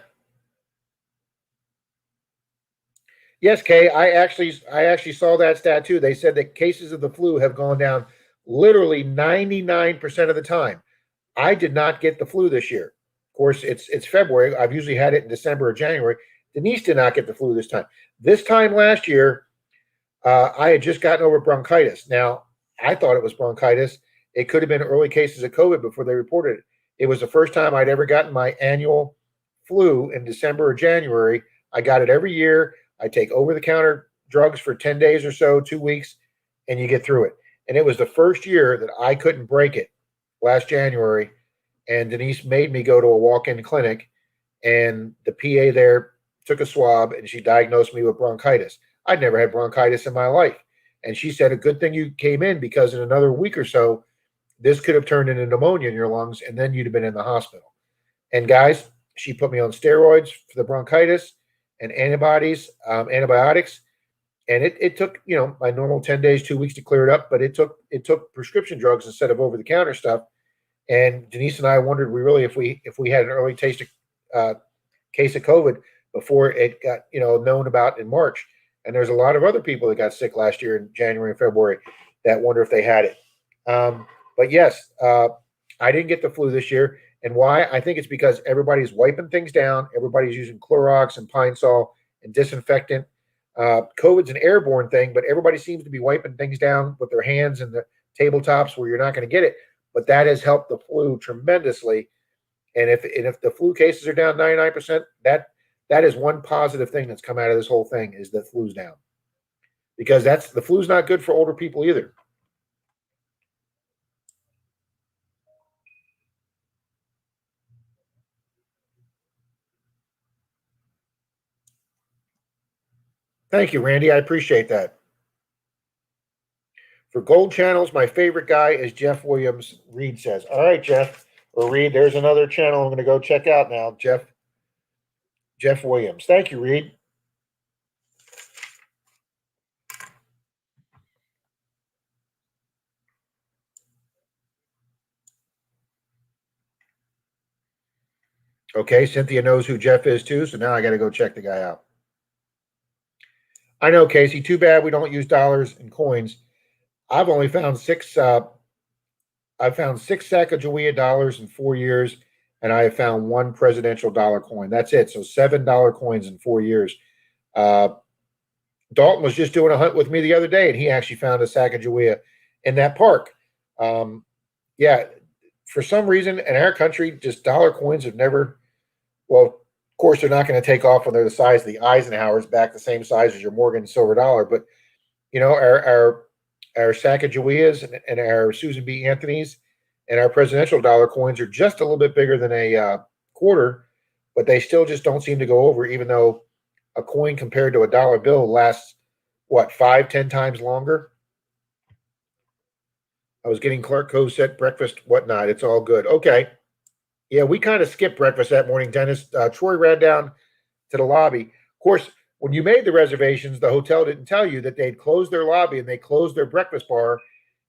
Yes, Kay. I actually saw that stat too. They said that cases of the flu have gone down literally 99% of the time. I did not get the flu this year. Of course, it's February. I've usually had it in December or January. Denise did not get the flu this time. This time last year, I had just gotten over bronchitis. Now, I thought it was bronchitis. It could have been early cases of COVID before they reported it. It was the first time I'd ever gotten my annual flu in December or January. I got it every year. I take over-the-counter drugs for 10 days or so, 2 weeks, and you get through it. And it was the first year that I couldn't break it last January. And Denise made me go to a walk-in clinic, and the PA there took a swab, and she diagnosed me with bronchitis. I'd never had bronchitis in my life. And she said, a good thing you came in because in another week or so, this could have turned into pneumonia in your lungs, and then you'd have been in the hospital. And guys, she put me on steroids for the bronchitis and antibiotics. And it took, my normal 10 days, 2 weeks to clear it up, but it took prescription drugs instead of over-the-counter stuff. And Denise and I wondered, if we had an early case of COVID before it got known about in March. And there's a lot of other people that got sick last year in January and February that wonder if they had it. But yes, I didn't get the flu this year. And why? I think it's because everybody's wiping things down. Everybody's using Clorox and Pine Sol and disinfectant. COVID's an airborne thing, but everybody seems to be wiping things down with their hands and the tabletops where you're not going to get it. But that has helped the flu tremendously. And if the flu cases are down 99%, that is one positive thing that's come out of this whole thing is that flu's down. Because the flu's not good for older people either. Thank you, Randy. I appreciate that. For gold channels, my favorite guy is Jeff Williams, Reed says. All right, Jeff or Reed, there's another channel I'm going to go check out now, Jeff. Jeff Williams. Thank you, Reed. Okay, Cynthia knows who Jeff is too, so now I got to go check the guy out. I know, Casey. Too bad we don't use dollars and coins. I've only found six. I found 6 Sacagawea dollars in 4 years, and I have found one presidential dollar coin. That's it. So $7 coins in 4 years. Uh, Dalton was just doing a hunt with me the other day, and he actually found a Sacagawea in that park. Yeah, for some reason in our country, just dollar coins have never. Well, of course, they're not going to take off when they're the size of the Eisenhowers, back the same size as your Morgan silver dollar. But our Sacagaweas and our Susan B. Anthony's and our presidential dollar coins are just a little bit bigger than a quarter, but they still just don't seem to go over, even though a coin compared to a dollar bill lasts, what, 5-10 times longer? I was getting Clark Cove set breakfast, whatnot. It's all good. Okay. Yeah, we kind of skipped breakfast that morning, Dennis. Troy ran down to the lobby. Of course, when you made the reservations, the hotel didn't tell you that they'd closed their lobby and they closed their breakfast bar.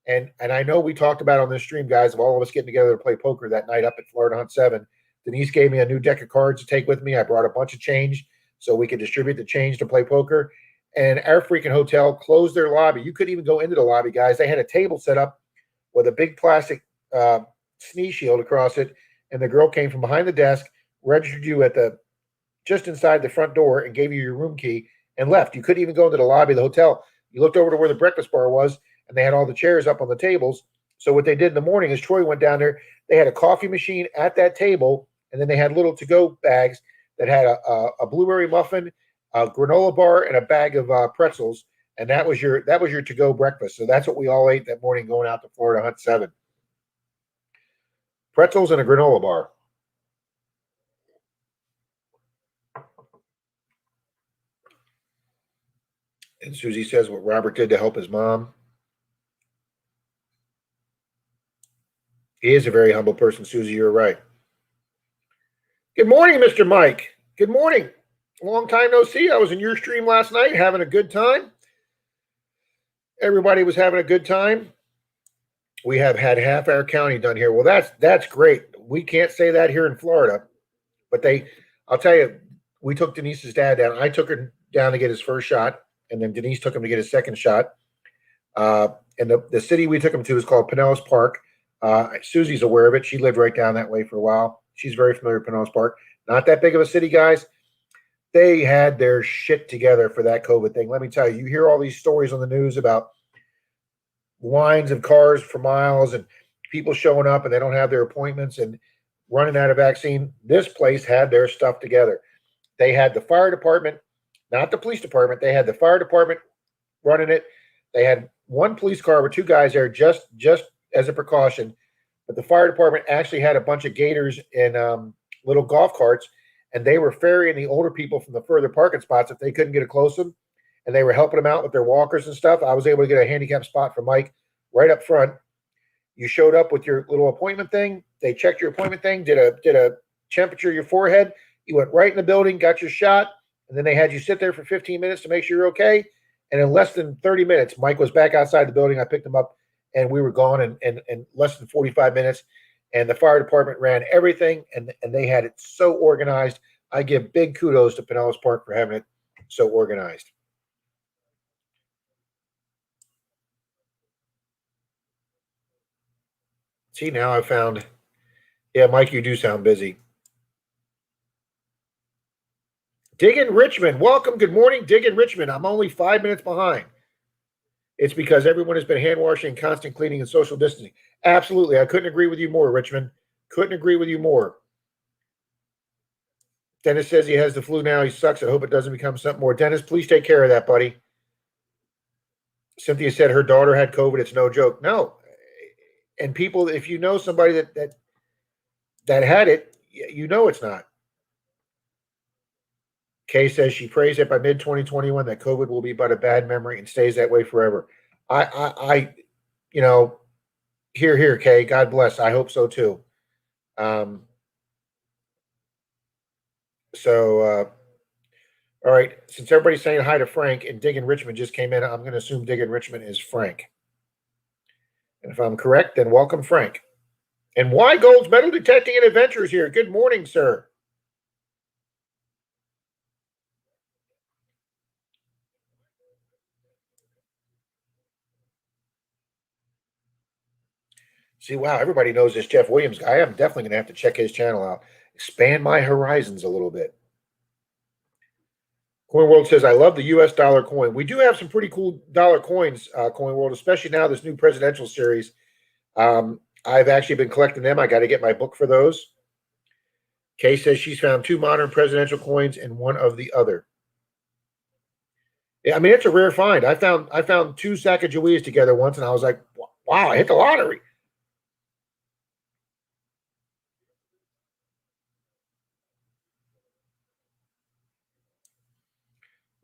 And I know we talked about on this stream, guys, of all of us getting together to play poker that night up at Florida Hunt 7. Denise gave me a new deck of cards to take with me. I brought a bunch of change so we could distribute the change to play poker. And our freaking hotel closed their lobby. You couldn't even go into the lobby, guys. They had a table set up with a big plastic sneeze shield across it. And the girl came from behind the desk, registered you at the just inside the front door, and gave you your room key and left. You couldn't even go into the lobby of the hotel. You looked over to where the breakfast bar was, and they had all the chairs up on the tables. So what they did in the morning is Troy went down there. They had a coffee machine at that table, and then they had little to-go bags that had a blueberry muffin, a granola bar, and a bag of pretzels. And that was your to-go breakfast. So that's what we all ate that morning going out to Florida Hunt 7. Pretzels and a granola bar. And Susie says what Robert did to help his mom. He is a very humble person, Susie. You're right. Good morning, Mr. Mike. Good morning. Long time no see. I was in your stream last night having a good time. Everybody was having a good time. We have had half our county done here. Well, that's great. We can't say that here in Florida, but I'll tell you, we took Denise's dad down. I took her down to get his first shot, and then Denise took him to get his second shot. And the city we took him to is called Pinellas Park. Susie's aware of it. She lived right down that way for a while. She's very familiar with Pinellas Park. Not that big of a city, guys. They had their shit together for that COVID thing. Let me tell you, you hear all these stories on the news about lines of cars for miles and people showing up and they don't have their appointments and running out of vaccine. This place had their stuff together. They had the fire department, not the police department. They had the fire department running it. They had one police car with two guys there just as a precaution. But the fire department actually had a bunch of gators and little golf carts, and they were ferrying the older people from the further parking spots if they couldn't get close to them, and they were helping them out with their walkers and stuff. I was able to get a handicap spot for Mike right up front. You showed up with your little appointment thing. They checked your appointment thing, did a temperature of your forehead. You went right in the building, got your shot, and then they had you sit there for 15 minutes to make sure you're okay. And in less than 30 minutes, Mike was back outside the building. I picked him up, and we were gone in less than 45 minutes. And the fire department ran everything, and they had it so organized. I give big kudos to Pinellas Park for having it so organized. See, now I found, yeah, Mike, you do sound busy. Diggin' Richmond, welcome. Good morning, Diggin' Richmond. I'm only 5 minutes behind. It's because everyone has been hand washing, constant cleaning, and social distancing. Absolutely. I couldn't agree with you more, Richmond. Couldn't agree with you more. Dennis says he has the flu now. He sucks. I hope it doesn't become something more. Dennis, please take care of that, buddy. Cynthia said her daughter had COVID. It's no joke. No. And people, if you know somebody that had it, you know it's not. Kay says she prays that by mid-2021 that COVID will be but a bad memory and stays that way forever. I here, Kay. God bless. I hope so too. All right. Since everybody's saying hi to Frank and Diggin Richmond just came in, I'm going to assume Diggin Richmond is Frank. And if I'm correct, then welcome, Frank. And why Gold's Metal Detecting and Adventures here. Good morning, sir. See, wow, everybody knows this Jeff Williams guy. I'm definitely going to have to check his channel out. Expand my horizons a little bit. Coin World says, I love the U.S. dollar coin. We do have some pretty cool dollar coins, Coin World, especially now this new presidential series. I've actually been collecting them. I got to get my book for those. Kay says she's found 2 modern presidential coins and one of the other. Yeah, I mean, it's a rare find. I found 2 Sacagaweas together once, and I was like, wow, I hit the lottery.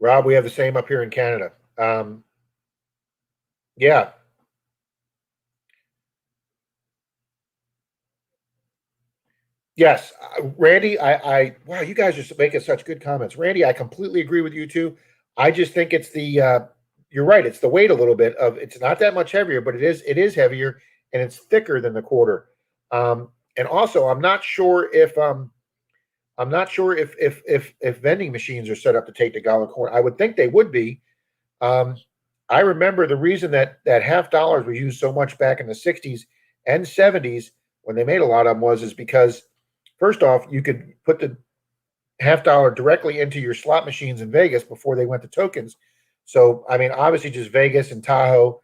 Rob, we have the same up here in Canada. Yeah. Yes, Randy, wow, you guys are making such good comments. Randy, I completely agree with you too. I just think it's you're right, it's the weight a little bit of, it's not that much heavier, but it is heavier and it's thicker than the quarter. And also, I'm not sure if vending machines are set up to take the dollar coin. I would think they would be. I remember the reason that half dollars were used so much back in the 60s and 70s when they made a lot of them is because first off, you could put the half dollar directly into your slot machines in Vegas before they went to tokens. So, I mean, obviously, just Vegas and Tahoe,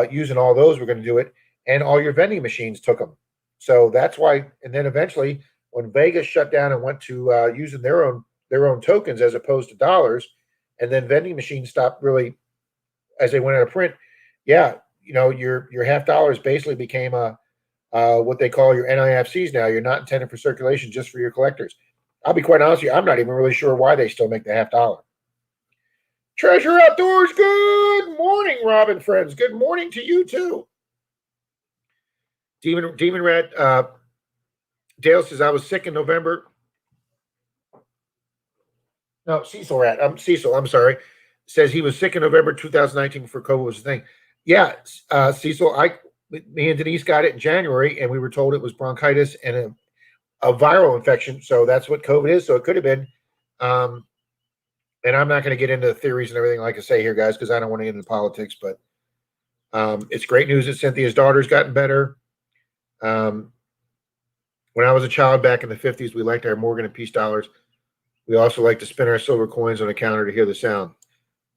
using all those, were going to do it, and all your vending machines took them. So that's why. And then eventually, when Vegas shut down and went to using their own tokens as opposed to dollars, and then vending machines stopped really as they went out of print. Yeah, your half dollars basically became what they call your NIFCs now. You're not intended for circulation, just for your collectors. I'll be quite honest with you, I'm not even really sure why they still make the half dollar. Treasure Outdoors, good morning, Robin friends. Good morning to you too. Demon Rat, Dale says, I was sick in November. No, Cecil Rat. Cecil, I'm sorry. Says he was sick in November 2019 before COVID was the thing. Yeah, Cecil, me and Denise got it in January, and we were told it was bronchitis and a viral infection. So that's what COVID is. So it could have been. And I'm not going to get into the theories and everything like I say here, guys, because I don't want to get into politics. But it's great news that Cynthia's daughter's gotten better. When I was a child back in the 50s, we liked our Morgan and Peace dollars. We also like to spin our silver coins on the counter to hear the sound.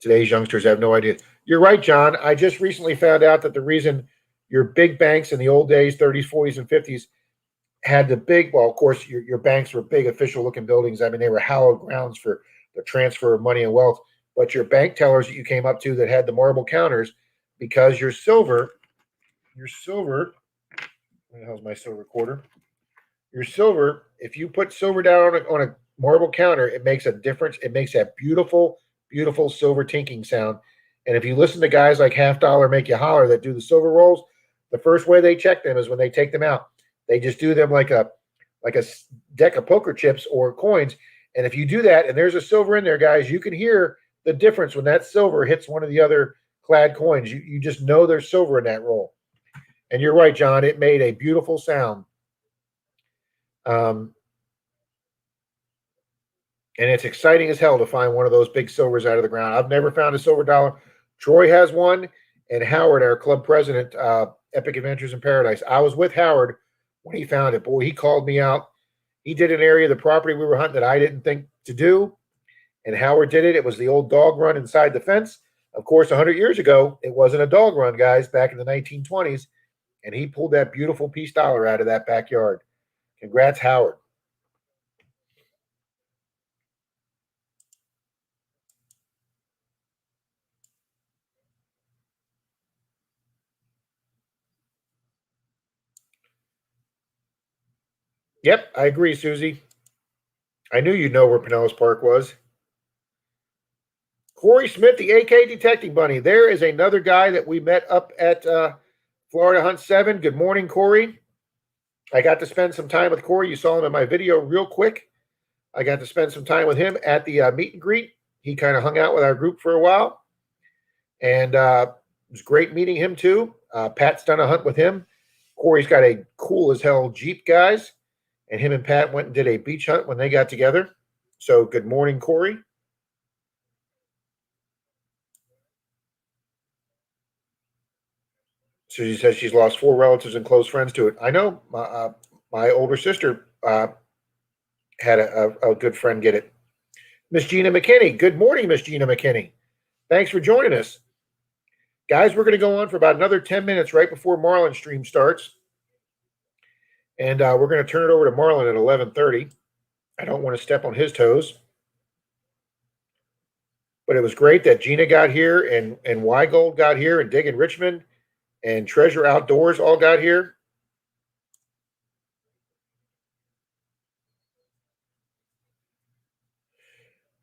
Today's youngsters have no idea. You're right, John. I just recently found out that the reason your big banks in the old days, 30s, 40s, and 50s, had the big, well, of course, your banks were big official-looking buildings. I mean, they were hallowed grounds for the transfer of money and wealth. But your bank tellers that you came up to that had the marble counters, because your silver, where the hell's my silver quarter? Your silver, if you put silver down on a marble counter, it makes a difference. It makes that beautiful, beautiful silver tinking sound. And if you listen to guys like Half Dollar Make You Holler that do the silver rolls, the first way they check them is when they take them out. They just do them like a deck of poker chips or coins. And if you do that and there's a silver in there, guys, you can hear the difference when that silver hits one of the other clad coins. You just know there's silver in that roll. And you're right, John. It made a beautiful sound. And it's exciting as hell to find one of those big silvers out of the ground. I've never found a silver dollar. Troy has one, and Howard, our club president, Epic Adventures in Paradise. I was with Howard when he found it. Boy, he called me out. He did an area of the property we were hunting that I didn't think to do, and Howard did it. It was the old dog run inside the fence. Of course, 100 years ago, it wasn't a dog run, guys, back in the 1920s, and he pulled that beautiful peace dollar out of that backyard. Congrats, Howard. Yep, I agree, Susie. I knew you'd know where Pinellas Park was. Corey Smith, the AK Detecting Bunny. There is another guy that we met up at Florida Hunt 7. Good morning, Corey. I got to spend some time with Corey. You saw him in my video real quick. I got to spend some time with him at the meet and greet. he kind of hung out with our group for a while, and it was great meeting him too. Pat's done a hunt with him. Corey's got a cool as hell Jeep, guys, and him and Pat went and did a beach hunt when they got together. So good morning, Corey. So she says she's lost 4 relatives and close friends to it. I know my older sister had a good friend get it. Miss Gina McKinney. Good morning, Miss Gina McKinney. Thanks for joining us. Guys, we're going to go on for about another 10 minutes right before Marlon stream starts. And we're going to turn it over to Marlon at 11:30. I don't want to step on his toes. But it was great that Gina got here and Weigold got here and Diggin Richmond and Treasure Outdoors all got here.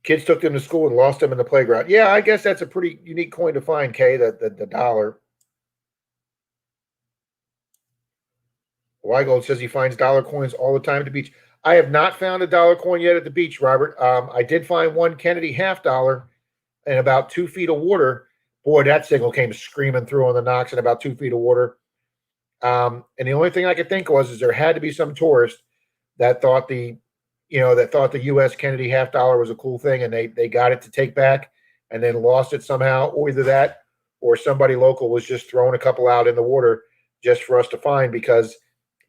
Kids took them to school and lost them in the playground. Yeah, I guess that's a pretty unique coin to find, Kay, the dollar. Weigold says he finds dollar coins all the time at the beach. I have not found a dollar coin yet at the beach, Robert. I did find one Kennedy $50 in about 2 feet of water. Boy, that signal came screaming through on the Knox in about 2 feet of water. And the only thing I could think was there had to be some tourist that thought the U.S. Kennedy $50 was a cool thing, and they got it to take back and then lost it somehow, or either that or somebody local was just throwing a couple out in the water just for us to find, because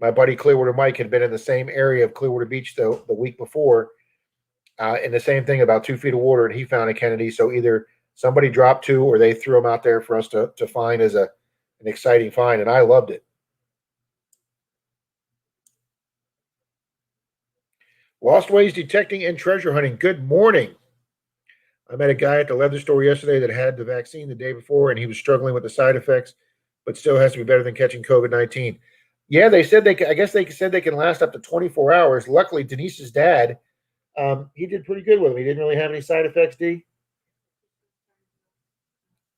my buddy Clearwater Mike had been in the same area of Clearwater Beach the week before in the same thing, about 2 feet of water, and he found a Kennedy. So either somebody dropped 2 or they threw them out there for us to find as an exciting find, and I loved it. Lost Ways Detecting and Treasure Hunting. Good morning. I met a guy at the leather store yesterday that had the vaccine the day before, and he was struggling with the side effects, but still has to be better than catching COVID-19. Yeah, they said I guess they said they can last up to 24 hours. Luckily, Denise's dad, he did pretty good with them. He didn't really have any side effects, D.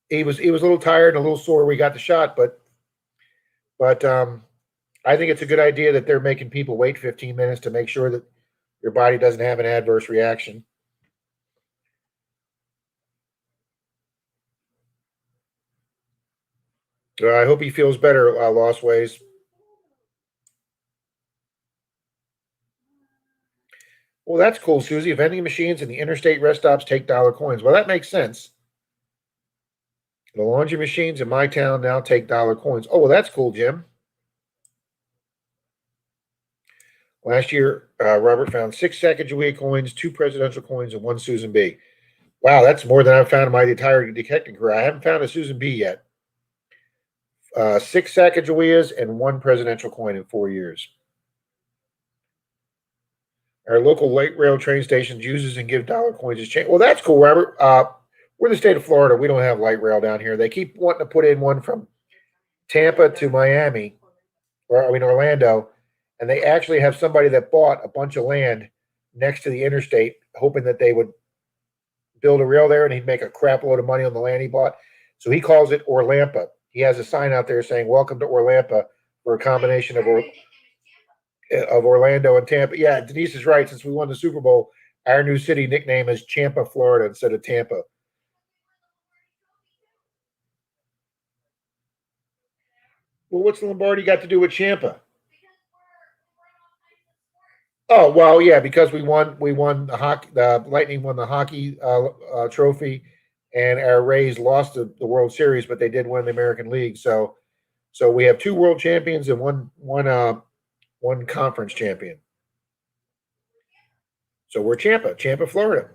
He was a little tired and a little sore when we got the shot, but I think it's a good idea that they're making people wait 15 minutes to make sure that your body doesn't have an adverse reaction. I hope he feels better, Lost Ways. Well, that's cool, Susie. Vending machines and the interstate rest stops take dollar coins. Well, that makes sense. The laundry machines in my town now take dollar coins. Oh, well, that's cool, Jim. Last year, Robert found 6 Sacagawea coins, 2 presidential coins, and 1 Susan B. Wow, that's more than I've found in my entire detecting career. I haven't found a Susan B yet. 6 Sacagaweas and 1 presidential coin in 4 years. Our local light rail train stations uses and give dollar coins as change. Well, that's cool, Robert. We're the state of Florida. We don't have light rail down here. They keep wanting to put in one from Tampa to Miami, Orlando, and they actually have somebody that bought a bunch of land next to the interstate, hoping that they would build a rail there, and he'd make a crap load of money on the land he bought. So he calls it Orlampa. He has a sign out there saying "Welcome to Orlampa" for a combination of Orlando and Tampa. Yeah, Denise is right. Since we won the Super Bowl, our new city nickname is Champa, Florida, instead of Tampa. Well, what's the Lombardi got to do with Champa? Oh, well, yeah, because we won the hockey. The Lightning won the hockey trophy, and our Rays lost the World Series, but they did win the American League. So we have 2 world champions and one conference champion. So we're Champa, Florida.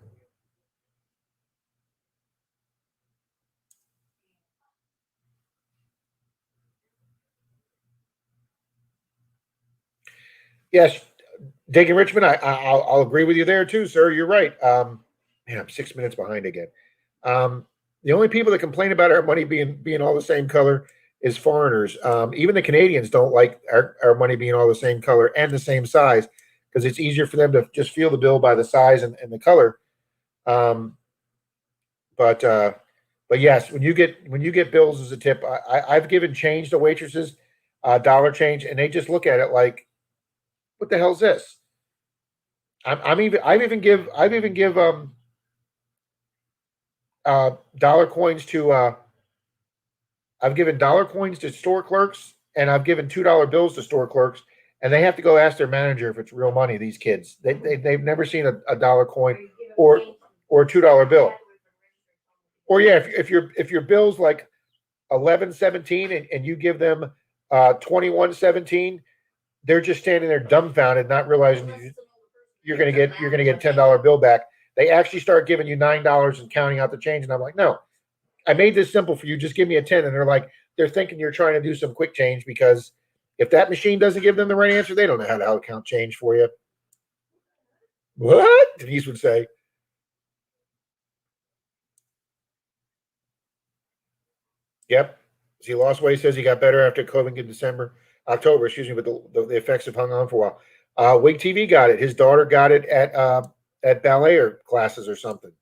Yes, Diggin Richmond, I'll agree with you there too, sir. You're right. Man, I'm 6 minutes behind again. The only people that complain about our money being all the same color is foreigners. Even the Canadians don't like our money being all the same color and the same size, because it's easier for them to just feel the bill by the size and the color. But yes, when you get bills as a tip, I've given change to waitresses, dollar change, and they just look at it like, what the hell's this? I've even give dollar coins to. I've given dollar coins to store clerks, and I've given $2 bills to store clerks, and they have to go ask their manager if it's real money. These kids, they've never seen a dollar coin or a $2 bill. Or yeah, if your bill's like 11.17 and you give them 21.17, they're just standing there dumbfounded, not realizing you're gonna get a $10 bill back. They actually start giving you $9 and counting out the change, and I'm like, no, I made this simple for you. Just give me a 10. And they're thinking you're trying to do some quick change, because if that machine doesn't give them the right answer, they don't know how to count change for you. What? Denise would say. Yep. He lost weight. Says he got better after COVID in October, excuse me, but the effects have hung on for a while. Wig TV got it. His daughter got it at ballet or classes or something.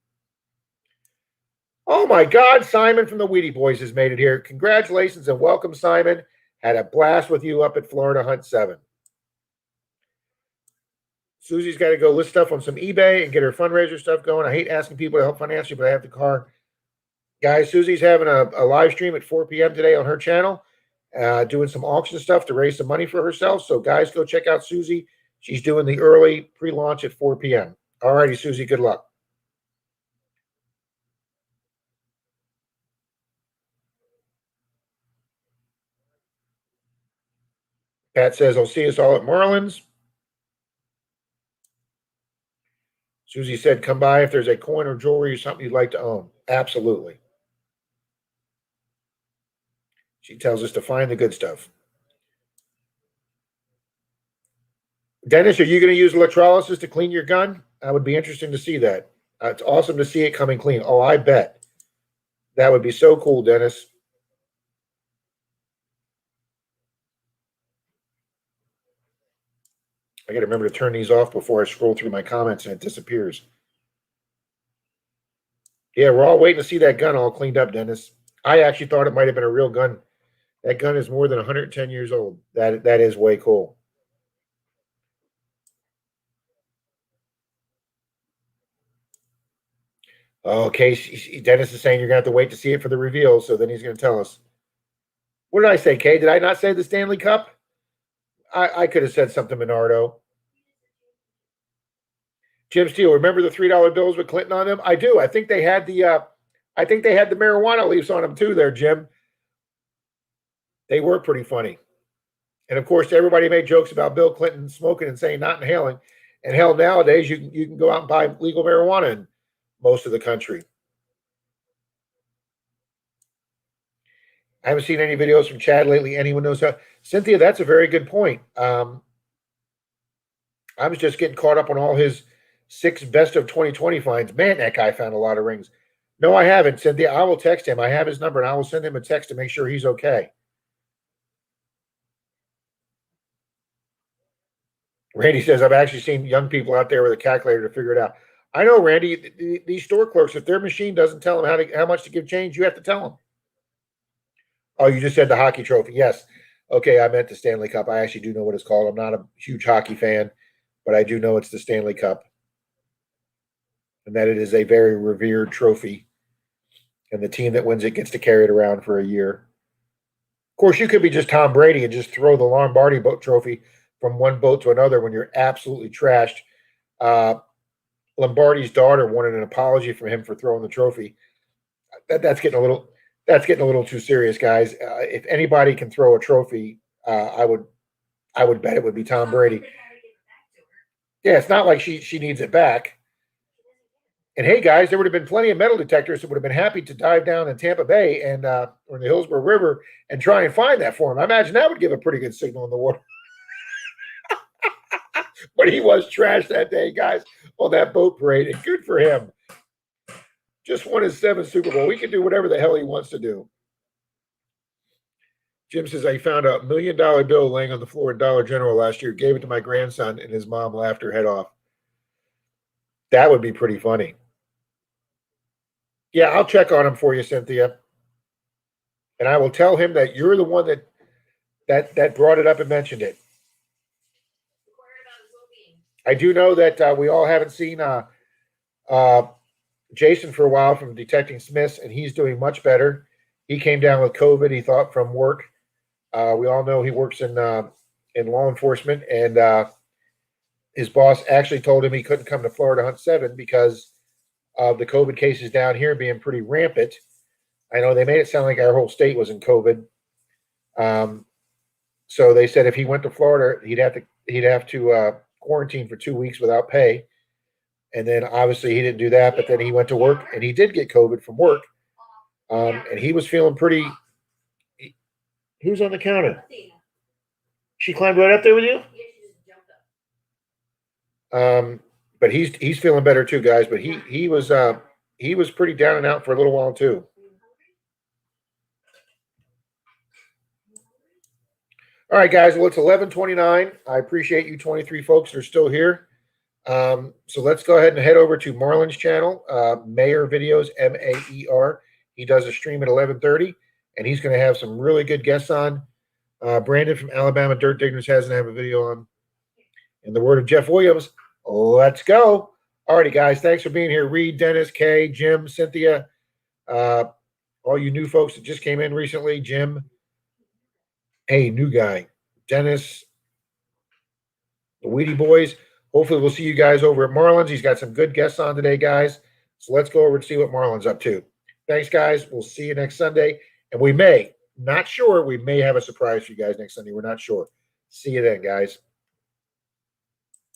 Oh my God, Simon from the Weedy Boys has made it here. Congratulations and welcome, Simon. Had a blast with you up at Florida Hunt 7. Susie's got to go list stuff on some eBay and get her fundraiser stuff going. I hate asking people to help financially, but I have the car. Guys, Susie's having a live stream at 4 p.m. today on her channel, doing some auction stuff to raise some money for herself. So guys, go check out Susie. She's doing the early pre-launch at 4 p.m. All righty, Susie, good luck. Pat says, I'll see us all at Marlin's. Susie said, come by if there's a coin or jewelry or something you'd like to own. Absolutely. She tells us to find the good stuff. Dennis, are you going to use electrolysis to clean your gun? I would be interesting to see that. It's awesome to see it coming clean. Oh, I bet. That would be so cool, Dennis. I got to remember to turn these off before I scroll through my comments and it disappears. Yeah, we're all waiting to see that gun all cleaned up, Dennis. I actually thought it might have been a real gun. That gun is more than 110 years old. That is way cool. Okay, Dennis is saying you're going to have to wait to see it for the reveal, so then he's going to tell us. What did I say, Kay? Did I not say the Stanley Cup? I could have said something, Menardo. Jim Steele, remember the $3 bills with Clinton on them? I do. I think they had the marijuana leaves on them too there, Jim. They were pretty funny. And of course, everybody made jokes about Bill Clinton smoking and saying not inhaling. And hell, nowadays you can go out and buy legal marijuana in most of the country. I haven't seen any videos from Chad lately. Anyone knows how? Cynthia, that's a very good point. I was just getting caught up on all his 6 best of 2020 finds. Man, that guy found a lot of rings. No, I haven't, Cynthia. I will text him. I have his number, and I will send him a text to make sure he's okay. Randy says, I've actually seen young people out there with a calculator to figure it out. I know, Randy, these store clerks, if their machine doesn't tell them how much to give change, you have to tell them. Oh, you just said the hockey trophy. Yes. Okay, I meant the Stanley Cup. I actually do know what it's called. I'm not a huge hockey fan, but I do know it's the Stanley Cup. And that it is a very revered trophy. And the team that wins it gets to carry it around for a year. Of course, you could be just Tom Brady and just throw the Lombardi boat trophy from one boat to another when you're absolutely trashed. Lombardi's daughter wanted an apology from him for throwing the trophy. That's getting a little too serious, guys. If anybody can throw a trophy, I would bet it would be Tom Brady. Yeah, it's not like she needs it back. And hey, guys, there would have been plenty of metal detectors that would have been happy to dive down in Tampa Bay and or in the Hillsborough River and try and find that for him. I imagine that would give a pretty good signal in the water. But he was trashed that day, guys, on that boat parade, and good for him. Just won his 7th Super Bowl. He can do whatever the hell he wants to do. Jim says, I found a $1 million bill laying on the floor at Dollar General last year, gave it to my grandson, and his mom laughed her head off. That would be pretty funny. Yeah, I'll check on him for you, Cynthia. And I will tell him that you're the one that brought it up and mentioned it. I do know that we all haven't seen Jason for a while from Detecting Smiths, and he's doing much better. He came down with COVID, he thought, from work. We all know he works in law enforcement, and his boss actually told him he couldn't come to Florida Hunt 7 because of the COVID cases down here being pretty rampant. I know they made it sound like our whole state was in COVID. So they said if he went to Florida, he'd have to quarantine for 2 weeks without pay. And then obviously he didn't do that, but then he went to work and he did get COVID from work. And he was feeling pretty. Who's on the counter? She climbed right up there with you? But he's feeling better too, guys. But he was pretty down and out for a little while too. All right, guys. Well, it's 11:29. I appreciate you 23 folks that are still here. So let's go ahead and head over to Marlon's channel, Mayor Videos, Maer. He does a stream at 11:30, and he's going to have some really good guests on. Brandon from Alabama Dirt Diggers hasn't have a video on. In the word of Jeff Williams, let's go. Alrighty, guys. Thanks for being here. Reed, Dennis, Kay, Jim, Cynthia, all you new folks that just came in recently. Jim, hey, new guy, Dennis, the Weedy Boys. Hopefully we'll see you guys over at Marlon's. He's got some good guests on today, guys. So let's go over and see what Marlon's up to. Thanks, guys. We'll see you next Sunday. And we may have a surprise for you guys next Sunday. We're not sure. See you then, guys.